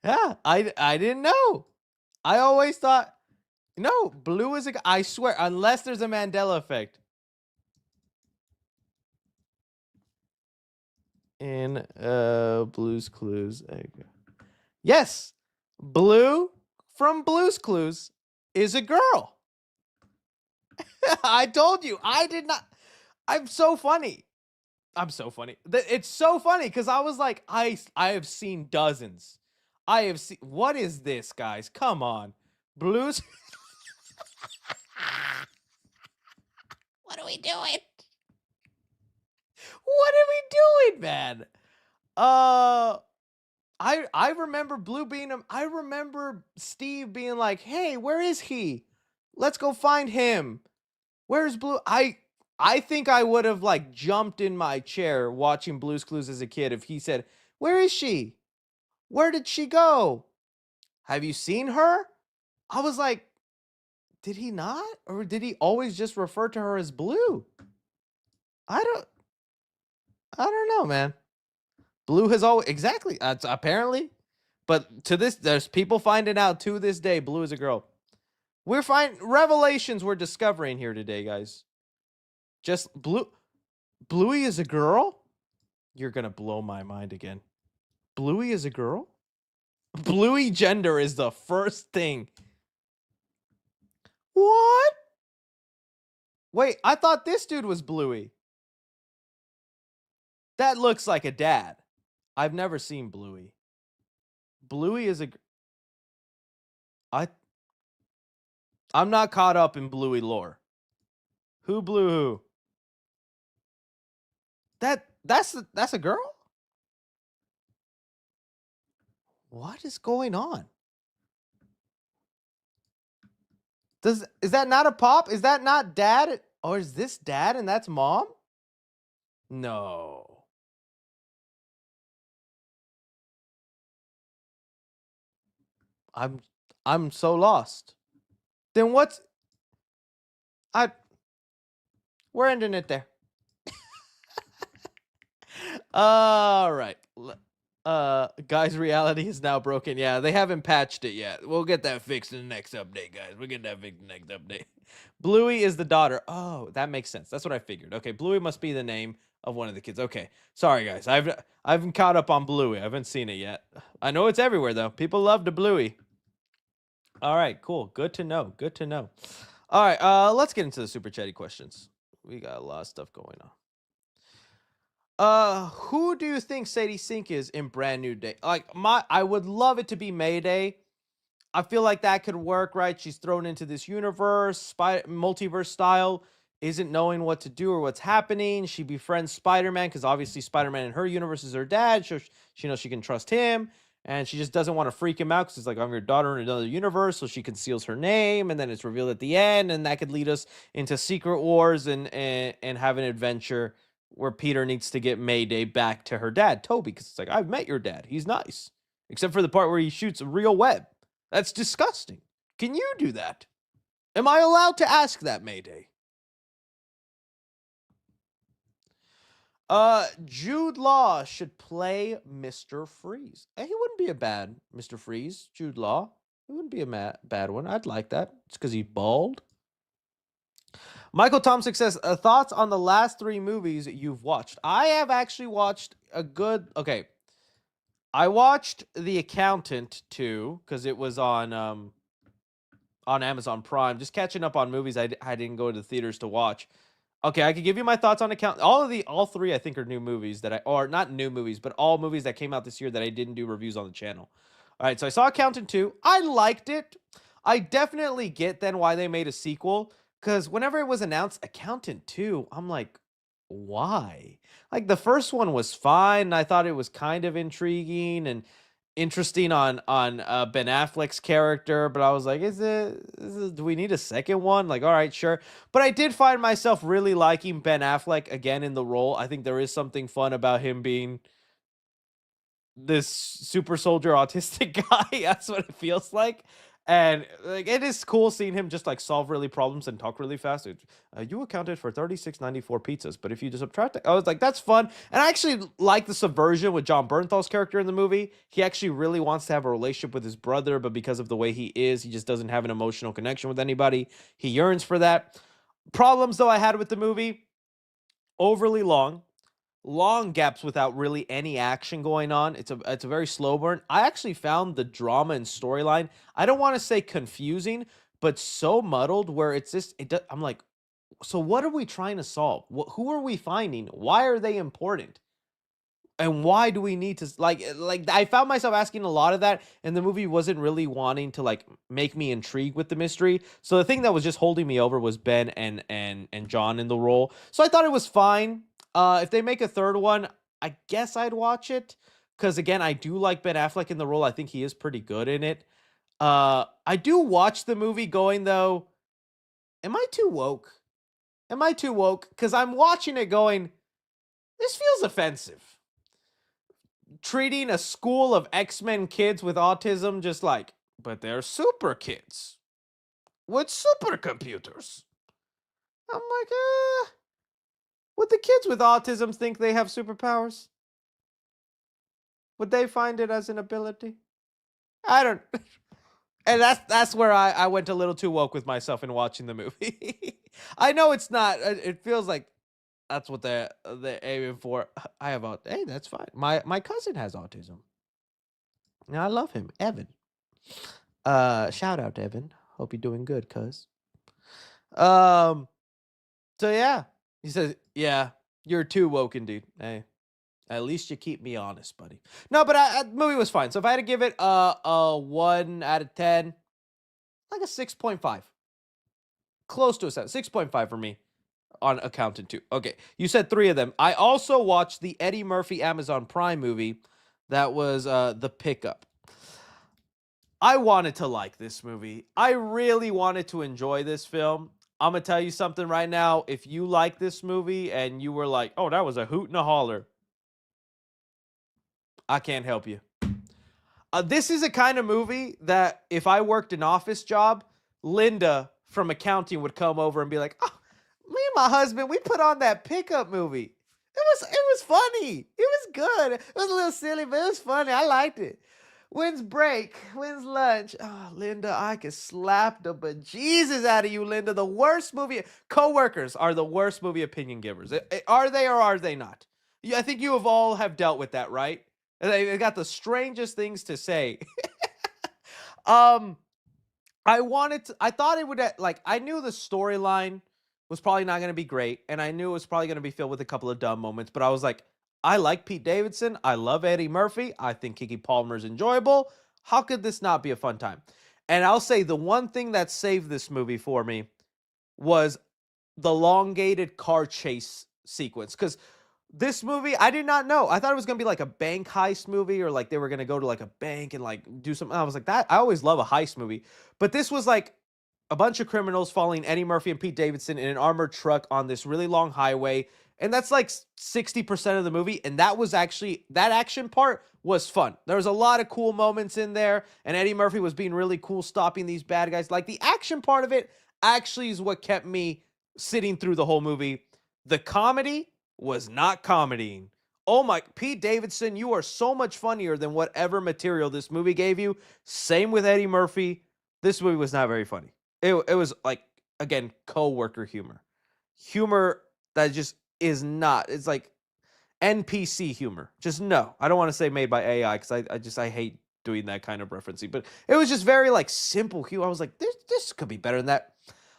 Yeah, I didn't know. I always thought, no, Blue is I swear, unless there's a Mandela effect. In Blue's Clues. Yes, Blue from Blue's Clues is a girl. I told you. I did not. I'm so funny. I'm so funny. It's so funny because I was like, I have seen dozens. I have seen. What is this, guys? Come on, Blues. What are we doing? What are we doing, man? I remember Blue being I remember Steve being like, "Hey, where is he? Let's go find him. Where's Blue?" I think I would have like jumped in my chair watching Blue's Clues as a kid if he said, "Where is she? Where did she go? Have you seen her?" I was like, "Did he not? Or did he always just refer to her as Blue?" I don't I don't know, man. Blue has always exactly apparently, but to this, there's people finding out to this day Blue is a girl. We're revelations we're discovering here today, guys. Just Bluey is a girl? You're gonna blow my mind again. Bluey is a girl? Bluey gender is the first thing. What? Wait, I thought this dude was Bluey. That looks like a dad. I've never seen Bluey. Bluey is I'm not caught up in Bluey lore. Who blew who? That's a girl? What is going on? Is that not a pop? Is that not dad? Or is this dad and that's mom? No. I'm I'm so lost. Then what's I we're ending it there. All right. Guys, reality is now broken. Yeah, they haven't patched it yet. We'll get that fixed in the next update, guys. We'll get that fixed in the next update. Bluey is the daughter. Oh, that makes sense. That's what I figured. Okay, Bluey must be the name of one of the kids. Okay. Sorry, guys. I've caught up on Bluey. I haven't seen it yet. I know it's everywhere though. People love the Bluey. All right, cool. Good to know. Good to know. All right, let's get into the super chatty questions. We got a lot of stuff going on. Who do you think Sadie Sink is in Brand New Day? Like I would love it to be Mayday. I feel like that could work, right? She's thrown into this universe, multiverse style, isn't knowing what to do or what's happening. She befriends Spider-Man because obviously Spider-Man in her universe is her dad, so she knows she can trust him. And she just doesn't want to freak him out because it's like, I'm your daughter in another universe, so she conceals her name, and then it's revealed at the end, and that could lead us into Secret Wars and have an adventure where Peter needs to get Mayday back to her dad, Toby, because it's like, I've met your dad. He's nice. Except for the part where he shoots a real web. That's disgusting. Can you do that? Am I allowed to ask that, Mayday? Jude Law should play Mr. Freeze. He wouldn't be a bad Mr. Freeze, Jude Law. He wouldn't be a bad one. I'd like that. It's because he's bald. Michael Thompson says, thoughts on the last 3 movies you've watched? I have actually watched a good... Okay. I watched The Accountant 2 because it was on Amazon Prime. Just catching up on movies I didn't go to the theaters to watch. Okay, I could give you my thoughts on Account. All 3 I think are new movies or not new movies, but all movies that came out this year that I didn't do reviews on the channel. All right, so I saw Accountant 2. I liked it. I definitely get then why they made a sequel, because whenever it was announced Accountant 2, I'm like, why? Like the first one was fine. I thought it was kind of intriguing and interesting on Ben Affleck's character, but I was like, do we need a second one? Like, all right, sure. But I did find myself really liking Ben Affleck again in the role. I think there is something fun about him being this super soldier autistic guy. That's what it feels like. And like it is cool seeing him just like solve really problems and talk really fast. You accounted for 36.94 pizzas, but if you just subtract it, I was like, that's fun. And I actually like the subversion with John Bernthal's character in the movie. He actually really wants to have a relationship with his brother, but because of the way he is, he just doesn't have an emotional connection with anybody. He yearns for that. Problems though I had with the movie: overly long gaps without really any action going on. It's a very slow burn. I actually found the drama and storyline, I don't want to say confusing, but so muddled where it's just I'm like, so what are we trying to solve? Who are we finding? Why are they important? And why do we need to like I found myself asking a lot of that, and the movie wasn't really wanting to like make me intrigued with the mystery. So the thing that was just holding me over was Ben and John in the role. So I thought it was fine. If they make a third one, I guess I'd watch it, because again, I do like Ben Affleck in the role. I think he is pretty good in it. I do watch the movie going though, am I too woke? Am I too woke? Because I'm watching it going, this feels offensive. Treating a school of X-Men kids with autism just like, but they're super kids with supercomputers. I'm like, would the kids with autism think they have superpowers? Would they find it as an ability? I don't. And that's where I went a little too woke with myself in watching the movie. I know it's not. It feels like that's what they're aiming for. I have hey, that's fine. My cousin has autism. And I love him, Evan. Shout out, Evan. Hope you're doing good, cuz. So yeah, he says, yeah, you're too woke, indeed. Hey, at least you keep me honest, buddy. No, but the movie was fine. So if I had to give it a 1 out of 10, like a 6.5, close to a 7, 6.5 for me on Accountant 2. Okay, you said 3 of them. I also watched the Eddie Murphy Amazon Prime movie that was The Pickup. I wanted to like this movie. I really wanted to enjoy this film. I'm going to tell you something right now. If you like this movie and you were like, oh, that was a hoot and a holler, I can't help you. This is a kind of movie that if I worked an office job, Linda from accounting would come over and be like, oh, me and my husband, we put on that Pickup movie. It was funny. It was good. It was a little silly, but it was funny. I liked it. When's break? When's lunch? Oh, Linda, I could slap the bejesus out of you, Linda. The worst movie. Coworkers are the worst movie opinion givers. Are they or are they not? I think you have dealt with that, right? They got the strangest things to say. I thought it would, like, I knew the storyline was probably not going to be great, and I knew it was probably going to be filled with a couple of dumb moments, but I was like, I like Pete Davidson. I love Eddie Murphy. I think Keke Palmer's enjoyable. How could this not be a fun time? And I'll say the one thing that saved this movie for me was the elongated car chase sequence. Because this movie, I did not know. I thought it was gonna be like a bank heist movie, or like they were gonna go to like a bank and like do something. I was like, that I always love a heist movie, but this was like a bunch of criminals following Eddie Murphy and Pete Davidson in an armored truck on this really long highway. And that's like 60% of the movie. And that was actually, that action part was fun. There was a lot of cool moments in there. And Eddie Murphy was being really cool stopping these bad guys. Like the action part of it actually is what kept me sitting through the whole movie. The comedy was not comedying. Oh my, Pete Davidson, you are so much funnier than whatever material this movie gave you. Same with Eddie Murphy. This movie was not very funny. It was like, again, coworker humor. Humor that just is not. It's like NPC humor. Just no. I don't want to say made by AI because I hate doing that kind of referencing. But it was just very like simple humor. I was like, this could be better than that.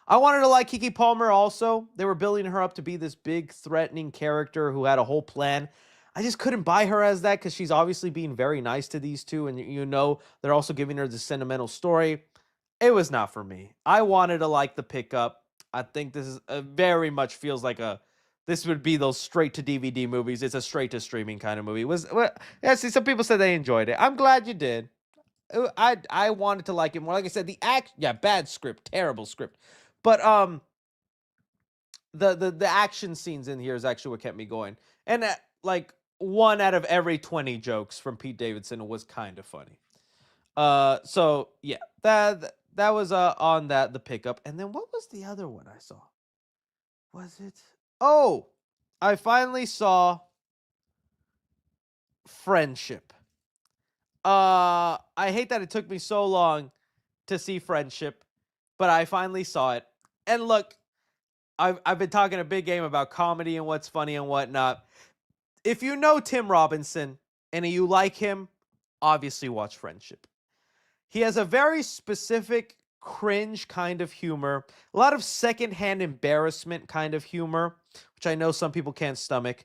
I wanted to like Keke Palmer also. They were building her up to be this big threatening character who had a whole plan. I just couldn't buy her as that because she's obviously being very nice to these two. And you know, they're also giving her this sentimental story. It was not for me. I wanted to like the pickup. I think this is very much feels like this would be those straight to DVD movies. It's a straight to streaming kind of movie. Yeah, see, some people said they enjoyed it. I'm glad you did. I wanted to like it more. Like I said, bad script, terrible script. But the action scenes in here is actually what kept me going. And like 1 out of every 20 jokes from Pete Davidson was kind of funny. So yeah, that was on the pickup. And then what was the other one I saw? Was it? Oh, I finally saw Friendship. I hate that it took me so long to see Friendship, but I finally saw it. And look, I've been talking a big game about comedy and what's funny and whatnot. If you know Tim Robinson and you like him, obviously watch Friendship. He has a very specific cringe kind of humor, a lot of secondhand embarrassment kind of humor, which I know some people can't stomach.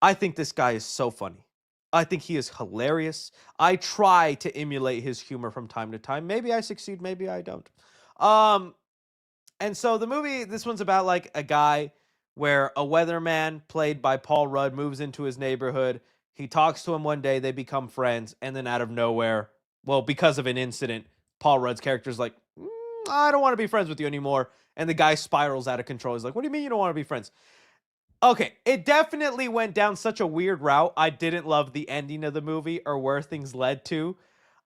I think this guy is so funny. I think he is hilarious. I try to emulate his humor from time to time. Maybe I succeed, maybe I don't. And so the movie, this one's about like a guy where a weatherman played by Paul Rudd moves into his neighborhood. He talks to him one day, they become friends, and then out of nowhere, well, because of an incident, Paul Rudd's character is like, I don't want to be friends with you anymore. And the guy spirals out of control. He's like, what do you mean you don't want to be friends? Okay, it definitely went down such a weird route. I didn't love the ending of the movie or where things led to.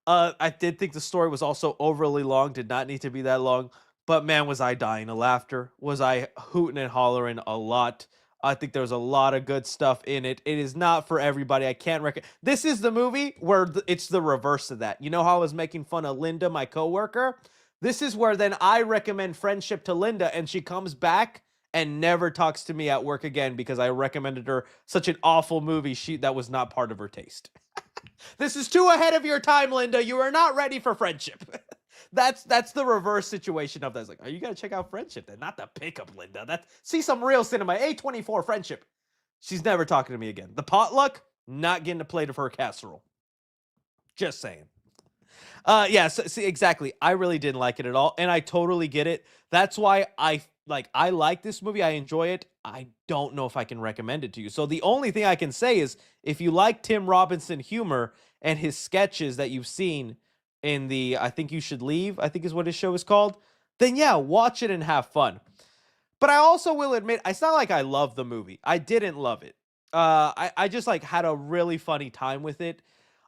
I did think the story was also overly long, did not need to be that long. But man, was I dying of laughter. Was I hooting and hollering a lot. I think there's a lot of good stuff in it. It is not for everybody. I can't recommend. This is the movie where it's the reverse of that. You know how I was making fun of Linda, my coworker? This is where then I recommend Friendship to Linda, and she comes back and never talks to me at work again because I recommended her such an awful movie that was not part of her taste. This is too ahead of your time, Linda. You are not ready for Friendship. That's the reverse situation of that. It's like, oh, you gotta check out Friendship then, not the pickup, Linda. See some real cinema. A24 Friendship. She's never talking to me again. The Potluck, not getting a plate of her casserole. Just saying. Yeah, so, see, exactly. I really didn't like it at all, and I totally get it. That's why I like this movie. I enjoy it. I don't know if I can recommend it to you. So the only thing I can say is if you like Tim Robinson humor and his sketches that you've seen in the I Think You Should Leave, I think is what his show is called, then yeah, watch it and have fun. But I also will admit, it's not like I love the movie. I didn't love it. I just like had a really funny time with it.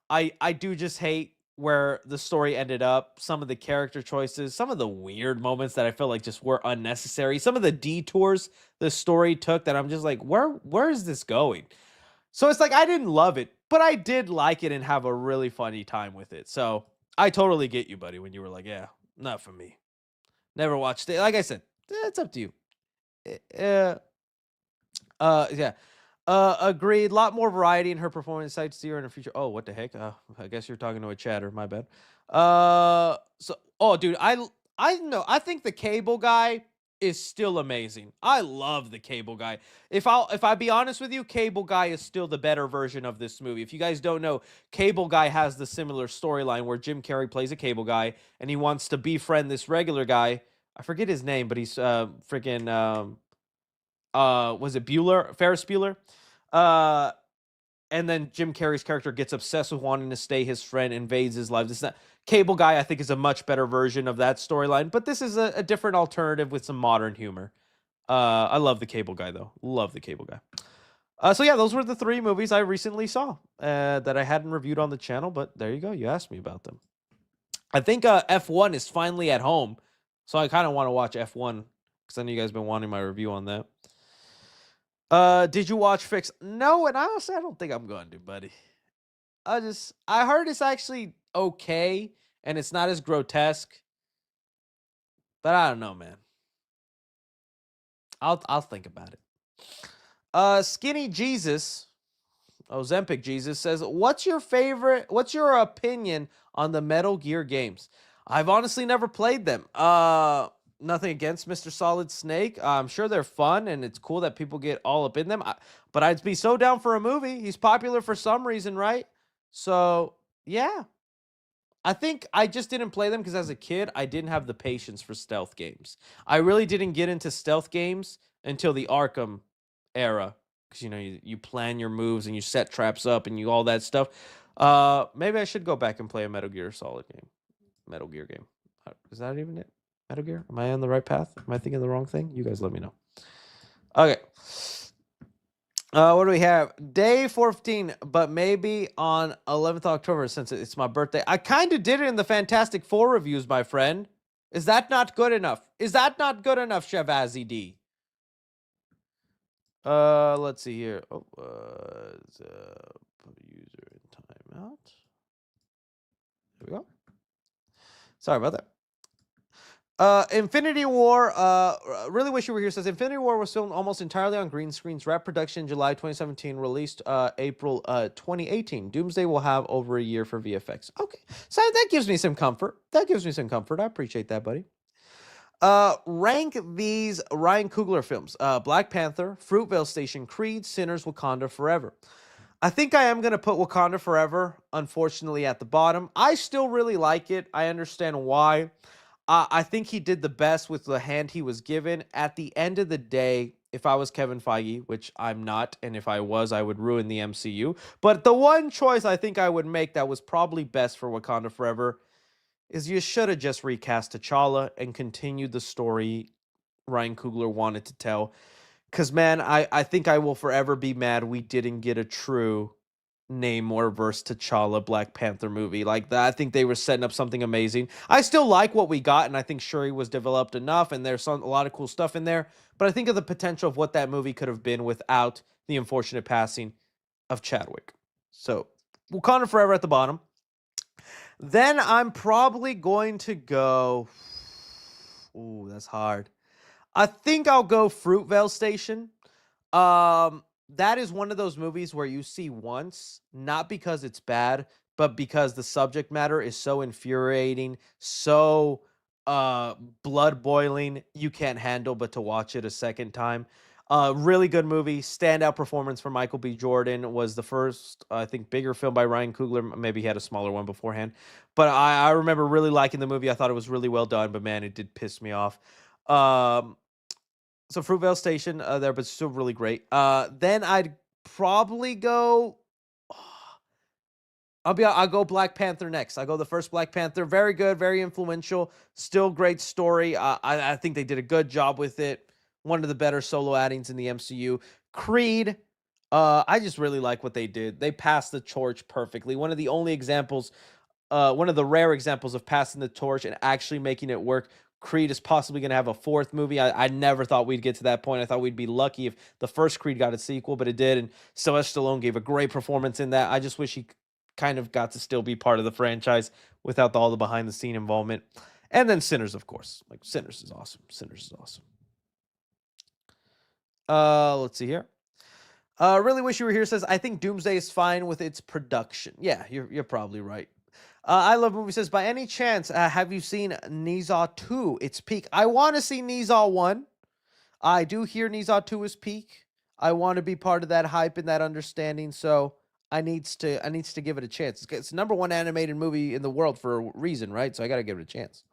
I do just hate where the story ended up, some of the character choices, some of the weird moments that I feel like just were unnecessary, some of the detours the story took that I'm just like, where is this going? So it's like I didn't love it, but I did like it and have a really funny time with it. So I totally get you, buddy, when you were like, yeah, not for me. Never watched it. Like I said, it's up to you. Yeah. Agreed. A lot more variety in her performance. Sight to see her in her future. Oh, what the heck? I guess you're talking to a chatter. My bad. Oh, dude, I know. I think the cable guy is still amazing. I love the Cable Guy. If I be honest with you, Cable Guy is still the better version of this movie. If you guys don't know, Cable Guy has the similar storyline where Jim Carrey plays a cable guy and he wants to befriend this regular guy. I forget his name, but he's freaking was it Bueller? Ferris Bueller? Uh and then Jim Carrey's character gets obsessed with wanting to stay his friend, invades his life. This is not Cable Guy, I think, is a much better version of that storyline, but this is a different alternative with some modern humor. I love the Cable Guy though. Love the Cable Guy. So yeah, those were the 3 movies I recently saw that I hadn't reviewed on the channel, but there you go. You asked me about them. I think F1 is finally at home, so I kind of want to watch F1 because I know you guys been wanting my review on that. Did you watch Fix? No, and honestly, I don't think I'm going to, buddy. I heard it's actually okay, and it's not as grotesque, but I don't know, man. I'll think about it. Skinny Jesus, Ozempic Jesus says, "What's your opinion on the Metal Gear games? I've honestly never played them. Nothing against Mr. Solid Snake. I'm sure they're fun and it's cool that people get all up in them. But I'd be so down for a movie. He's popular for some reason, right? So, yeah. I think I just didn't play them because as a kid, I didn't have the patience for stealth games. I really didn't get into stealth games until the Arkham era. Because, you plan your moves and you set traps up and you all that stuff. Maybe I should go back and play a Metal Gear Solid game. Metal Gear game. Is that even it? Metal Gear? Am I on the right path? Am I thinking the wrong thing? You guys let me know. Okay. What do we have? Day 14, but maybe on 11th October since it's my birthday. I kind of did it in the Fantastic Four reviews, my friend. Is that not good enough? Is that not good enough, Shavazzy D? Let's see here. User in timeout. There we go. Sorry about that. Infinity War, really wish you were here, says Infinity War was filmed almost entirely on green screens. Wrap production July 2017, released April 2018. Doomsday will have over a year for VFX. Okay, so that gives me some comfort. I appreciate that, buddy. Rank these Ryan Coogler films. Black Panther, Fruitvale Station, Creed, Sinners, Wakanda Forever. I think I am going to put Wakanda Forever, unfortunately, at the bottom. I still really like it. I understand why. I think he did the best with the hand he was given. At the end of the day, if I was Kevin Feige, which I'm not, and if I was, I would ruin the MCU. But the one choice I think I would make that was probably best for Wakanda Forever is you should have just recast T'Challa and continued the story Ryan Coogler wanted to tell. Because, man, I think I will forever be mad we didn't get a true Namor versus T'Challa Black Panther movie like that. I think they were setting up something amazing. I still like what we got, and I think Shuri was developed enough, and there's a lot of cool stuff in there. But I think of the potential of what that movie could have been without the unfortunate passing of Chadwick. So, Wakanda Forever at the bottom. Then I'm probably going to go... Ooh, that's hard. I think I'll go Fruitvale Station. That is one of those movies where you see once, not because it's bad, but because the subject matter is so infuriating, so blood boiling, you can't handle but to watch it a second time. Really good movie. Standout performance from Michael B. Jordan. Was the first, I think, bigger film by Ryan Coogler. Maybe he had a smaller one beforehand. But I remember really liking the movie. I thought it was really well done, but man, it did piss me off. So Fruitvale Station there, but still really great. Then I'd probably go. I'll go Black Panther next. I'll go the first Black Panther. Very good, very influential. Still great story. I think they did a good job with it. One of the better solo outings in the MCU. Creed. I just really like what they did. They passed the torch perfectly. One of the only examples, one of the rare examples of passing the torch and actually making it work. Creed is possibly going to have a 4th movie. I never thought we'd get to that point. I thought we'd be lucky if the first Creed got a sequel, but it did. And Sylvester Stallone gave a great performance in that. I just wish he kind of got to still be part of the franchise without all the behind-the-scene involvement. And then Sinners, of course. Like, Sinners is awesome. Sinners is awesome. Let's see here. Really wish you were here says, I think Doomsday is fine with its production. Yeah, you're probably right. I Love Movie says, by any chance, have you seen Kneesaw 2? It's peak. I want to see Kneesaw 1. I do hear Kneesaw 2 is peak. I want to be part of that hype and that understanding, so I needs to give it a chance. It's the number one animated movie in the world for a reason, right? So I got to give it a chance.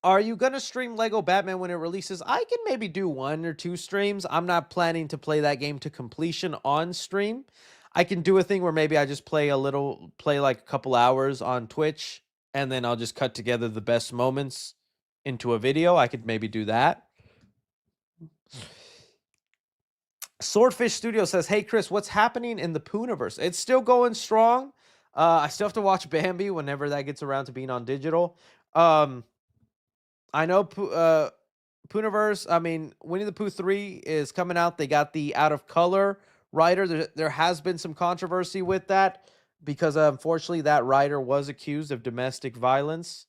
Are you going to stream Lego Batman when it releases? I can maybe do 1 or 2 streams. I'm not planning to play that game to completion on stream. I can do a thing where maybe I just play like a couple hours on Twitch, and then I'll just cut together the best moments into a video. I could maybe do that. Swordfish Studio says, hey, Chris, what's happening in the Pooniverse? It's still going strong. I still have to watch Bambi whenever that gets around to being on digital. I know Pooniverse, I mean, Winnie the Pooh 3 is coming out. They got the out of color writer. There has been some controversy with that because unfortunately that writer was accused of domestic violence.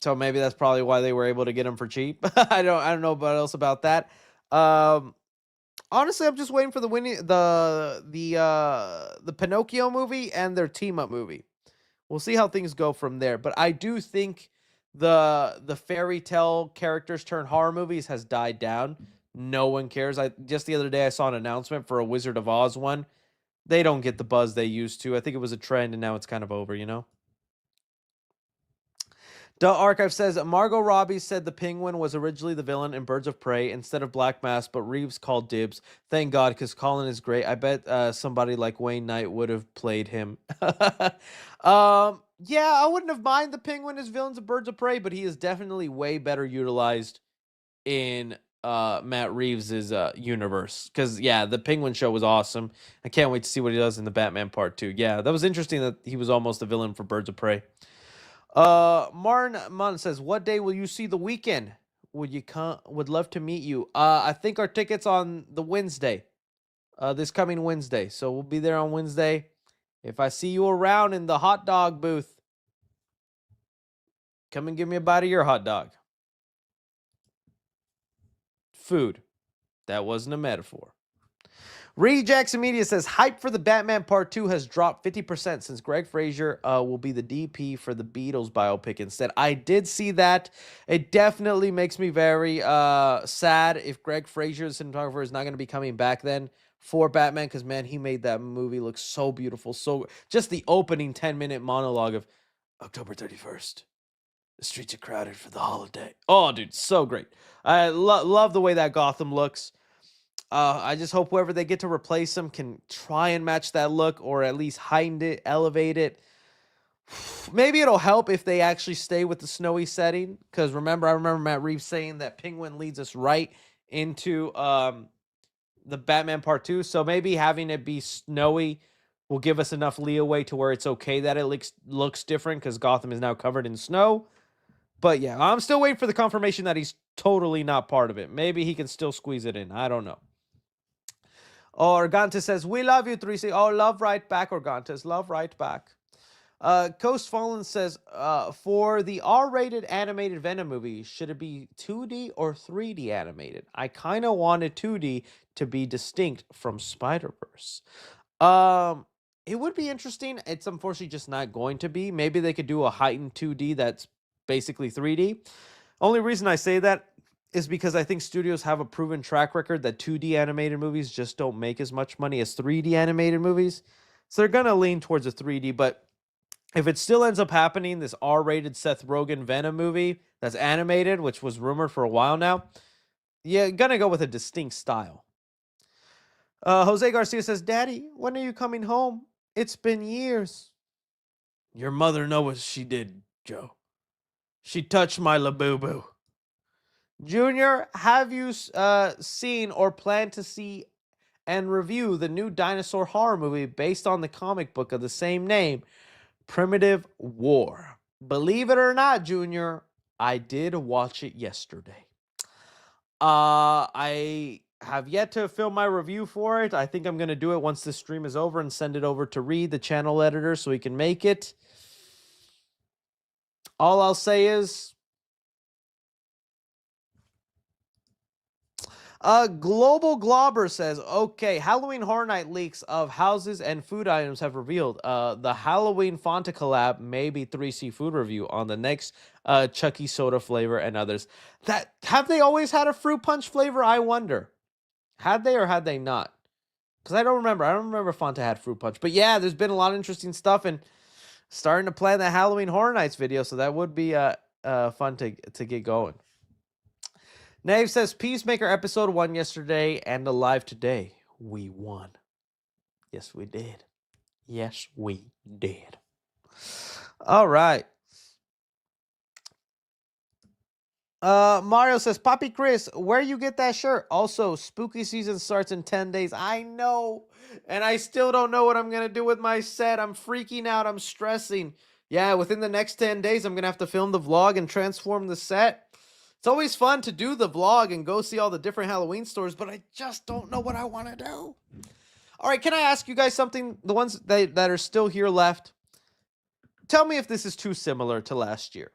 So maybe that's probably why they were able to get him for cheap. I don't know what else about that. Honestly, I'm just waiting for the Pinocchio movie and their team up movie. We'll see how things go from there. But I do think the fairy tale characters turn horror movies has died down. No one cares. Just the other day I saw an announcement for a Wizard of Oz one. They don't get the buzz they used to. I think it was a trend and now it's kind of over, you know? The Archive says Margot Robbie said the Penguin was originally the villain in Birds of Prey instead of Black Mass, but Reeves called dibs. Thank God, because Colin is great. I bet somebody like Wayne Knight would have played him. Yeah, I wouldn't have minded the Penguin as villains of Birds of Prey, but he is definitely way better utilized in Matt Reeves' universe. Because, yeah, the Penguin show was awesome. I can't wait to see what he does in the Batman Part 2. Yeah, that was interesting that he was almost a villain for Birds of Prey. Marn Munn says, what day will you see The Weeknd? Would love to meet you. I think our tickets on the Wednesday. This coming Wednesday. So we'll be there on Wednesday. If I see you around in the hot dog booth, come and give me a bite of your hot dog. Food. That wasn't a metaphor. Reed Jackson Media says, hype for the Batman Part 2 has dropped 50% since Greg Fraser will be the DP for the Beatles biopic instead. I did see that. It definitely makes me very sad if Greg Fraser's cinematographer is not going to be coming back then for Batman, because, man, he made that movie look so beautiful. So just the opening 10-minute monologue of October 31st. The streets are crowded for the holiday. Oh, dude, so great. I love the way that Gotham looks. I just hope whoever they get to replace him can try and match that look, or at least heighten it, elevate it. Maybe it'll help if they actually stay with the snowy setting, because I remember Matt Reeves saying that Penguin leads us right into the Batman Part 2, so maybe having it be snowy will give us enough leeway to where it's okay that it looks different, because Gotham is now covered in snow. But yeah, I'm still waiting for the confirmation that he's totally not part of it. Maybe he can still squeeze it in. I don't know. Organtes says, we love you, 3C. Oh, love right back, Organtes. Love right back. Coast Fallen says, for the R-rated animated Venom movie, should it be 2D or 3D animated? I kind of wanted 2D to be distinct from Spider-Verse. It would be interesting. It's unfortunately just not going to be. Maybe they could do a heightened 2D that's basically 3D. Only reason I say that is because I think studios have a proven track record that 2D animated movies just don't make as much money as 3D animated movies. So they're going to lean towards a 3D. But if it still ends up happening, this R-rated Seth Rogen Venom movie that's animated, which was rumored for a while now, you're going to go with a distinct style. Jose Garcia says, Daddy, when are you coming home? It's been years. Your mother knows what she did, Joe. She touched my labubu. Junior, have you seen or plan to see and review the new dinosaur horror movie based on the comic book of the same name, Primitive War? Believe it or not, Junior, I did watch it yesterday. I have yet to film my review for it. I think I'm going to do it once this stream is over and send it over to Reed, the channel editor, so he can make it. All I'll say is, Global Globber says, okay, Halloween Horror Night leaks of houses and food items have revealed the Halloween Fanta collab, maybe 3C food review on the next Chucky soda flavor and others. That have they always had a fruit punch flavor? I wonder. Had they or had they not? Because I don't remember. I don't remember Fanta had fruit punch. But yeah, there's been a lot of interesting stuff and starting to plan that Halloween Horror Nights video, so that would be fun to get going. Nave says, Peacemaker episode 1 yesterday and alive today. We won. Yes, we did. Yes, we did. All right. Mario says, Poppy Chris, where you get that shirt? Also, spooky season starts in 10 days. I know. And I still don't know what I'm going to do with my set. I'm freaking out. I'm stressing. Yeah, within the next 10 days, I'm going to have to film the vlog and transform the set. It's always fun to do the vlog and go see all the different Halloween stores, but I just don't know what I want to do. All right, can I ask you guys something? The ones that are still here left, tell me if this is too similar to last year.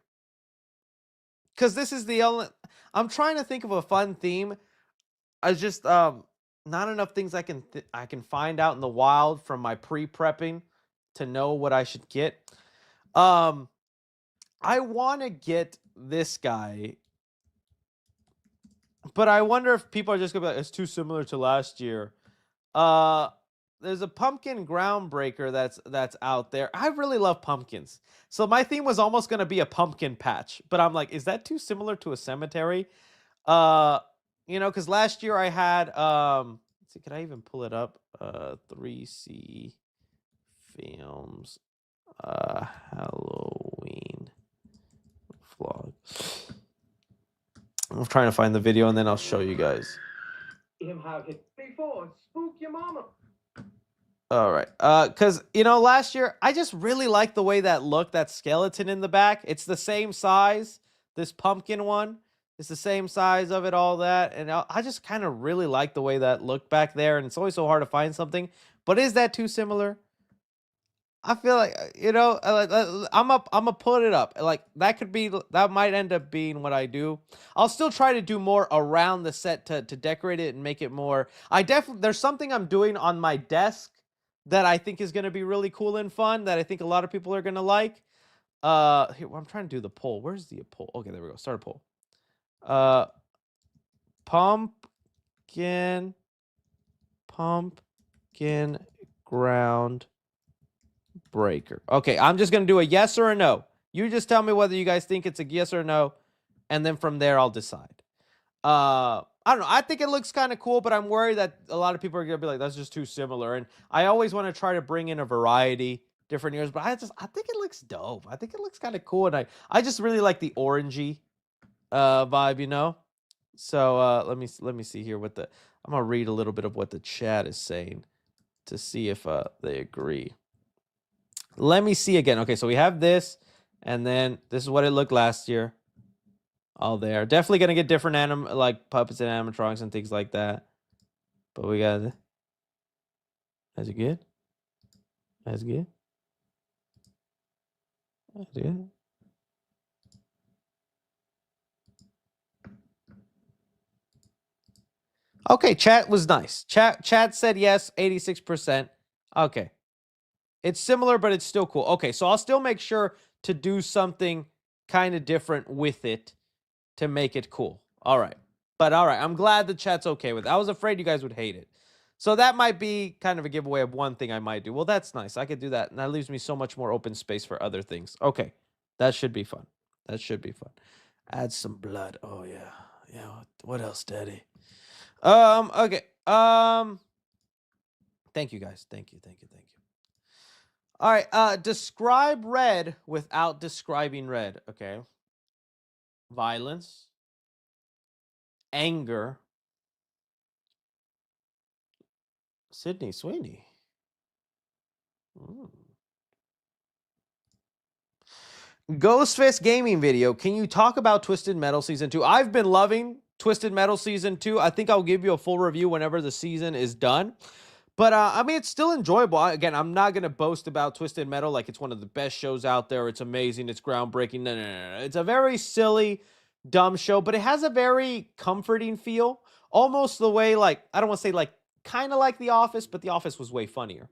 Because this is the only... I'm trying to think of a fun theme. I just... not enough things I can find out in the wild from my pre-prepping to know what I should get. I want to get this guy... But I wonder if people are just going to be like, it's too similar to last year. There's a pumpkin groundbreaker that's out there. I really love pumpkins. So my theme was almost going to be a pumpkin patch. But I'm like, is that too similar to a cemetery? Because last year I had... let's see, can I even pull it up? 3C Films Halloween vlog. I'm trying to find the video and then I'll show you guys. Before, spook your mama. All right. Because, last year, I just really like the way that looked, that skeleton in the back. It's the same size. This pumpkin one is the same size of it, all that. And I just kind of really like the way that looked back there. And it's always so hard to find something. But is that too similar? I feel like, I'm gonna put it up. Like, that might end up being what I do. I'll still try to do more around the set to decorate it and make it more. There's something I'm doing on my desk that I think is going to be really cool and fun that I think a lot of people are going to like. Here, I'm trying to do the poll. Where's the poll? Okay, there we go. Start a poll. Pumpkin ground breaker. Okay, I'm just going to do a yes or a no. You just tell me whether you guys think it's a yes or no, and then from there I'll decide. I don't know. I think it looks kind of cool, but I'm worried that a lot of people are going to be like, that's just too similar. And I always want to try to bring in a variety, different years, but I think it looks dope. I think it looks kind of cool. And I just really like the orangey vibe, So let me see here I'm going to read a little bit of what the chat is saying to see if they agree. Let me see again. Okay, so we have this, and then this is what it looked last year. All there. Definitely going to get different like puppets and animatronics and things like that. But we got... That's good. That's good. That's good. Okay, chat was nice. Chat said yes, 86%. Okay. It's similar, but it's still cool. Okay, so I'll still make sure to do something kind of different with it to make it cool. All right. But all right, I'm glad the chat's okay with it. I was afraid you guys would hate it. So that might be kind of a giveaway of one thing I might do. Well, that's nice. I could do that. And that leaves me so much more open space for other things. Okay. That should be fun. That should be fun. Add some blood. Oh, yeah. Yeah. What else, Daddy? Okay. Thank you, guys. Thank you. All right. Describe red without describing red. Okay. Violence. Anger. Sydney Sweeney. Ghostfist Gaming video. Can you talk about Twisted Metal Season 2? I've been loving Twisted Metal Season 2. I think I'll give you a full review whenever the season is done. But, I mean, it's still enjoyable. Again, I'm not going to boast about Twisted Metal like it's one of the best shows out there. It's amazing. It's groundbreaking. No. It's a very silly, dumb show, but it has a very comforting feel, almost the way, like, I don't want to say like kind of like The Office, but The Office was way funnier.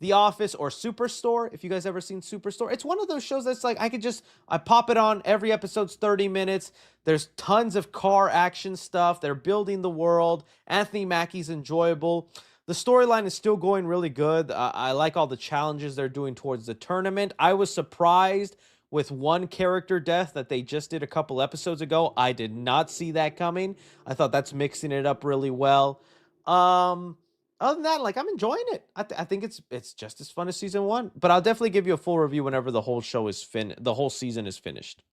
The Office or Superstore, if you guys ever seen Superstore, it's one of those shows that's like I pop it on, every episode's 30 minutes. There's tons of car action stuff. They're building the world. Anthony Mackie's enjoyable. The storyline is still going really good. I like all the challenges they're doing towards the tournament. I was surprised with one character death that they just did a couple episodes ago. I did not see that coming. I thought that's mixing it up really well. Other than that, like, I'm enjoying it. I think it's just as fun as season 1. But I'll definitely give you a full review whenever the whole show is the whole season is finished.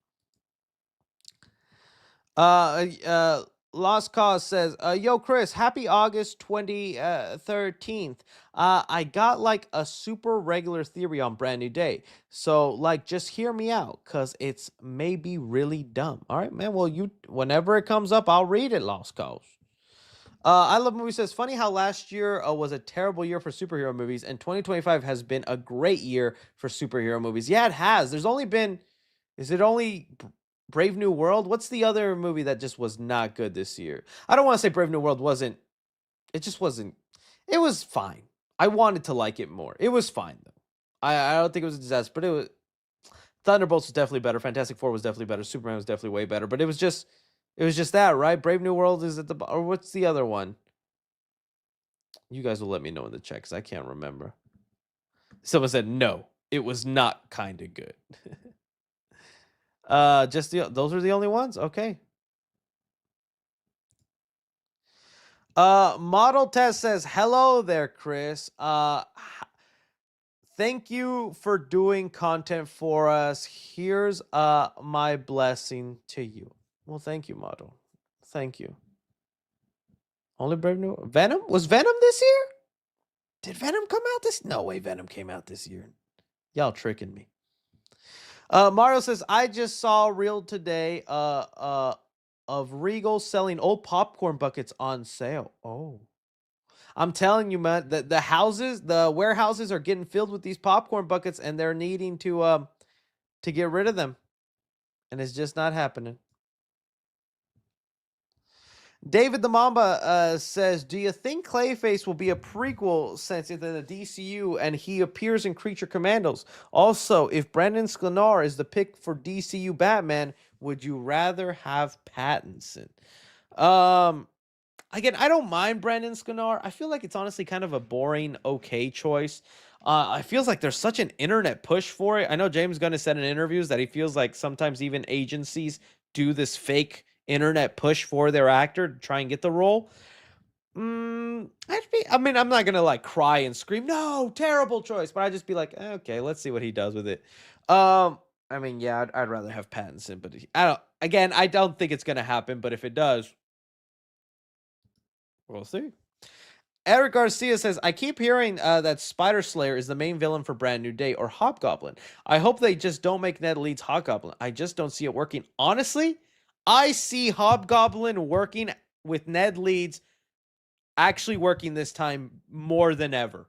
Lost Cause says, yo, Chris, happy August 13th. I got like a super regular theory on Brand New Day. So, like, just hear me out, because it's maybe really dumb. All right, man. Well, whenever it comes up, I'll read it, Lost Cause. I Love Movies says, funny how last year was a terrible year for superhero movies, and 2025 has been a great year for superhero movies. Yeah, it has. Is it only Brave New World? What's the other movie that just was not good this year? I don't want to say Brave New World it just wasn't, it was fine. I wanted to like it more. It was fine, though. I don't think it was a disaster, but it was, Thunderbolts was definitely better. Fantastic Four was definitely better. Superman was definitely way better, but it was just that, right? Brave New World is at the or what's the other one? You guys will let me know in the chat, because I can't remember. Someone said no, it was not kind of good. Just those are the only ones? Okay. Model Test says, hello there, Chris. Thank you for doing content for us. Here's my blessing to you. Well, thank you, Model. Thank you. Only Brave New Venom? Was Venom this year? Did Venom come out this? No way Venom came out this year. Y'all tricking me. Mario says, I just saw a reel today of Regal selling old popcorn buckets on sale. Oh. I'm telling you, man, the warehouses are getting filled with these popcorn buckets, and they're needing to get rid of them. And it's just not happening. David the Mamba says, do you think Clayface will be a prequel since it's in the DCU and he appears in Creature Commandos? Also, if Brandon Sklenar is the pick for DCU Batman, would you rather have Pattinson? Again, I don't mind Brandon Sklenar. I feel like it's honestly kind of a boring, okay choice. I feels like there's such an internet push for it. I know James Gunn has said in interviews that he feels like sometimes even agencies do this fake internet push for their actor to try and get the role. I'm not gonna like cry and scream, no, terrible choice, but I'd just be like, okay, let's see what he does with it. Yeah, I'd rather have Pattinson, but I don't think it's gonna happen, but if it does, we'll see. Eric Garcia says, I keep hearing that Spider Slayer is the main villain for Brand New Day or Hobgoblin. I hope they just don't make Ned Leeds Hobgoblin. I just don't see it working. Honestly, I see Hobgoblin working with Ned Leeds actually working this time more than ever.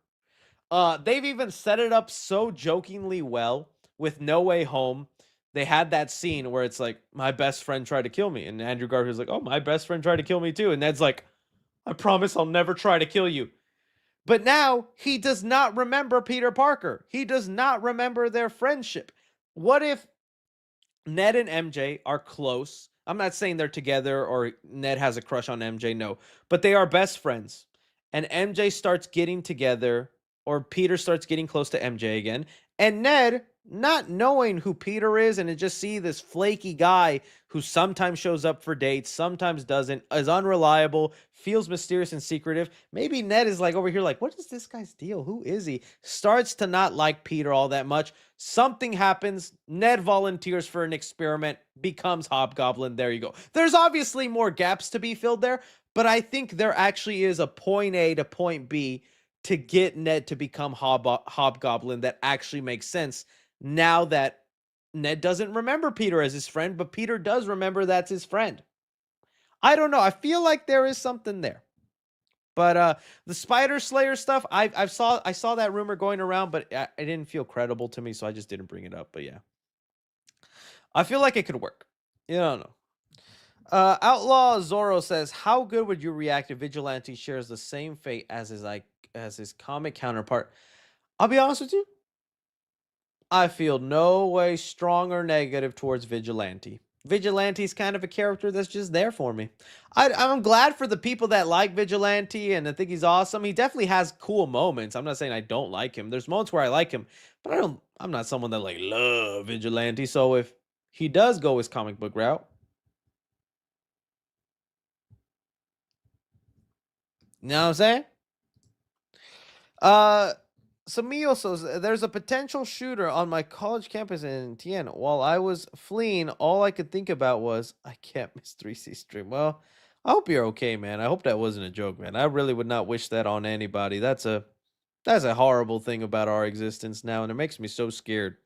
They've even set it up so jokingly well with No Way Home. They had that scene where it's like, my best friend tried to kill me. And Andrew Garfield's like, oh, my best friend tried to kill me too. And Ned's like, I promise I'll never try to kill you. But now he does not remember Peter Parker. He does not remember their friendship. What if Ned and MJ are close? I'm not saying they're together or Ned has a crush on MJ, no. But they are best friends. And MJ starts getting together, or Peter starts getting close to MJ again. And Ned, not knowing who Peter is, and to just see this flaky guy who sometimes shows up for dates, sometimes doesn't, is unreliable, feels mysterious and secretive. Maybe Ned is like over here like, what is this guy's deal? Who is he? Starts to not like Peter all that much. Something happens. Ned volunteers for an experiment, becomes Hobgoblin. There you go. There's obviously more gaps to be filled there, but I think there actually is a point A to point B to get Ned to become Hobgoblin that actually makes sense now that Ned doesn't remember Peter as his friend, but Peter does remember that's his friend. I don't know. I feel like there is something there. But the Spider Slayer stuff, I saw that rumor going around, but it didn't feel credible to me, so I just didn't bring it up. But yeah, I feel like it could work. You don't know. Outlaw Zorro says, "How good would you react if Vigilante shares the same fate as his comic counterpart?" I'll be honest with you. I feel no way strong or negative towards Vigilante. Vigilante's kind of a character that's just there for me. I'm glad for the people that like Vigilante and I think he's awesome. He definitely has cool moments. I'm not saying I don't like him. There's moments where I like him, but I'm not someone that like love Vigilante. So if he does go his comic book route, you know what I'm saying? Uh, Samio says there's a potential shooter on my college campus in Tien. While I was fleeing, all I could think about was I can't miss 3C stream. Well, I hope you're okay, man. I hope that wasn't a joke, man. I really would not wish that on anybody. That's a horrible thing about our existence now, and it makes me so scared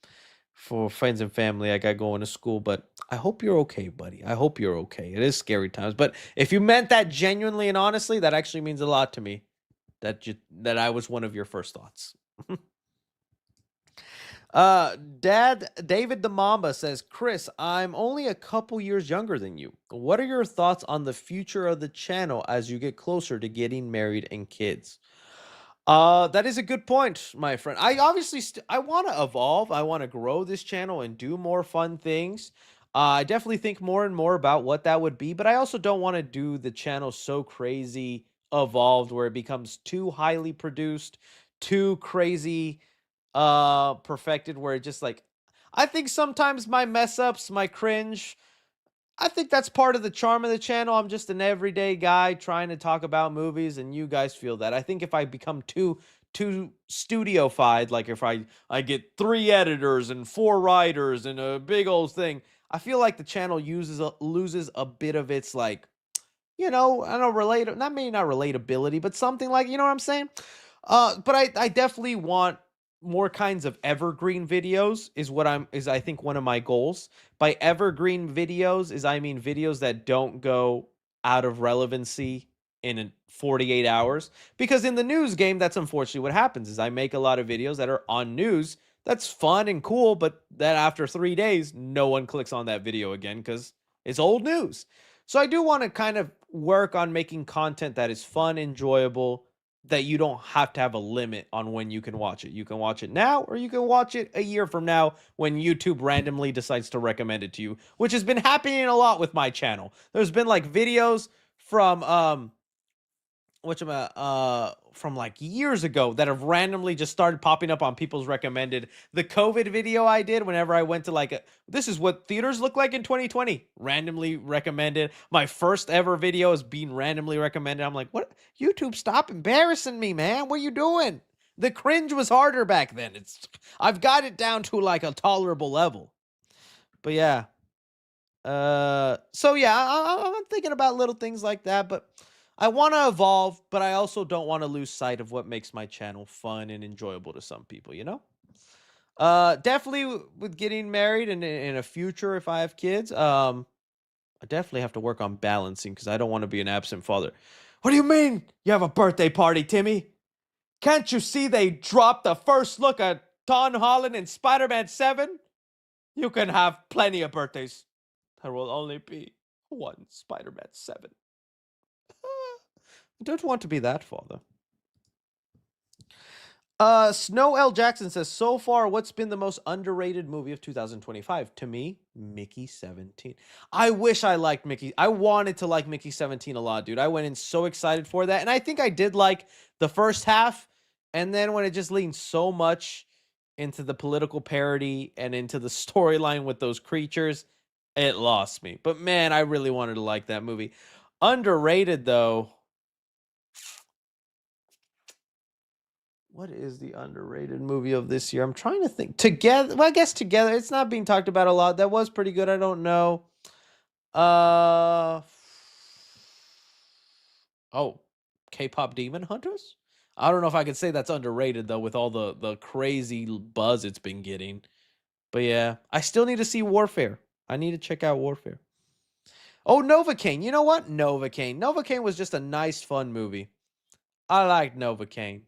for friends and family I got going to school. But I hope you're okay, buddy. I hope you're okay. It is scary times, but if you meant that genuinely and honestly, that actually means a lot to me. That I was one of your first thoughts. Dad David the Mamba says, "Chris, I'm only a couple years younger than you. What are your thoughts on the future of the channel as you get closer to getting married and kids?" That is a good point, my friend. I obviously I want to evolve. I want to grow this channel and do more fun things. I definitely think more and more about what that would be, but I also don't want to do the channel so crazy evolved where it becomes too highly produced, too crazy perfected where it just like I think sometimes my mess ups, my cringe, I think that's part of the charm of the channel. I'm just an everyday guy trying to talk about movies, and you guys feel that. I think if I become too studiofied, like if I get 3 editors and 4 writers and a big old thing, I feel like the channel loses a bit of its like I don't relate not maybe not relatability, but something like you know what I'm saying. But I definitely want more kinds of evergreen videos is I think one of my goals. By evergreen videos is I mean videos that don't go out of relevancy in 48 hours. Because in the news game, that's unfortunately what happens is I make a lot of videos that are on news. That's fun and cool, but then after 3 days, no one clicks on that video again because it's old news. So I do want to kind of work on making content that is fun, enjoyable, that you don't have to have a limit on when you can watch it. You can watch it now or you can watch it a year from now when YouTube randomly decides to recommend it to you, which has been happening a lot with my channel. There's been like videos from from like years ago that have randomly just started popping up on people's recommended. The COVID video I did whenever I went to this is what theaters look like in 2020, randomly recommended. My first ever video is being randomly recommended. I'm like, what? YouTube, stop embarrassing me, man. What are you doing? The cringe was harder back then. I've got it down to like a tolerable level. But yeah. So yeah, I'm thinking about little things like that, but I want to evolve, but I also don't want to lose sight of what makes my channel fun and enjoyable to some people, you know? Definitely with getting married and in a future if I have kids, I definitely have to work on balancing because I don't want to be an absent father. What do you mean you have a birthday party, Timmy? Can't you see they dropped the first look at Tom Holland in Spider-Man 7? You can have plenty of birthdays. There will only be one Spider-Man 7. I don't want to be that father. Snow L. Jackson says, so far, what's been the most underrated movie of 2025? To me, Mickey 17. I wish I liked Mickey. I wanted to like Mickey 17 a lot, dude. I went in so excited for that. And I think I did like the first half. And then when it just leaned so much into the political parody and into the storyline with those creatures, it lost me. But man, I really wanted to like that movie. Underrated, though. What is the underrated movie of this year? I'm trying to think. Together, well, I guess Together. It's not being talked about a lot. That was pretty good. I don't know. Uh oh, K-pop Demon Hunters. I don't know if I could say that's underrated though, with all the crazy buzz it's been getting. But yeah, I still need to see Warfare. I need to check out Warfare. Oh, Novocaine. You know what? Novocaine. Novocaine was just a nice, fun movie. I liked Novocaine.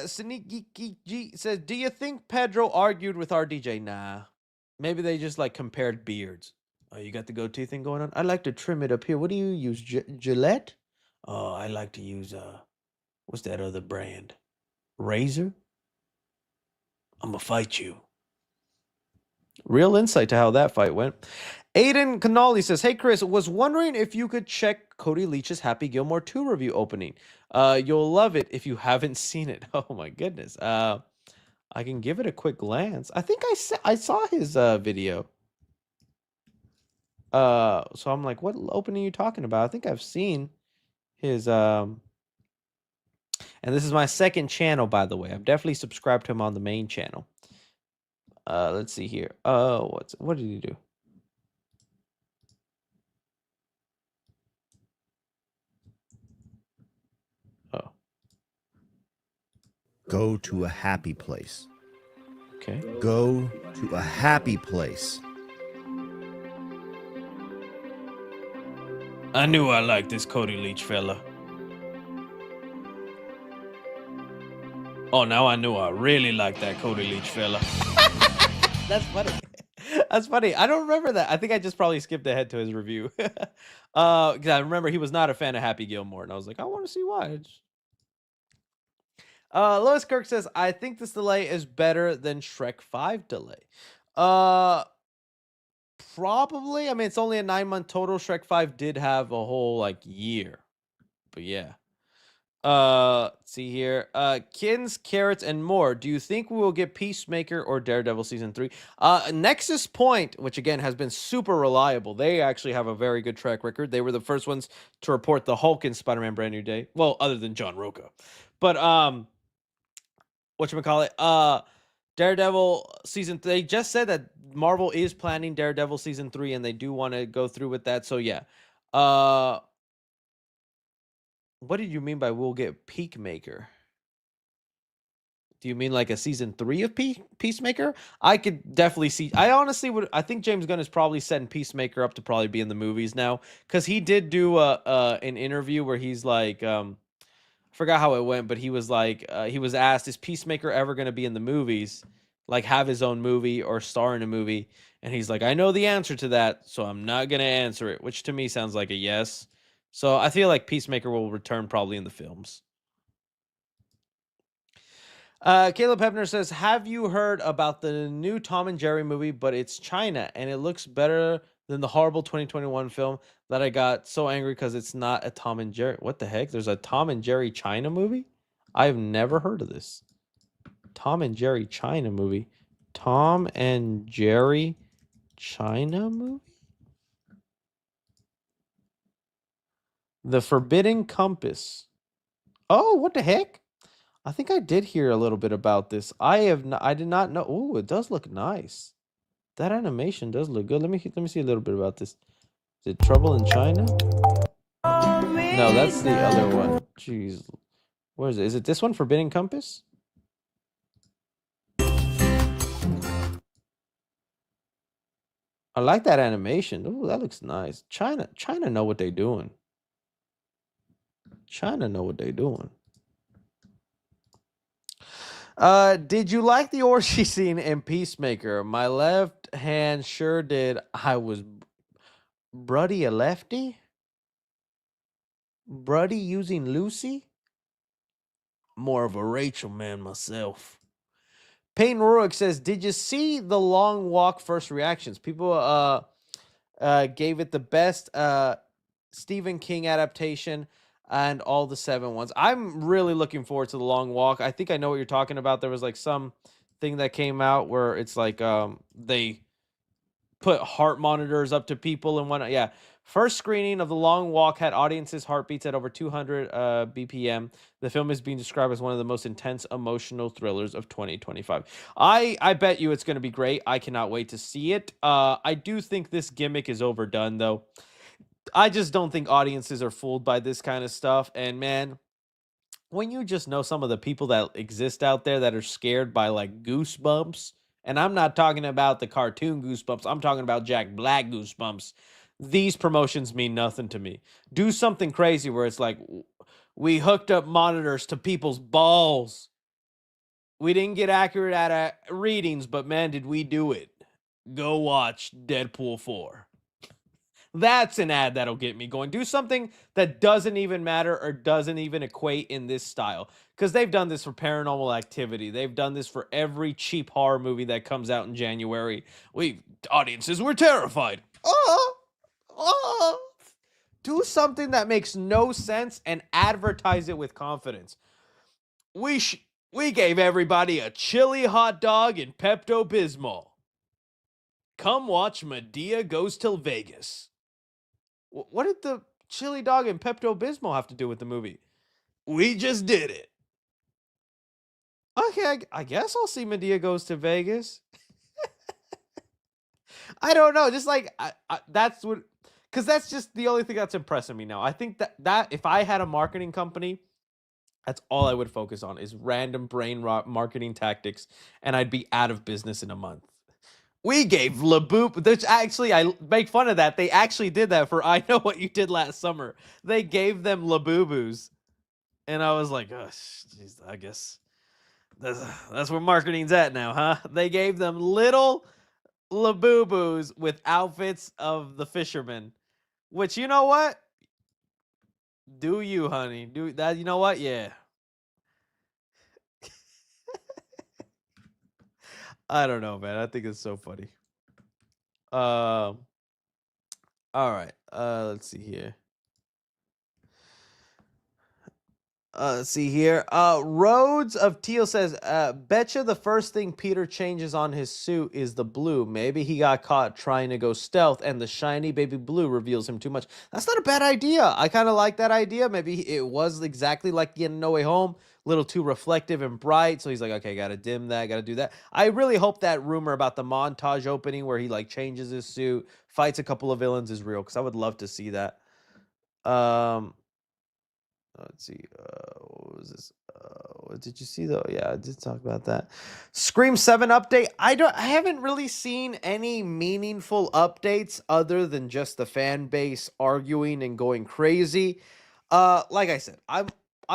Sneaky G says, do you think Pedro argued with RDJ? Nah. Maybe they just like compared beards. Oh, you got the goatee thing going on? I like to trim it up here. What do you use? Gillette? Oh, I like to use what's that other brand? Razor? I'm gonna fight you. Real insight to how that fight went. Aiden Canali says, "Hey Chris, was wondering if you could check Cody Leach's Happy Gilmore 2 review opening. You'll love it if you haven't seen it." Oh my goodness. I can give it a quick glance. I think I saw his video. So I'm like, what opening are you talking about? I think I've seen his and this is my second channel, by the way. I've definitely subscribed to him on the main channel. Let's see here. What did he do? Oh. Go to a happy place. Okay. Go to a happy place. I knew I liked this Cody Leach fella. Oh, now I knew I really liked that Cody Leach fella. That's funny. That's funny. I don't remember that. I think I just probably skipped ahead to his review. Because I remember he was not a fan of Happy Gilmore, and I was like, I want to see why. Lois Kirk says, I think this delay is better than Shrek 5 delay. Probably. I mean, it's only a 9-month total. Shrek 5 did have a whole like year. But yeah. Let's see here. Kins, Carrots, and More. Do you think we will get Peacemaker or Daredevil season 3? Nexus Point, which again has been super reliable. They actually have a very good track record. They were the first ones to report the Hulk in Spider-Man Brand New Day. Well, other than John Roca. But whatchamacallit? Daredevil season they just said that Marvel is planning Daredevil season 3 and they do want to go through with that. So yeah. What did you mean by we'll get Peacemaker? Do you mean like a season 3 of Peacemaker? I could definitely see. I honestly would. I think James Gunn is probably setting Peacemaker up to probably be in the movies now, because he did do an interview where he's like, I forgot how it went, but he was like, he was asked, is Peacemaker ever going to be in the movies, like have his own movie or star in a movie? And he's like, I know the answer to that, so I'm not going to answer it, which to me sounds like a yes. So I feel like Peacemaker will return probably in the films. Caleb Hebner says, have you heard about the new Tom and Jerry movie, but it's China, and it looks better than the horrible 2021 film that I got so angry because it's not a Tom and Jerry. What the heck? There's a Tom and Jerry China movie? I've never heard of this. Tom and Jerry China movie. Tom and Jerry China movie? The Forbidden Compass. Oh, what the heck? I think I did hear a little bit about this. I did not know. Oh, it does look nice. That animation does look good. Let me see a little bit about this. Is it Trouble in China? No, that's the other one. Jeez. Where is it? Is it this one, Forbidden Compass? I like that animation. Oh, that looks nice. China know what they're doing. China know what they're doing. Did you like the orgy scene in Peacemaker? My left hand sure did. I was Bruddy a lefty? Bruddy using Lucy? More of a Rachel man myself. Peyton Rorick says, did you see The Long Walk first reactions? People gave it the best Stephen King adaptation and all the 7 ones. I'm really looking forward to The Long Walk. I think I know what you're talking about. There was like some thing that came out where it's like they put heart monitors up to people and whatnot. Yeah. First screening of The Long Walk had audiences' heartbeats at over 200 BPM. The film is being described as one of the most intense emotional thrillers of 2025. I bet you it's going to be great. I cannot wait to see it. I do think this gimmick is overdone, though. I just don't think audiences are fooled by this kind of stuff. And man, when you just know some of the people that exist out there that are scared by like Goosebumps, and I'm not talking about the cartoon Goosebumps, I'm talking about Jack Black Goosebumps. These promotions mean nothing to me. Do something crazy where it's like, we hooked up monitors to people's balls. We didn't get accurate at readings, but man, did we do it. Go watch Deadpool 4. That's an ad that'll get me going. Do something that doesn't even matter or doesn't even equate in this style. Because they've done this for Paranormal Activity. They've done this for every cheap horror movie that comes out in January. Audiences were terrified. Do something that makes no sense and advertise it with confidence. We gave everybody a chili hot dog and Pepto-Bismol. Come watch Medea Goes Till Vegas. What did the chili dog and Pepto-Bismol have to do with the movie? We just did it. Okay, I guess I'll see Medea Goes to Vegas. I don't know. Just like, that's what, because that's just the only thing that's impressing me now. I think that if I had a marketing company, that's all I would focus on is random brain rot marketing tactics, and I'd be out of business in a month. We gave Laboop, which actually, I make fun of that. They actually did that for I Know What You Did Last Summer. They gave them Laboobos. And I was like, oh, geez, I guess that's where marketing's at now, huh? They gave them little Laboobos with outfits of the fishermen. Which, you know what? Do you, honey. Do that, you know what? Yeah. I don't know, man. I think it's so funny. All right. Let's see here. Let's see here. Rhodes of Teal says, betcha the first thing Peter changes on his suit is the blue. Maybe he got caught trying to go stealth and the shiny baby blue reveals him too much. That's not a bad idea. I kind of like that idea. Maybe it was exactly like in No Way Home, a little too reflective and bright. So he's like, okay, gotta dim that, gotta do that. I really hope that rumor about the montage opening where he like changes his suit, fights a couple of villains is real, because I would love to see that. Let's see. What was this? What did you see though? Yeah, I did talk about that. Scream 7 update. I haven't really seen any meaningful updates other than just the fan base arguing and going crazy. Like I said, I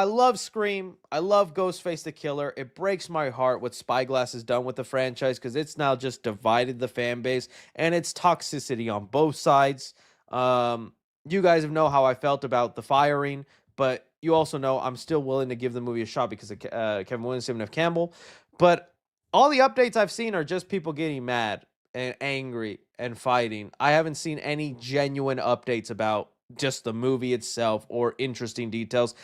love Scream. I love Ghostface the Killer. It breaks my heart what Spyglass has done with the franchise, because it's now just divided the fan base and it's toxicity on both sides. You guys know how I felt about the firing, but you also know I'm still willing to give the movie a shot because of Kevin Williamson and F. Campbell. But all the updates I've seen are just people getting mad and angry and fighting. I haven't seen any genuine updates about just the movie itself or interesting details.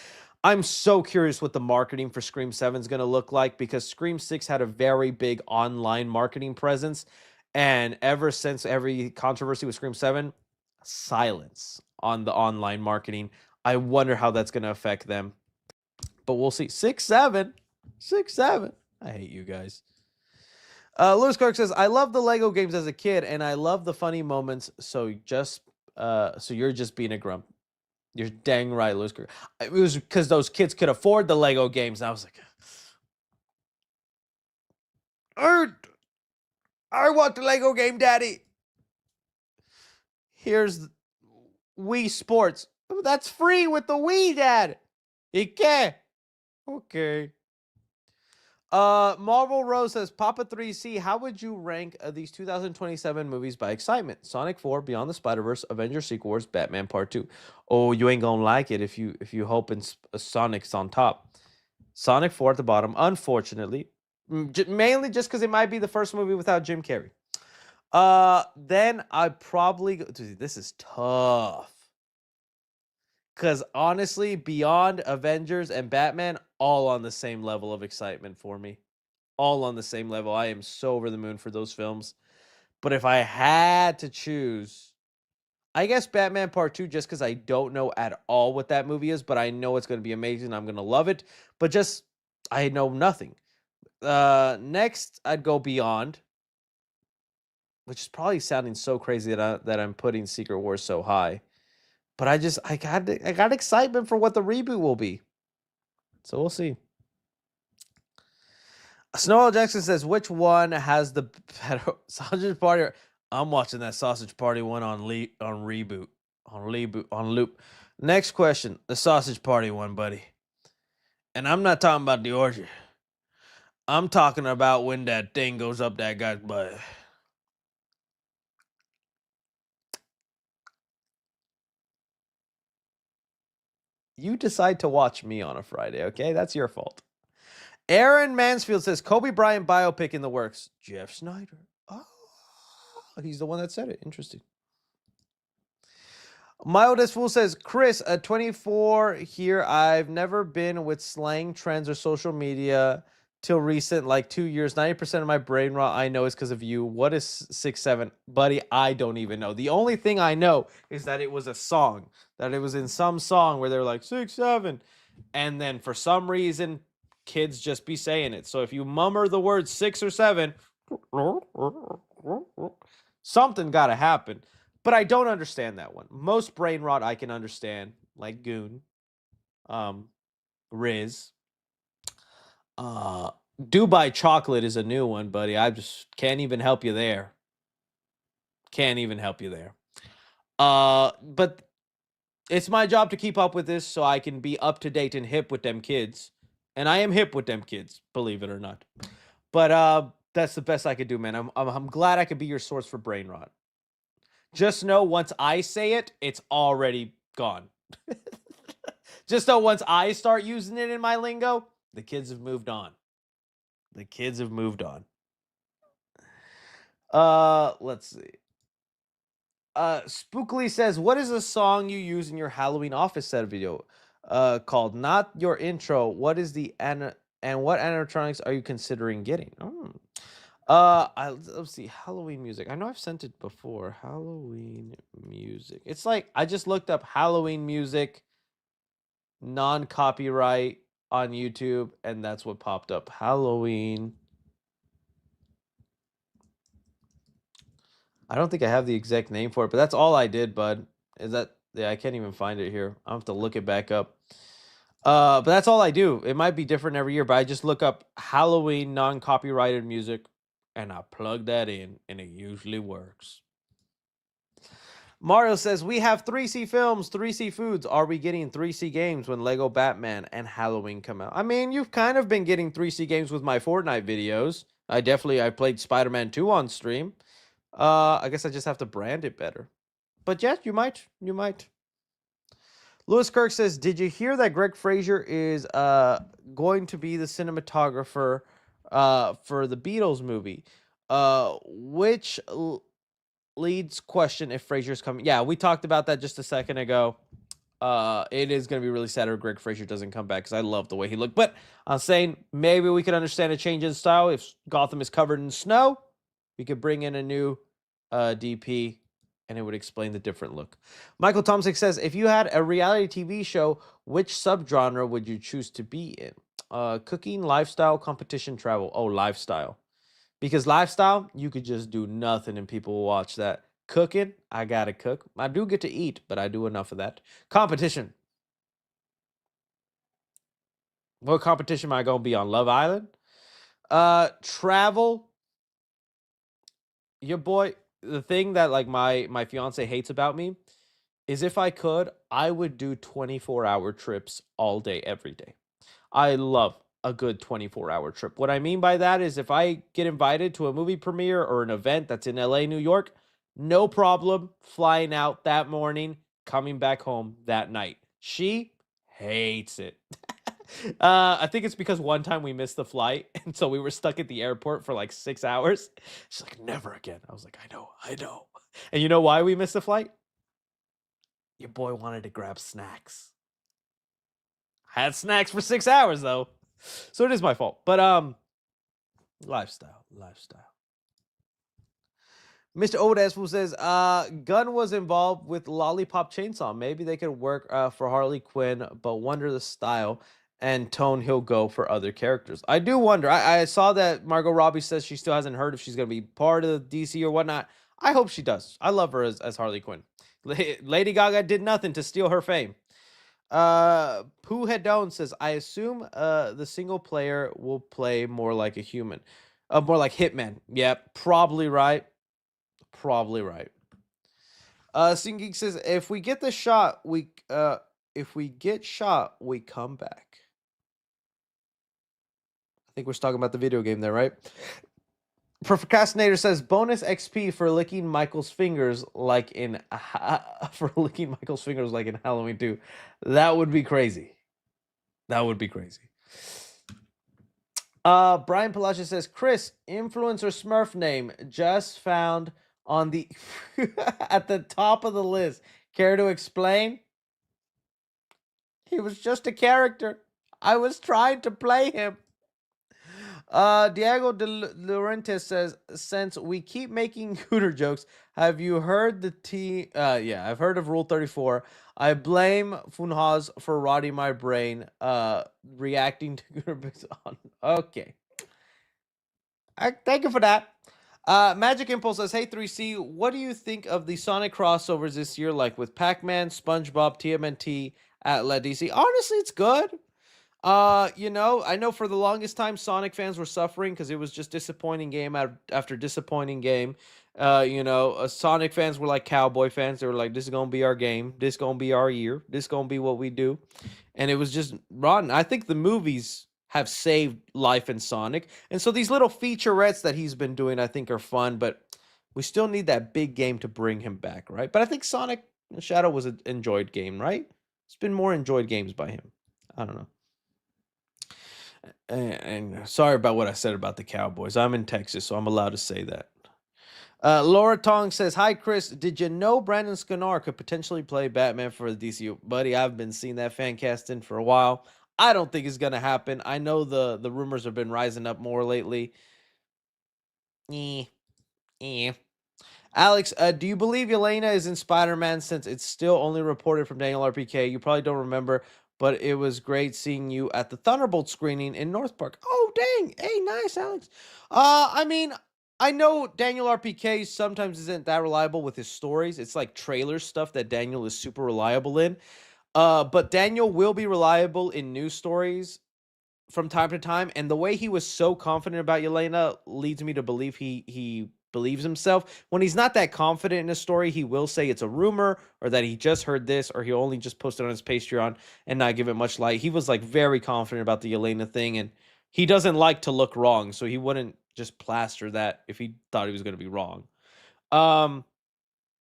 I'm so curious what the marketing for Scream 7 is going to look like, because Scream 6 had a very big online marketing presence. And ever since every controversy with Scream 7, silence on the online marketing. I wonder how that's going to affect them. But we'll see. 6-7. 6-7. I hate you guys. Lewis Clark says, I love the Lego games as a kid, and I love the funny moments, so you're just being a grump. You're dang right, Lewis Clark. It was because those kids could afford the Lego games. And I was like, I want the Lego game, Daddy. Here's Wii Sports. That's free with the Wii, Dad. Okay. Okay. Marvel Rose says, Papa 3C, how would you rank these 2027 movies by excitement? Sonic 4, Beyond the Spider-Verse, Avengers Secret Wars, Batman Part 2. Oh, you ain't gonna like it if you hope Sonic's on top. Sonic 4 at the bottom, unfortunately. Mainly just because it might be the first movie without Jim Carrey. Then I'd probably go, dude, this is tough. Because honestly, Beyond, Avengers, and Batman, all on the same level of excitement for me. All on the same level. I am so over the moon for those films. But if I had to choose, I guess Batman Part 2, just because I don't know at all what that movie is, but I know it's going to be amazing. I'm going to love it. But just, I know nothing. Next, I'd go Beyond, which is probably sounding so crazy that I'm putting Secret Wars so high. But I got excitement for what the reboot will be. So we'll see. Snowball Jackson says, which one has the better Sausage Party? I'm watching that Sausage Party one on loop. Next question, the Sausage Party one, buddy. And I'm not talking about the orgy. I'm talking about when that thing goes up that guy's butt. You decide to watch me on a Friday, okay? That's your fault. Aaron Mansfield says Kobe Bryant biopic in the works. Jeff Snyder. Oh, he's the one that said it. Interesting. My oldest fool says, Chris, 24 here. I've never been with slang trends or social media till recent, like 2 years. 90% of my brain rot I know is because of you. What is 6'7"? Buddy, I don't even know. The only thing I know is that it was a song, that it was in some song where they're like 6'7". And then for some reason, kids just be saying it. So if you mummer the word 6 or 7, something got to happen. But I don't understand that one. Most brain rot I can understand, like Goon, Riz. Dubai Chocolate is a new one, buddy. I just can't even help you there. Can't even help you there. But it's my job to keep up with this so I can be up to date and hip with them kids. And I am hip with them kids, believe it or not. But that's the best I could do, man. I'm glad I could be your source for brain rot. Just know once I say it, it's already gone. Just know once I start using it in my lingo, the kids have moved on. The kids have moved on. Let's see. Spookily says, what is the song you use in your Halloween office set video? Called Not Your Intro. What is the and what animatronics are you considering getting? Let's see. Halloween music. I know I've sent it before. Halloween music. It's like I just looked up Halloween music, non-copyright on YouTube, and that's what popped up. Halloween. I don't think I have the exact name for it, but that's all I did, bud. Is that yeah, I can't even find it here. I'll have to look it back up. But that's all I do. It might be different every year, but I just look up Halloween non-copyrighted music and I plug that in, and it usually works. Mario says, we have 3C films, 3C foods. Are we getting 3C games when Lego Batman and Halloween come out? I mean, you've kind of been getting 3C games with my Fortnite videos. I played Spider-Man 2 on stream. I guess I just have to brand it better. But yes, you might. Lewis Kirk says, did you hear that Greg Fraser is going to be the cinematographer for the Beatles movie? Which leads question if Fraser's coming. Yeah, we talked about that just a second ago. It is going to be really sad if Greg Fraser doesn't come back because I love the way he looked. But I'm saying maybe we could understand a change in style. If Gotham is covered in snow, we could bring in a new DP and it would explain the different look. Michael Thompson says, if you had a reality TV show, which subgenre would you choose to be in? Cooking, lifestyle, competition, travel. Oh, lifestyle. Because lifestyle, you could just do nothing and people will watch that. Cooking, I gotta cook. I do get to eat, but I do enough of that. Competition. What competition am I gonna be on? Love Island? Travel. Your boy, the thing that like my fiance hates about me is if I could, I would do 24-hour trips all day, every day. I love a good 24-hour trip. What I mean by that is if I get invited to a movie premiere or an event that's in LA, New York, no problem flying out that morning, coming back home that night. She hates it. I think it's because one time we missed the flight, and so we were stuck at the airport for like 6 hours. She's like, never again. I was like, I know. And you know why we missed the flight? Your boy wanted to grab snacks. Had snacks for 6 hours though. So it is my fault. But lifestyle. Mr. Odesfu says, Gunn was involved with Lollipop Chainsaw. Maybe they could work for Harley Quinn, but wonder the style and tone he'll go for other characters. I do wonder. I saw that Margot Robbie says she still hasn't heard if she's going to be part of DC or whatnot. I hope she does. I love her as Harley Quinn. Lady Gaga did nothing to steal her fame. Pooh Hedon says, I assume the single player will play more like a human. More like Hitman. Yeah, probably right. Singing says, if we get shot, we come back. I think we're talking about the video game there, right? Procrastinator says bonus XP for licking Michael's fingers like in Halloween 2. That would be crazy. That would be crazy. Brian Palacios says, Chris, influencer Smurf name just found on the at the top of the list. Care to explain? He was just a character. I was trying to play him. Diego de Laurentiis says, since we keep making Cooter jokes, have you heard the yeah, I've heard of Rule 34. I blame Funhas for rotting my brain, reacting to Cooter on. Okay. Thank you for that. Magic Impulse says, hey 3C, what do you think of the Sonic crossovers this year, like with Pac-Man, SpongeBob, TMNT, Atlas DC? Honestly, it's good. You know, I know for the longest time Sonic fans were suffering because it was just disappointing game after disappointing game. You know, Sonic fans were like cowboy fans. They were like, this is gonna be our game. This is gonna be our year. This is gonna be what we do. And it was just rotten. I think the movies have saved life in Sonic. And so these little featurettes that he's been doing, I think, are fun, but we still need that big game to bring him back, right? But I think Sonic Shadow was an enjoyed game, right? It's been more enjoyed games by him. I don't know. And sorry about what I said about the Cowboys. I'm in Texas, so I'm allowed to say that. Laura Tong says, hi, Chris. Did you know Brandon Scanar could potentially play Batman for the DCU? Buddy, I've been seeing that fan casting for a while. I don't think it's going to happen. I know the rumors have been rising up more lately. Alex, do you believe Yelena is in Spider-Man since it's still only reported from Daniel RPK? You probably don't remember, but it was great seeing you at the Thunderbolt screening in North Park. Oh, dang. Hey, nice, Alex. I mean, I know Daniel RPK sometimes isn't that reliable with his stories. It's like trailer stuff that Daniel is super reliable in. But Daniel will be reliable in news stories from time to time, and the way he was so confident about Yelena leads me to believe he believes himself. When he's not that confident in a story, he will say it's a rumor or that he just heard this, or he'll only just post it on his Patreon and not give it much light. He was like very confident about the Yelena thing, and he doesn't like to look wrong, so he wouldn't just plaster that if he thought he was going to be wrong.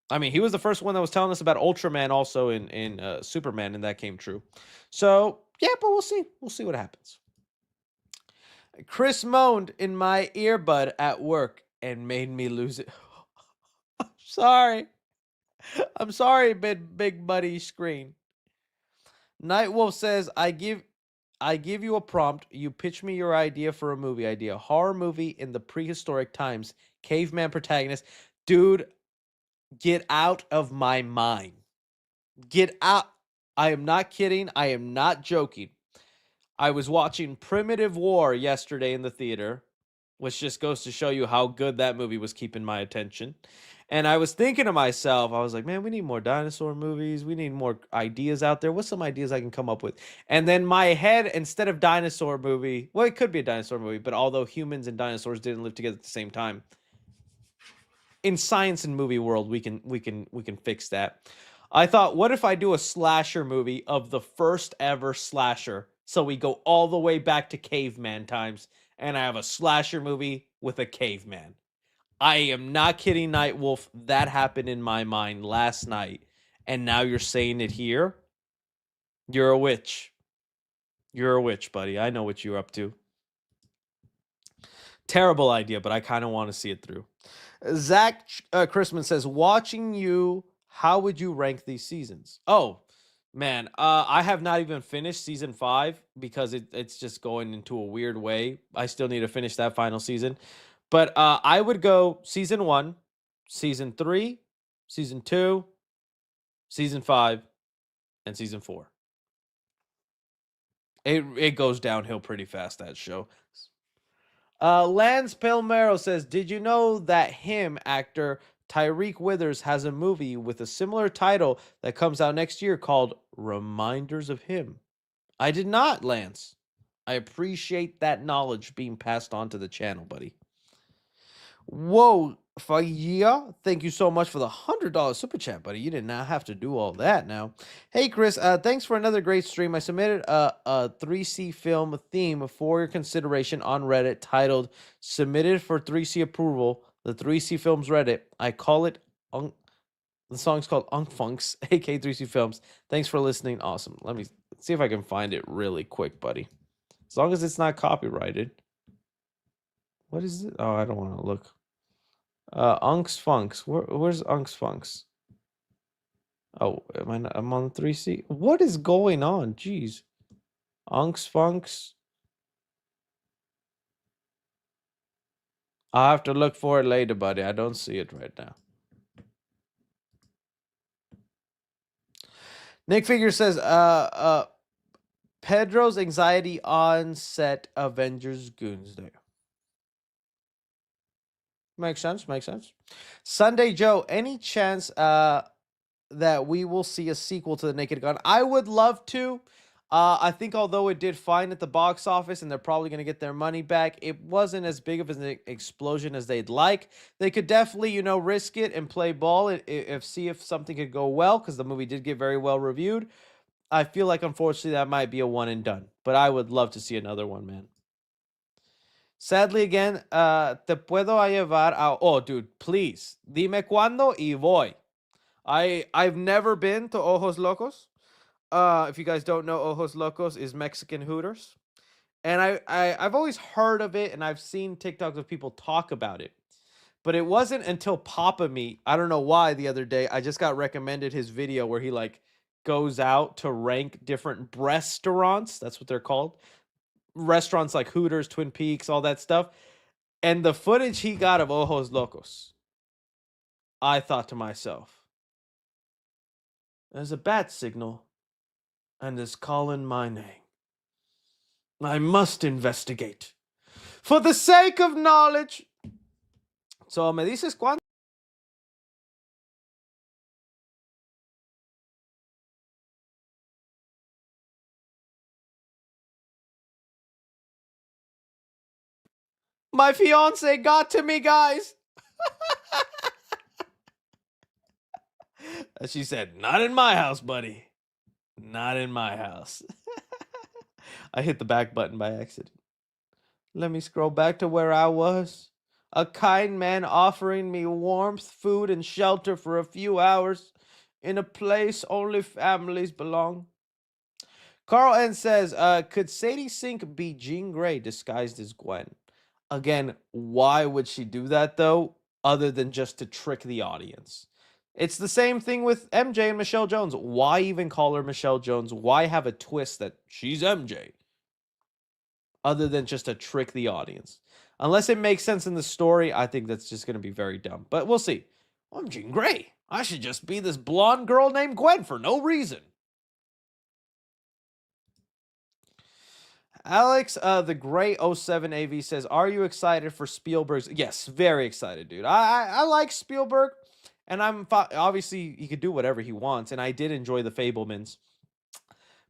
I mean, he was the first one that was telling us about Ultraman also in Superman, and that came true. So yeah, but we'll see. We'll see what happens. Chris moaned in my earbud at work and made me lose it. I'm sorry. I'm sorry, big buddy screen. Nightwolf says, I give you a prompt. You pitch me your idea for a movie idea. Horror movie in the prehistoric times. Caveman protagonist. Dude, get out of my mind. Get out. I am not kidding. I am not joking. I was watching Primitive War yesterday in the theater, which just goes to show you how good that movie was keeping my attention. And I was thinking to myself, I was like, man, we need more dinosaur movies. We need more ideas out there. What's some ideas I can come up with? And then my head, instead of dinosaur movie, well, it could be a dinosaur movie, but although humans and dinosaurs didn't live together at the same time, in science and movie world, we can fix that. I thought, what if I do a slasher movie of the first ever slasher? So we go all the way back to caveman times, and I have a slasher movie with a caveman. I am not kidding, Nightwolf. That happened in my mind last night, and now you're saying it here? You're a witch. You're a witch, buddy. I know what you're up to. Terrible idea, but I kind of want to see it through. Zach Chrisman says, watching you, how would you rank these seasons? Oh, man, I have not even finished season 5 because it's just going into a weird way. I still need to finish that final season. But I would go season 1, season 3, season 2, season 5, and season 4. It goes downhill pretty fast, that show. Lance Palmero says, did you know that actor Tyreek Withers has a movie with a similar title that comes out next year called Reminders of Him? I did not, Lance. I appreciate that knowledge being passed on to the channel, buddy. Whoa, Faya, thank you so much for the $100 super chat, buddy. You did not have to do all that now. Hey, Chris, thanks for another great stream. I submitted a 3C film theme for your consideration on Reddit titled Submitted for 3C Approval, the 3C Films Reddit. I call it, the song's called Funkfunks, aka 3C Films. Thanks for listening. Awesome. Let me see if I can find it really quick, buddy. As long as it's not copyrighted. What is it? Oh, I don't want to look. Unks Funks. Where's Unks Funks? Oh, I'm on 3C. What is going on? Jeez. Unks Funks. I'll have to look for it later, buddy. I don't see it right now. Nick Figure says, Pedro's anxiety on set Avengers Doomsday. Makes sense. Makes sense. Sunday Joe, any chance that we will see a sequel to The Naked Gun? I would love to. I think although it did fine at the box office and they're probably going to get their money back, it wasn't as big of an explosion as they'd like. They could definitely, risk it and play ball if see if something could go well, because the movie did get very well reviewed. I feel like, unfortunately, that might be a one and done. But I would love to see another one, man. Sadly, again, te puedo llevar a... Oh, dude, please. Dime cuándo y voy. I've never been to Ojos Locos. If you guys don't know, Ojos Locos is Mexican Hooters. And I've always heard of it, and I've seen TikToks of people talk about it. But it wasn't until Papa Meat, I don't know why, the other day, I just got recommended his video where he, goes out to rank different restaurants. That's what they're called. Restaurants like Hooters, Twin Peaks, all that stuff. And the footage he got of Ojos Locos, I thought to myself, there's a bat signal, and it's calling my name. I must investigate. For the sake of knowledge. So, me dices cuándo? My fiance got to me, guys. She said, not in my house, buddy. Not in my house. I hit the back button by accident. Let me scroll back to where I was. A kind man offering me warmth, food, and shelter for a few hours in a place only families belong. Carl N says, could Sadie Sink be Jean Grey disguised as Gwen? Again, why would she do that, though, other than just to trick the audience? It's the same thing with MJ and Michelle Jones. Why even call her Michelle Jones? Why have a twist that she's MJ? Other than just to trick the audience. Unless it makes sense in the story, I think that's just going to be very dumb. But we'll see. I'm Jean Grey. I should just be this blonde girl named Gwen for no reason. Alex, the Gray 07 AV says, are you excited for Spielberg's? Yes, very excited, dude. I like Spielberg, and obviously he could do whatever he wants, and I did enjoy The Fabelmans.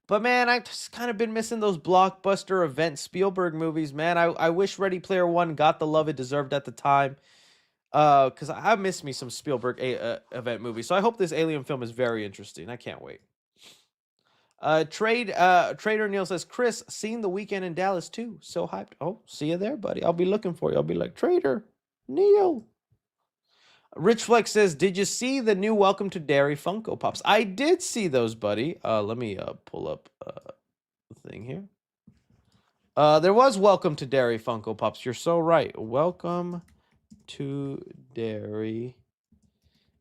But man, I've just kind of been missing those blockbuster event Spielberg movies, man. I wish Ready Player One got the love it deserved at the time. Because I miss me some Spielberg event movies. So I hope this Alien film is very interesting. I can't wait. Trader Neil says, Chris, seen The Weekend in Dallas too. So hyped. Oh, see you there, buddy. I'll be looking for you. I'll be like, Trader Neil. Rich Flex says, did you see the new Welcome to Derry Funko Pops? I did see those, buddy. Let me pull up the thing here. There was Welcome to Derry Funko Pops. You're so right. Welcome to Derry.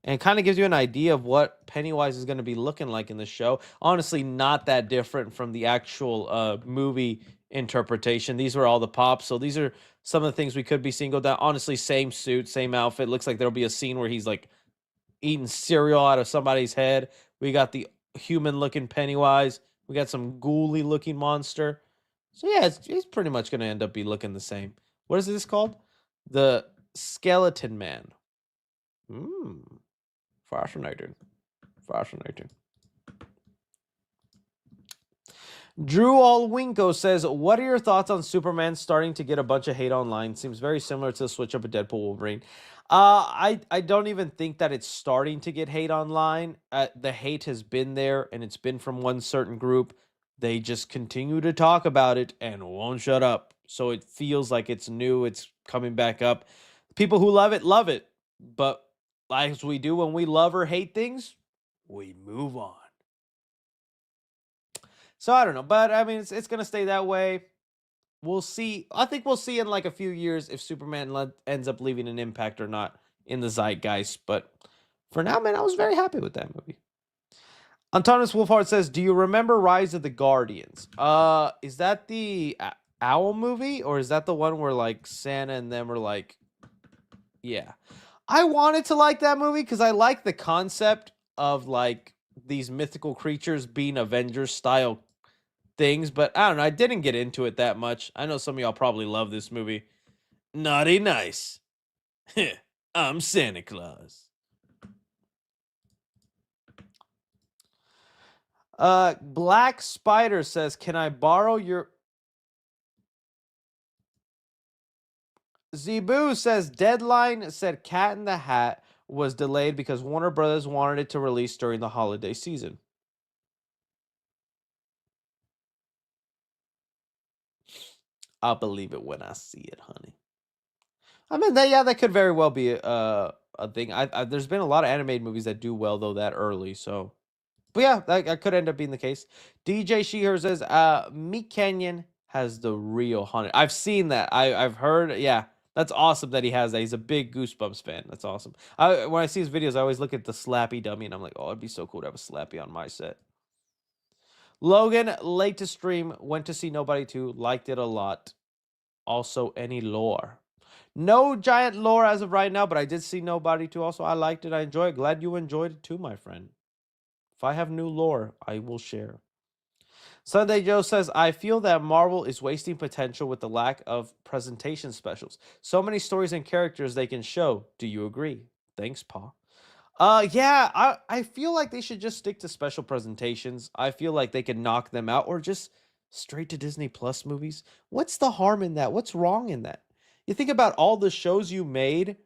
And it kind of gives you an idea of what Pennywise is going to be looking like in the show. Honestly, not that different from the actual movie interpretation. These were all the pops. So these are some of the things we could be seeing go down. Honestly, same suit, same outfit. Looks like there'll be a scene where he's like eating cereal out of somebody's head. We got the human-looking Pennywise. We got some ghouly looking monster. So yeah, it's pretty much going to end up be looking the same. What is this called? The Skeleton Man. Fascinating. Drew Allwinko says, what are your thoughts on Superman starting to get a bunch of hate online? Seems very similar to the switch up of Deadpool Wolverine. I don't even think that it's starting to get hate online. The hate has been there, and it's been from one certain group. They just continue to talk about it and won't shut up. So it feels like it's new. It's coming back up. People who love it. But as we do when we love or hate things, we move on. So I don't know, but I mean, it's gonna stay that way. We'll see. I think we'll see in like a few years if Superman ends up leaving an impact or not in the zeitgeist. But for now, man, I was very happy with that movie. Antonis Wolfhard says, "Do you remember Rise of the Guardians? Is that the Owl movie, or is that the one where like Santa and them are like, yeah?" I wanted to like that movie because I like the concept of like these mythical creatures being Avengers style things, but I don't know. I didn't get into it that much. I know some of y'all probably love this movie. Naughty nice. I'm Santa Claus. Black Spider says, "Can I borrow your..." Zebu says, "Deadline said Cat in the Hat was delayed because Warner Brothers wanted it to release during the holiday season." I'll believe it when I see it, honey. I mean, that could very well be a thing. There's been a lot of animated movies that do well though that early, so. But yeah, that could end up being the case. DJ Sheeher says, Meat Canyon has the real haunted. I've seen that. I've heard. Yeah, that's awesome that he has that. He's a big Goosebumps fan. That's awesome. When I see his videos, I always look at the Slappy dummy, and I'm like, oh, it'd be so cool to have a Slappy on my set. Logan, late to stream, went to see Nobody 2, liked it a lot. Also, any lore? No giant lore as of right now, but I did see Nobody 2 also. I liked it. I enjoyed it. Glad you enjoyed it too, my friend. If I have new lore, I will share. Sunday Joe says, "I feel that Marvel is wasting potential with the lack of presentation specials. So many stories and characters they can show. Do you agree? Thanks, Pa." Yeah, I feel like they should just stick to special presentations. I feel like they could knock them out or just straight to Disney Plus movies. What's the harm in that? What's wrong in that? You think about all the shows you made.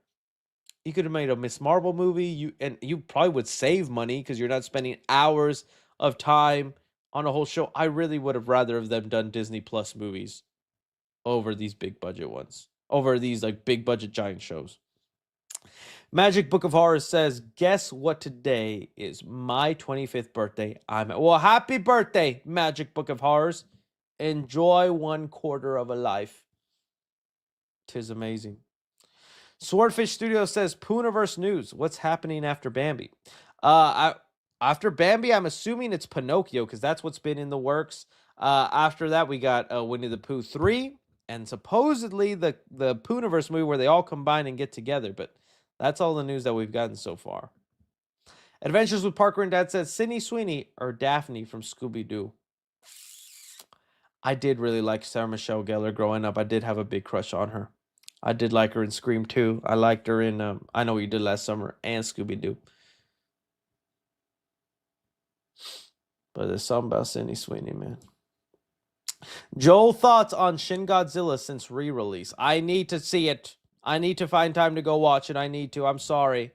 You could have made a Miss Marvel movie. You probably would save money because you're not spending hours of time on a whole show. I really would have rather of them done Disney Plus movies over these big budget ones, over these like big budget giant shows. Magic Book of Horrors says, "Guess what today is? My 25th birthday. Well, happy birthday, Magic Book of Horrors. Enjoy 1/4 of a life. 'Tis amazing." Swordfish Studio says, "Pooniverse news. What's happening after Bambi?" After Bambi, I'm assuming it's Pinocchio because that's what's been in the works. After that, we got Winnie the Pooh 3 and supposedly the Pooniverse movie where they all combine and get together. But that's all the news that we've gotten so far. Adventures with Parker and Dad says, Sydney Sweeney or Daphne from Scooby-Doo. I did really like Sarah Michelle Gellar growing up. I did have a big crush on her. I did like her in Scream 2. I liked her in I Know What You Did Last Summer and Scooby-Doo. But there's something about Sydney Sweeney, man. Joel, thoughts on Shin Godzilla since re-release? I need to see it. I need to find time to go watch it. I need to. I'm sorry.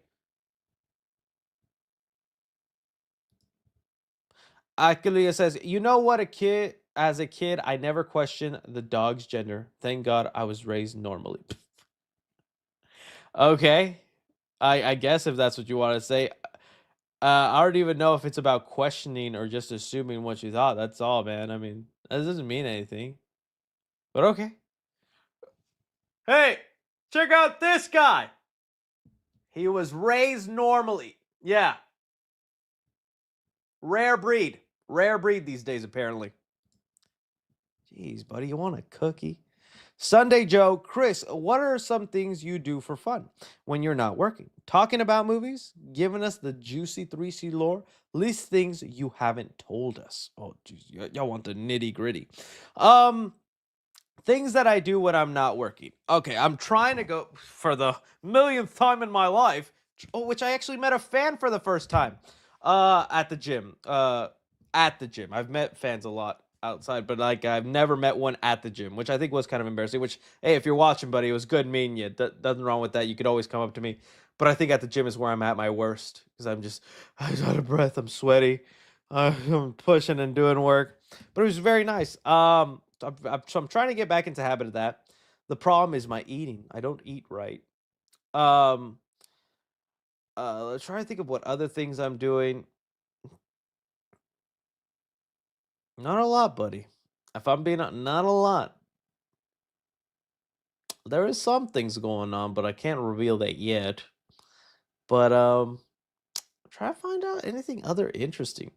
Akalia says, "You know what, as a kid, I never questioned the dog's gender. Thank God I was raised normally." Okay. I guess if that's what you want to say. I don't even know if it's about questioning or just assuming what you thought. That's all, man. I mean, that doesn't mean anything. But okay. Hey, check out this guy. He was raised normally. Yeah. Rare breed. Rare breed these days, apparently. Jeez, buddy, you want a cookie? Sunday Joe, Chris, what are some things you do for fun when you're not working? Talking about movies, giving us the juicy 3C lore, least things you haven't told us. Oh, geez, y'all want the nitty gritty. Things that I do when I'm not working. Okay, I'm trying to go for the millionth time in my life, which I actually met a fan for the first time at the gym. I've met fans a lot. outside, but like I've never met one at the gym, which I think was kind of embarrassing. Which, hey, if you're watching, buddy, it was good meeting you. Nothing wrong with that. You could always come up to me. But I think at the gym is where I'm at my worst because I'm out of breath. I'm sweaty. I'm pushing and doing work. But it was very nice. So I'm trying to get back into habit of that. The problem is my eating. I don't eat right. Um, let's try to think of what other things I'm doing. Not a lot, buddy. If I'm being not a lot. There is some things going on, but I can't reveal that yet. But try to find out anything other interesting.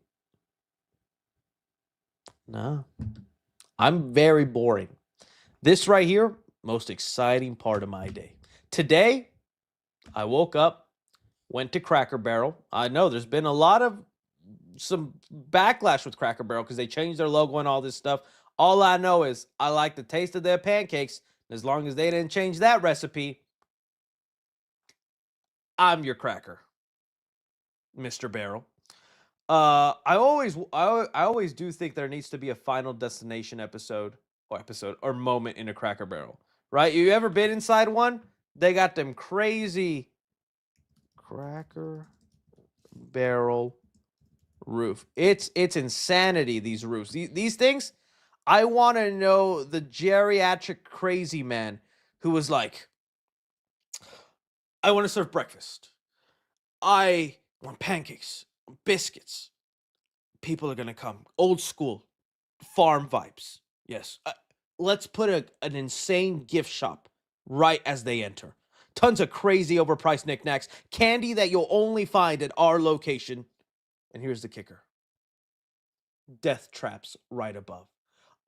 No. I'm very boring. This right here, most exciting part of my day. Today, I woke up, went to Cracker Barrel. I know there's been a lot of some backlash with Cracker Barrel because they changed their logo and all this stuff. All I know is I like the taste of their pancakes. As long as they didn't change that recipe, I'm your cracker, Mr. Barrel. I always do think there needs to be a Final Destination episode or moment in a Cracker Barrel, right? You ever been inside one? They got them crazy Cracker Barrel roof. It's insanity. These roofs, these things. I want to know the geriatric crazy man who was like, I want to serve breakfast. I want pancakes, biscuits. People are going to come. Old school, farm vibes. Yes. Let's put an insane gift shop right as they enter. Tons of crazy overpriced knickknacks. Candy that you'll only find at our location. And here's the kicker. Death traps right above.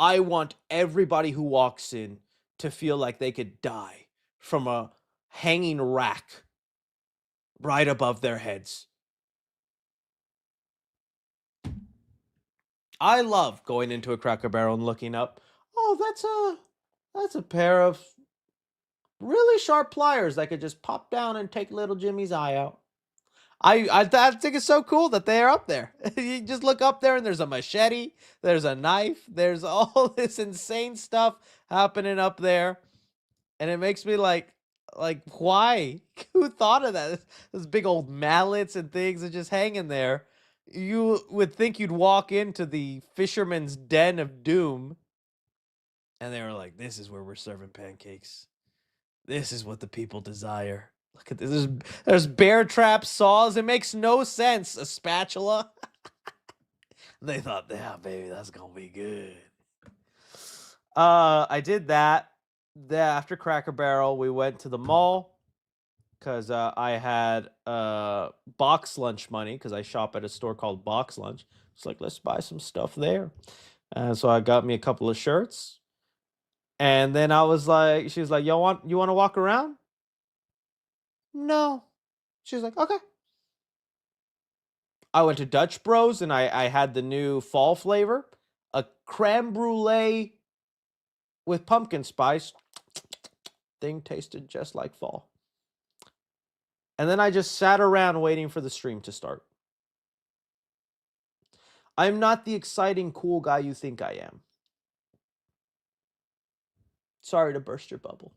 I want everybody who walks in to feel like they could die from a hanging rack right above their heads. I love going into a Cracker Barrel and looking up. Oh, that's a pair of really sharp pliers that could just pop down and take little Jimmy's eye out. I think it's so cool that they're up there. You just look up there and there's a machete, there's a knife, there's all this insane stuff happening up there. And it makes me like why? Who thought of that? Those big old mallets and things are just hanging there. You would think you'd walk into the fisherman's den of doom. And they were like, this is where we're serving pancakes. This is what the people desire. Look at this. There's bear trap saws. It makes no sense. A spatula. They thought, yeah, baby, that's going to be good. I did that. After Cracker Barrel, we went to the mall because I had box lunch money because I shop at a store called Box Lunch. It's like, let's buy some stuff there. And so I got me a couple of shirts. And then I was like, she was like, you want to walk around? No. She was like, okay. I went to Dutch Bros and I had the new fall flavor, a creme brulee with pumpkin spice. Thing tasted just like fall. And then I just sat around waiting for the stream to start. I'm not the exciting, cool guy you think I am. Sorry to burst your bubble.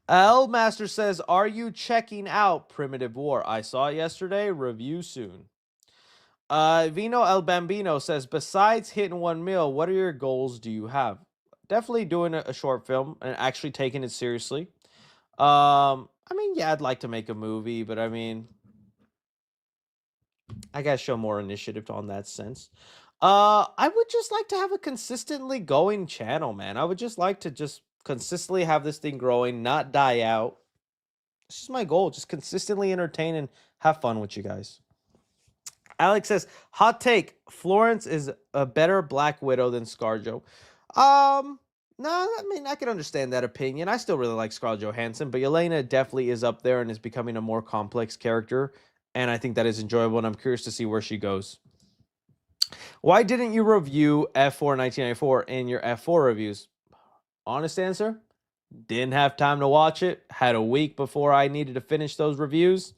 L Master says, are you checking out Primitive War? I saw it yesterday. Review soon. Vino El Bambino says, besides hitting 1 mil, what are your goals do you have? Definitely doing a short film and actually taking it seriously. I mean, yeah, I'd like to make a movie, but I mean, I gotta show more initiative on that sense. I would just like to have a consistently going channel, man. I would just like to just consistently have this thing growing, not die out. This is my goal. Just consistently entertain and have fun with you guys. Alex says, hot take, Florence is a better Black Widow than ScarJo. No, I mean, I can understand that opinion. I still really like Scarlett Johansson, but Yelena definitely is up there and is becoming a more complex character, and I think that is enjoyable, and I'm curious to see where she goes. Why didn't you review F4 1994 in your F4 reviews? Honest answer, didn't have time to watch it. Had a week before I needed to finish those reviews.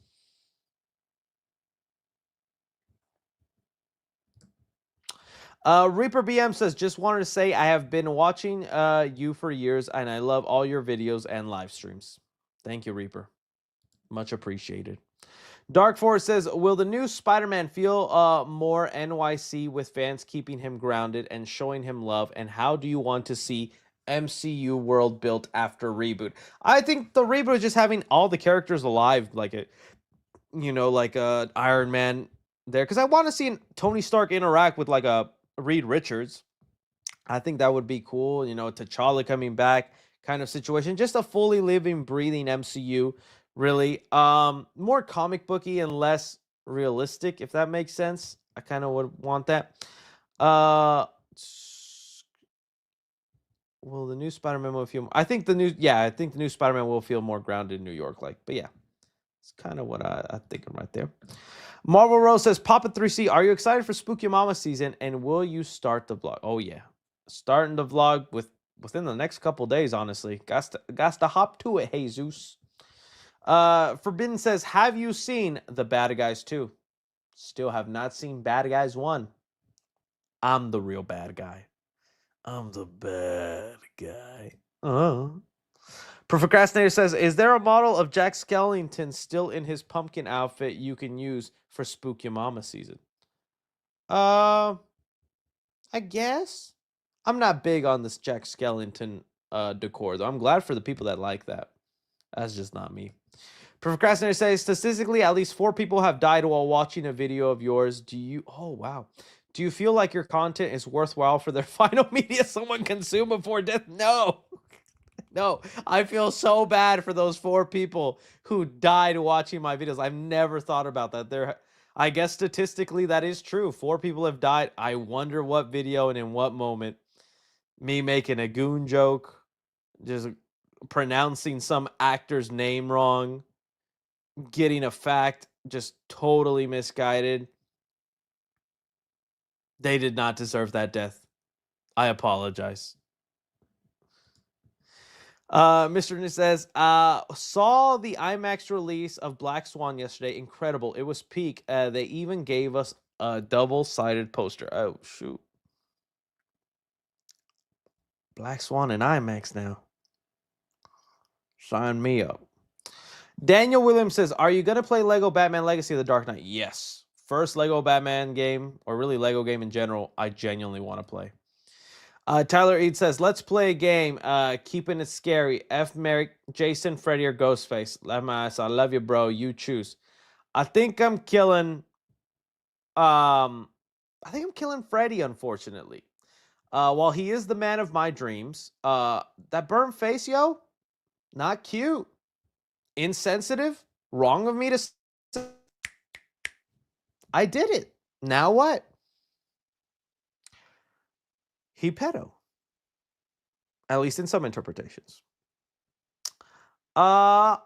Reaper BM says, just wanted to say I have been watching you for years and I love all your videos and live streams. Thank you, Reaper. Much appreciated. Dark Forest says, will the new Spider-Man feel more NYC with fans keeping him grounded and showing him love? And how do you want to see MCU world built after reboot? I think the reboot is just having all the characters alive, like Iron Man there, because I want to see Tony Stark interact with like a Reed Richards. I think that would be cool. T'Challa coming back kind of situation. Just a fully living, breathing MCU. Really, more comic booky and less realistic, if that makes sense. I kind of would want that. Will the new Spider-Man will feel? I think the new Spider-Man will feel more grounded in New York, but yeah, it's kind of what I'm thinking right there. Marvel Rose says, Papa 3C, are you excited for Spooky Mama season? And will you start the vlog? Oh yeah, starting the vlog within the next couple days. Honestly, got to hop to it. Jesus. Forbidden says, have you seen The Bad Guys 2? Still have not seen Bad Guys 1. I'm the real bad guy. I'm the bad guy. Procrastinator says, is there a model of Jack Skellington still in his pumpkin outfit you can use for Spook Your Mama season? I guess. I'm not big on this Jack Skellington decor, though. I'm glad for the people that like that. That's just not me. Procrastinator says, statistically, at least 4 people have died while watching a video of yours. Do you feel like your content is worthwhile for their final media someone consume before death? No. No, I feel so bad for those 4 people who died watching my videos. I've never thought about that. I guess statistically that is true. 4 people have died. I wonder what video and in what moment. Me making a goon joke, just pronouncing some actor's name wrong, getting a fact just totally misguided. They did not deserve that death. I apologize. Mr. Nick says, saw the IMAX release of Black Swan yesterday. Incredible. It was peak. They even gave us a double-sided poster. Oh, shoot. Black Swan in IMAX now. Sign me up. Daniel Williams says, are you going to play Lego Batman Legacy of the Dark Knight? Yes. First Lego Batman game, or really Lego game in general, I genuinely want to play. Tyler Eid says, let's play a game. Keeping it scary. F. Merrick, Jason, Freddy, or Ghostface. I love you, bro. You choose. I think I'm killing Freddy, unfortunately. While he is the man of my dreams, that burnt face, yo, not cute. Insensitive. Wrong of me to say. I did it. Now what? He pedo. At least in some interpretations. I'm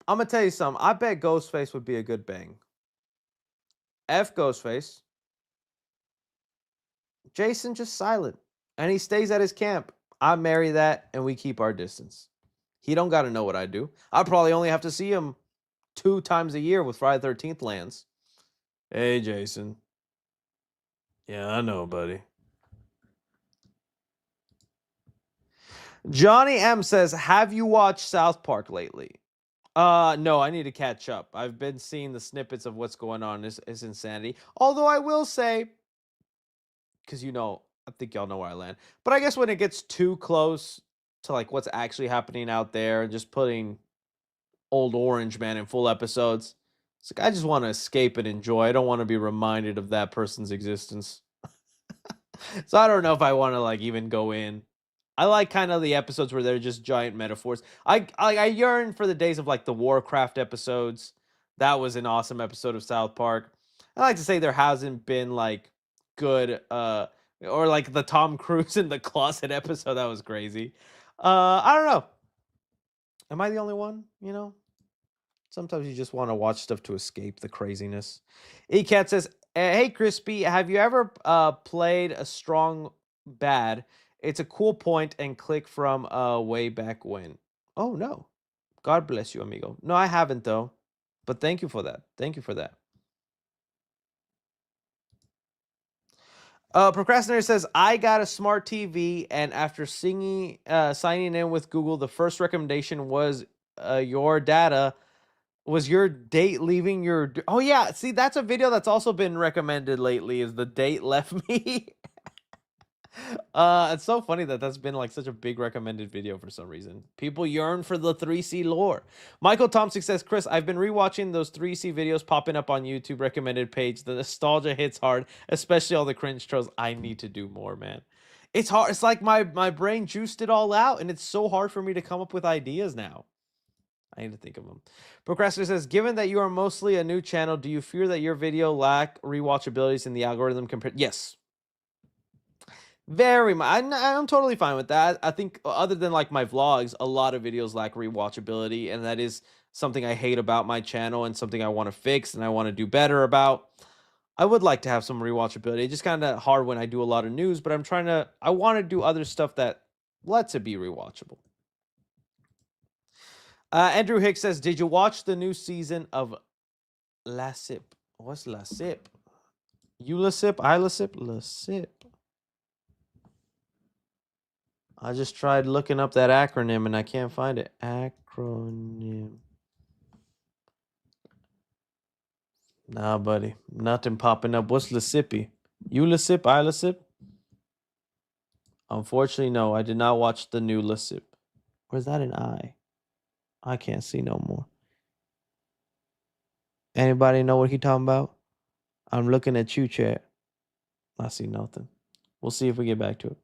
going to tell you something. I bet Ghostface would be a good bang. F Ghostface. Jason just silent. And he stays at his camp. I marry that and we keep our distance. He don't got to know what I do. I probably only have to see him 2 times a year with Friday the 13th lands. Hey, Jason. Yeah, I know, buddy. Johnny M says, have you watched South Park lately? No, I need to catch up. I've been seeing the snippets of what's going on. It's insanity. Although I will say, because I think y'all know where I land. But I guess when it gets too close to like what's actually happening out there and just putting Old Orange Man in full episodes, it's like I just want to escape and enjoy. I don't want to be reminded of that person's existence. So I don't know if I want to like even go in. I like kind of the episodes where they're just giant metaphors. I yearn for the days of like the Warcraft episodes. That was an awesome episode of South Park. I like to say there hasn't been like good or like the Tom Cruise in the closet episode. That was crazy. I don't know. Am I the only one? Sometimes you just want to watch stuff to escape the craziness. ECAT says, hey, Crispy, have you ever played a strong bad? It's a cool point and click from way back when. Oh, no. God bless you, amigo. No, I haven't, though. But thank you for that. Thank you for that. Procrastinator says, I got a smart TV, and after signing in with Google, the first recommendation was your data. Was your date leaving your... Oh, yeah. See, that's a video that's also been recommended lately, is the date left me. It's so funny that that's been like such a big recommended video for some reason. People yearn for the 3C lore. Michael Thompson says, Chris, I've been rewatching those 3C videos popping up on YouTube recommended page. The nostalgia hits hard, especially all the cringe trolls. I need to do more, man. It's hard. It's like my brain juiced it all out, and it's so hard for me to come up with ideas now. I need to think of them. Procrastinator says, given that you are mostly a new channel, do you fear that your video lack rewatchabilities in the algorithm compared? Yes. Very much. I'm totally fine with that. I think other than like my vlogs, a lot of videos lack rewatchability, and that is something I hate about my channel and something I want to fix and I want to do better about. I would like to have some rewatchability. It's just kind of hard when I do a lot of news, but I want to do other stuff that lets it be rewatchable. Andrew Hicks says, did you watch the new season of La Sip? What's La Sip? You La Sip? I La Sip? La Sip. I just tried looking up that acronym and I can't find it. Acronym. Nah, buddy. Nothing popping up. What's Lasippy? You Lasip? I Lasip? Unfortunately, no. I did not watch the new Lasip. Where's that an I? I can't see no more. Anybody know what he talking about? I'm looking at you, chat. I see nothing. We'll see if we get back to it.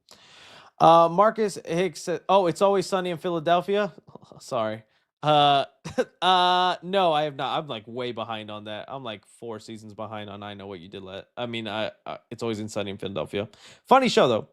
Marcus Hicks said, oh, it's always sunny in Philadelphia. Sorry. No, I have not. I'm like way behind on that. I'm like 4 seasons behind on I Know What You Did It's always in sunny in Philadelphia. Funny show though.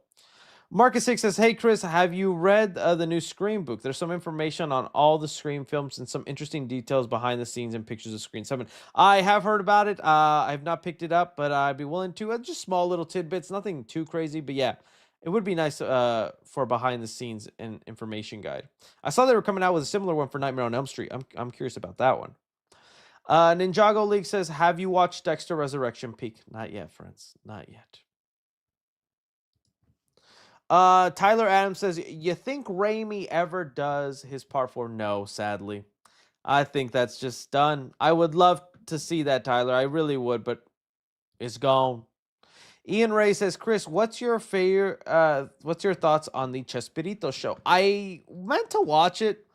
Marcus Hicks says, hey Chris, have you read the new Scream book? There's some information on all the Scream films and some interesting details behind the scenes and pictures of Scream 7. I have heard about it. I have not picked it up, but I'd be willing to. Just small little tidbits, nothing too crazy, but yeah. It would be nice for a behind the scenes and information guide. I saw they were coming out with a similar one for Nightmare on Elm Street. I'm curious about that one. Ninjago League says, have you watched Dexter Resurrection Peak? Not yet, friends. Not yet. Tyler Adams says, you think Raimi ever does his part 4? No, sadly. I think that's just done. I would love to see that, Tyler. I really would, but it's gone. Ian Ray says, Chris, what's your thoughts on the Chespirito show? I meant to watch it,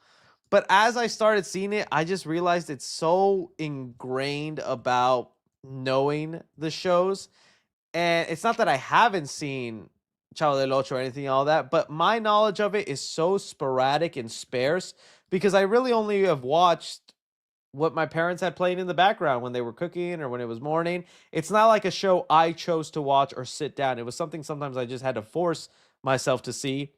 but as I started seeing it, I just realized it's so ingrained about knowing the shows. And it's not that I haven't seen Chavo del Ocho or anything, all that, but my knowledge of it is so sporadic and sparse because I really only have watched what my parents had playing in the background when they were cooking or when it was morning. It's not like a show I chose to watch or sit down. It was something sometimes I just had to force myself to see.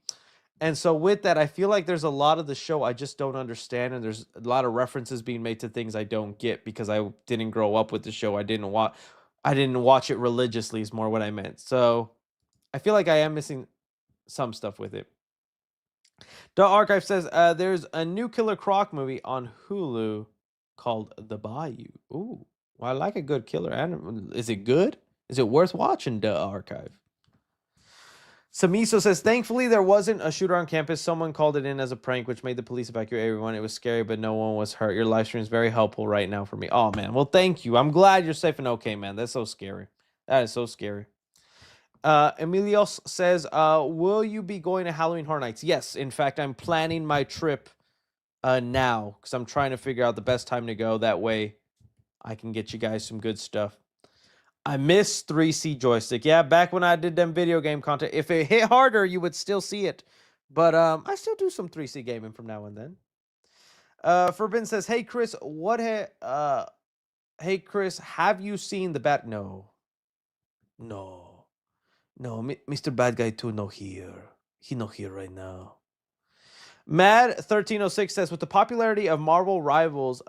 And so with that, I feel like there's a lot of the show I just don't understand. And there's a lot of references being made to things I don't get because I didn't grow up with the show. I didn't watch it religiously is more what I meant. So I feel like I am missing some stuff with it. The Archive says there's a new Killer Croc movie on Hulu called The Bayou. Ooh, well, I like a good killer animal. Is it good? Is it worth watching? The Archive. Samiso says, thankfully there wasn't a shooter on campus. Someone called it in as a prank, which made the police evacuate everyone. It was scary, but no one was hurt. Your live stream is very helpful right now for me. Oh, man. Well, thank you. I'm glad you're safe and okay, man. That's so scary. That is so scary. Emilios says, will you be going to Halloween Horror Nights? Yes. In fact, I'm planning my trip now because I'm trying to figure out the best time to go. That way I can get you guys some good stuff. I miss 3C joystick. Yeah, back when I did them video game content. If it hit harder, you would still see it. But I still do some 3C gaming from now and then. Forbin says, hey Chris, hey Chris, have you seen the Bat? No, Mr. Bad Guy 2 no here. He no here right now. Mad1306 says, with the popularity of Marvel Rivals,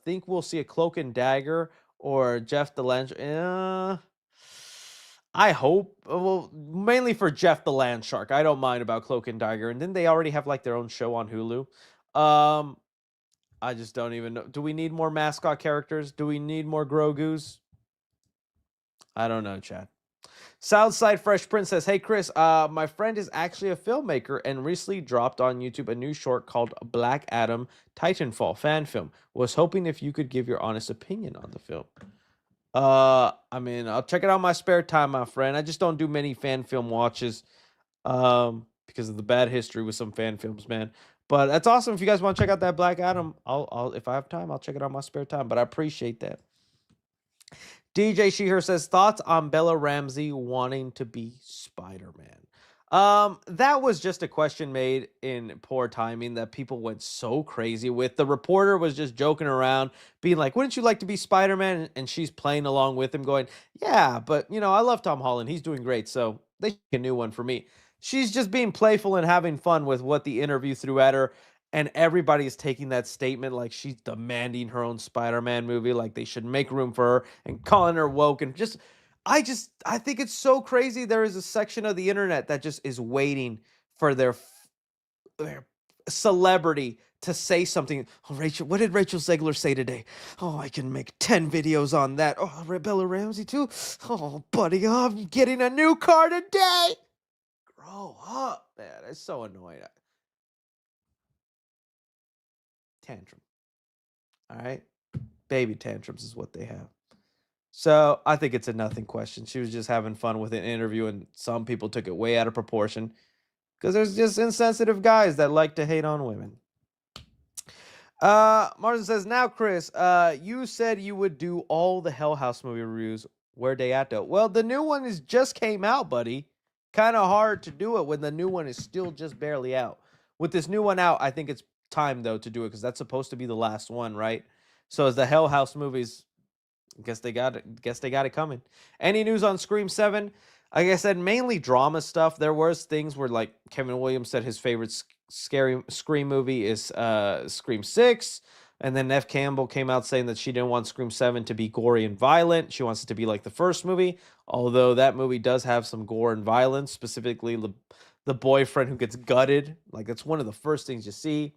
think we'll see a Cloak and Dagger or Jeff the Land. I hope. Well, mainly for Jeff the Land Shark. I don't mind about Cloak and Dagger. And then they already have like their own show on Hulu. I just don't even know. Do we need more mascot characters? Do we need more Grogu's? I don't know, Chad. Southside Fresh Prince says, hey, Chris, my friend is actually a filmmaker and recently dropped on YouTube a new short called Black Adam Titanfall fan film. Was hoping if you could give your honest opinion on the film. I mean, I'll check it out in my spare time, my friend. I just don't do many fan film watches because of the bad history with some fan films, man. But that's awesome. If you guys want to check out that Black Adam, I'll if I have time, I'll check it out in my spare time. But I appreciate that. DJ Sheher says, thoughts on Bella Ramsey wanting to be Spider-Man? That was just a question made in poor timing that people went so crazy with. The reporter was just joking around, being like, wouldn't you like to be Spider-Man? And she's playing along with him going, yeah, but, you know, I love Tom Holland. He's doing great, so they should make a new one for me. She's just being playful and having fun with what the interview threw at her. And everybody is taking that statement like she's demanding her own Spider-Man movie, like they should make room for her and calling her woke. And I think it's so crazy. There is a section of the internet that just is waiting for their celebrity to say something. Oh, Rachel, what did Rachel Zegler say today? Oh, I can make 10 videos on that. Oh, Bella Ramsey too? Oh, buddy, I'm getting a new car today. Grow up, man. It's so annoying. Tantrum. All right? Baby tantrums is what they have. So I think it's a nothing question. She was just having fun with an interview, and some people took it way out of proportion because there's just insensitive guys that like to hate on women. Martin says, now, Chris, you said you would do all the Hell House movie reviews. Where they at, though? Well, the new one just came out, buddy. Kind of hard to do it when the new one is still just barely out. With this new one out, I think it's time though to do it because that's supposed to be the last one, right? So as the Hell House movies, guess they got it coming. Any news on Scream 7? Like I said, mainly drama stuff. There was things where like Kevin Williams said his favorite scary Scream movie is Scream 6, and then Neve Campbell came out saying that she didn't want Scream 7 to be gory and violent. She wants it to be like the first movie, although that movie does have some gore and violence, specifically the boyfriend who gets gutted. Like that's one of the first things you see.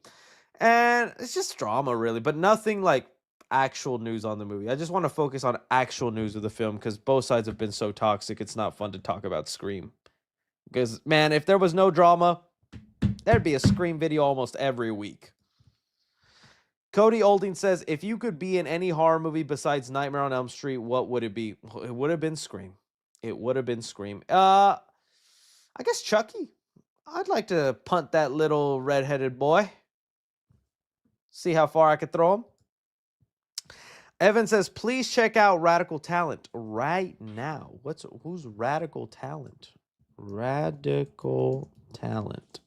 And it's just drama, really, but nothing like actual news on the movie. I just want to focus on actual news of the film because both sides have been so toxic. It's not fun to talk about Scream. Because, man, if there was no drama, there'd be a Scream video almost every week. Cody Olding says, if you could be in any horror movie besides Nightmare on Elm Street, what would it be? It would have been Scream. It would have been Scream. I guess Chucky. I'd like to punt that little redheaded boy. See how far I could throw him. Evan says, please check out Radical Talent right now. Who's Radical Talent? Radical Talent.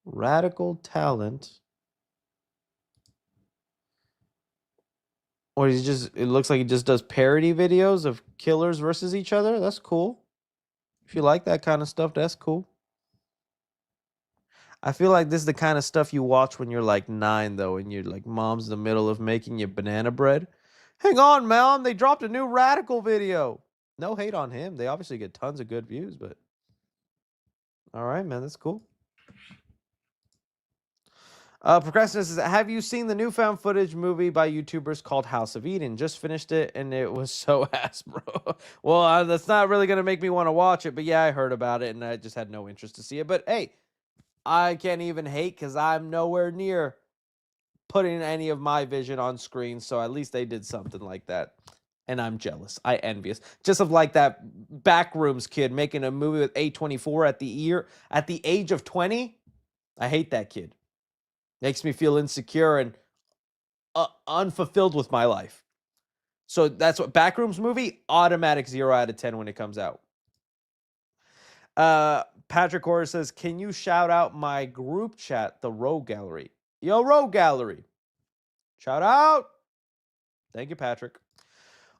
Radical Talent. Or it looks like he just does parody videos of killers versus each other. That's cool. If you like that kind of stuff, that's cool. I feel like this is the kind of stuff you watch when you're like 9, though, and you're like, mom's in the middle of making you banana bread. Hang on, Mom, they dropped a new Radical video. No hate on him. They obviously get tons of good views, but all right, man, that's cool. Procrastinator says, have you seen the new found footage movie by YouTubers called House of Eden? Just finished it, and it was so ass, bro. Well, that's not really going to make me want to watch it, but yeah, I heard about it, and I just had no interest to see it. But hey, I can't even hate because I'm nowhere near putting any of my vision on screen, so at least they did something like that. And I'm jealous. I envious. Just of like that Backrooms kid making a movie with A24 at the age of 20. I hate that kid. Makes me feel insecure and unfulfilled with my life. So that's what Backrooms movie, automatic 0 out of 10 when it comes out. Patrick Orr says, can you shout out my group chat, the Rogue Gallery? Yo, Rogue Gallery. Shout out. Thank you, Patrick.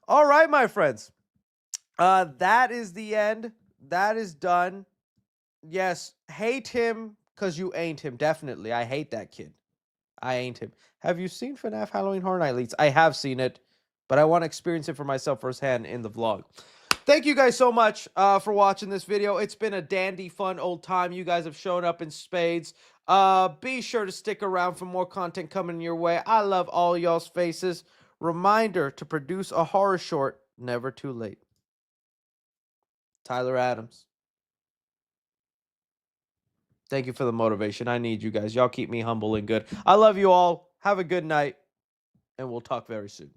All right, my friends. That is the end. That is done. Yes, hate him because you ain't him. Definitely. I hate that kid. I ain't him. Have you seen FNAF Halloween Horror Night Leads? I have seen it, but I want to experience it for myself firsthand in the vlog. Thank you guys so much for watching this video. It's been a dandy, fun old time. You guys have shown up in spades. Be sure to stick around for more content coming your way. I love all y'all's faces. Reminder to produce a horror short, never too late. Tyler Adams. Thank you for the motivation. I need you guys. Y'all keep me humble and good. I love you all. Have a good night, and we'll talk very soon.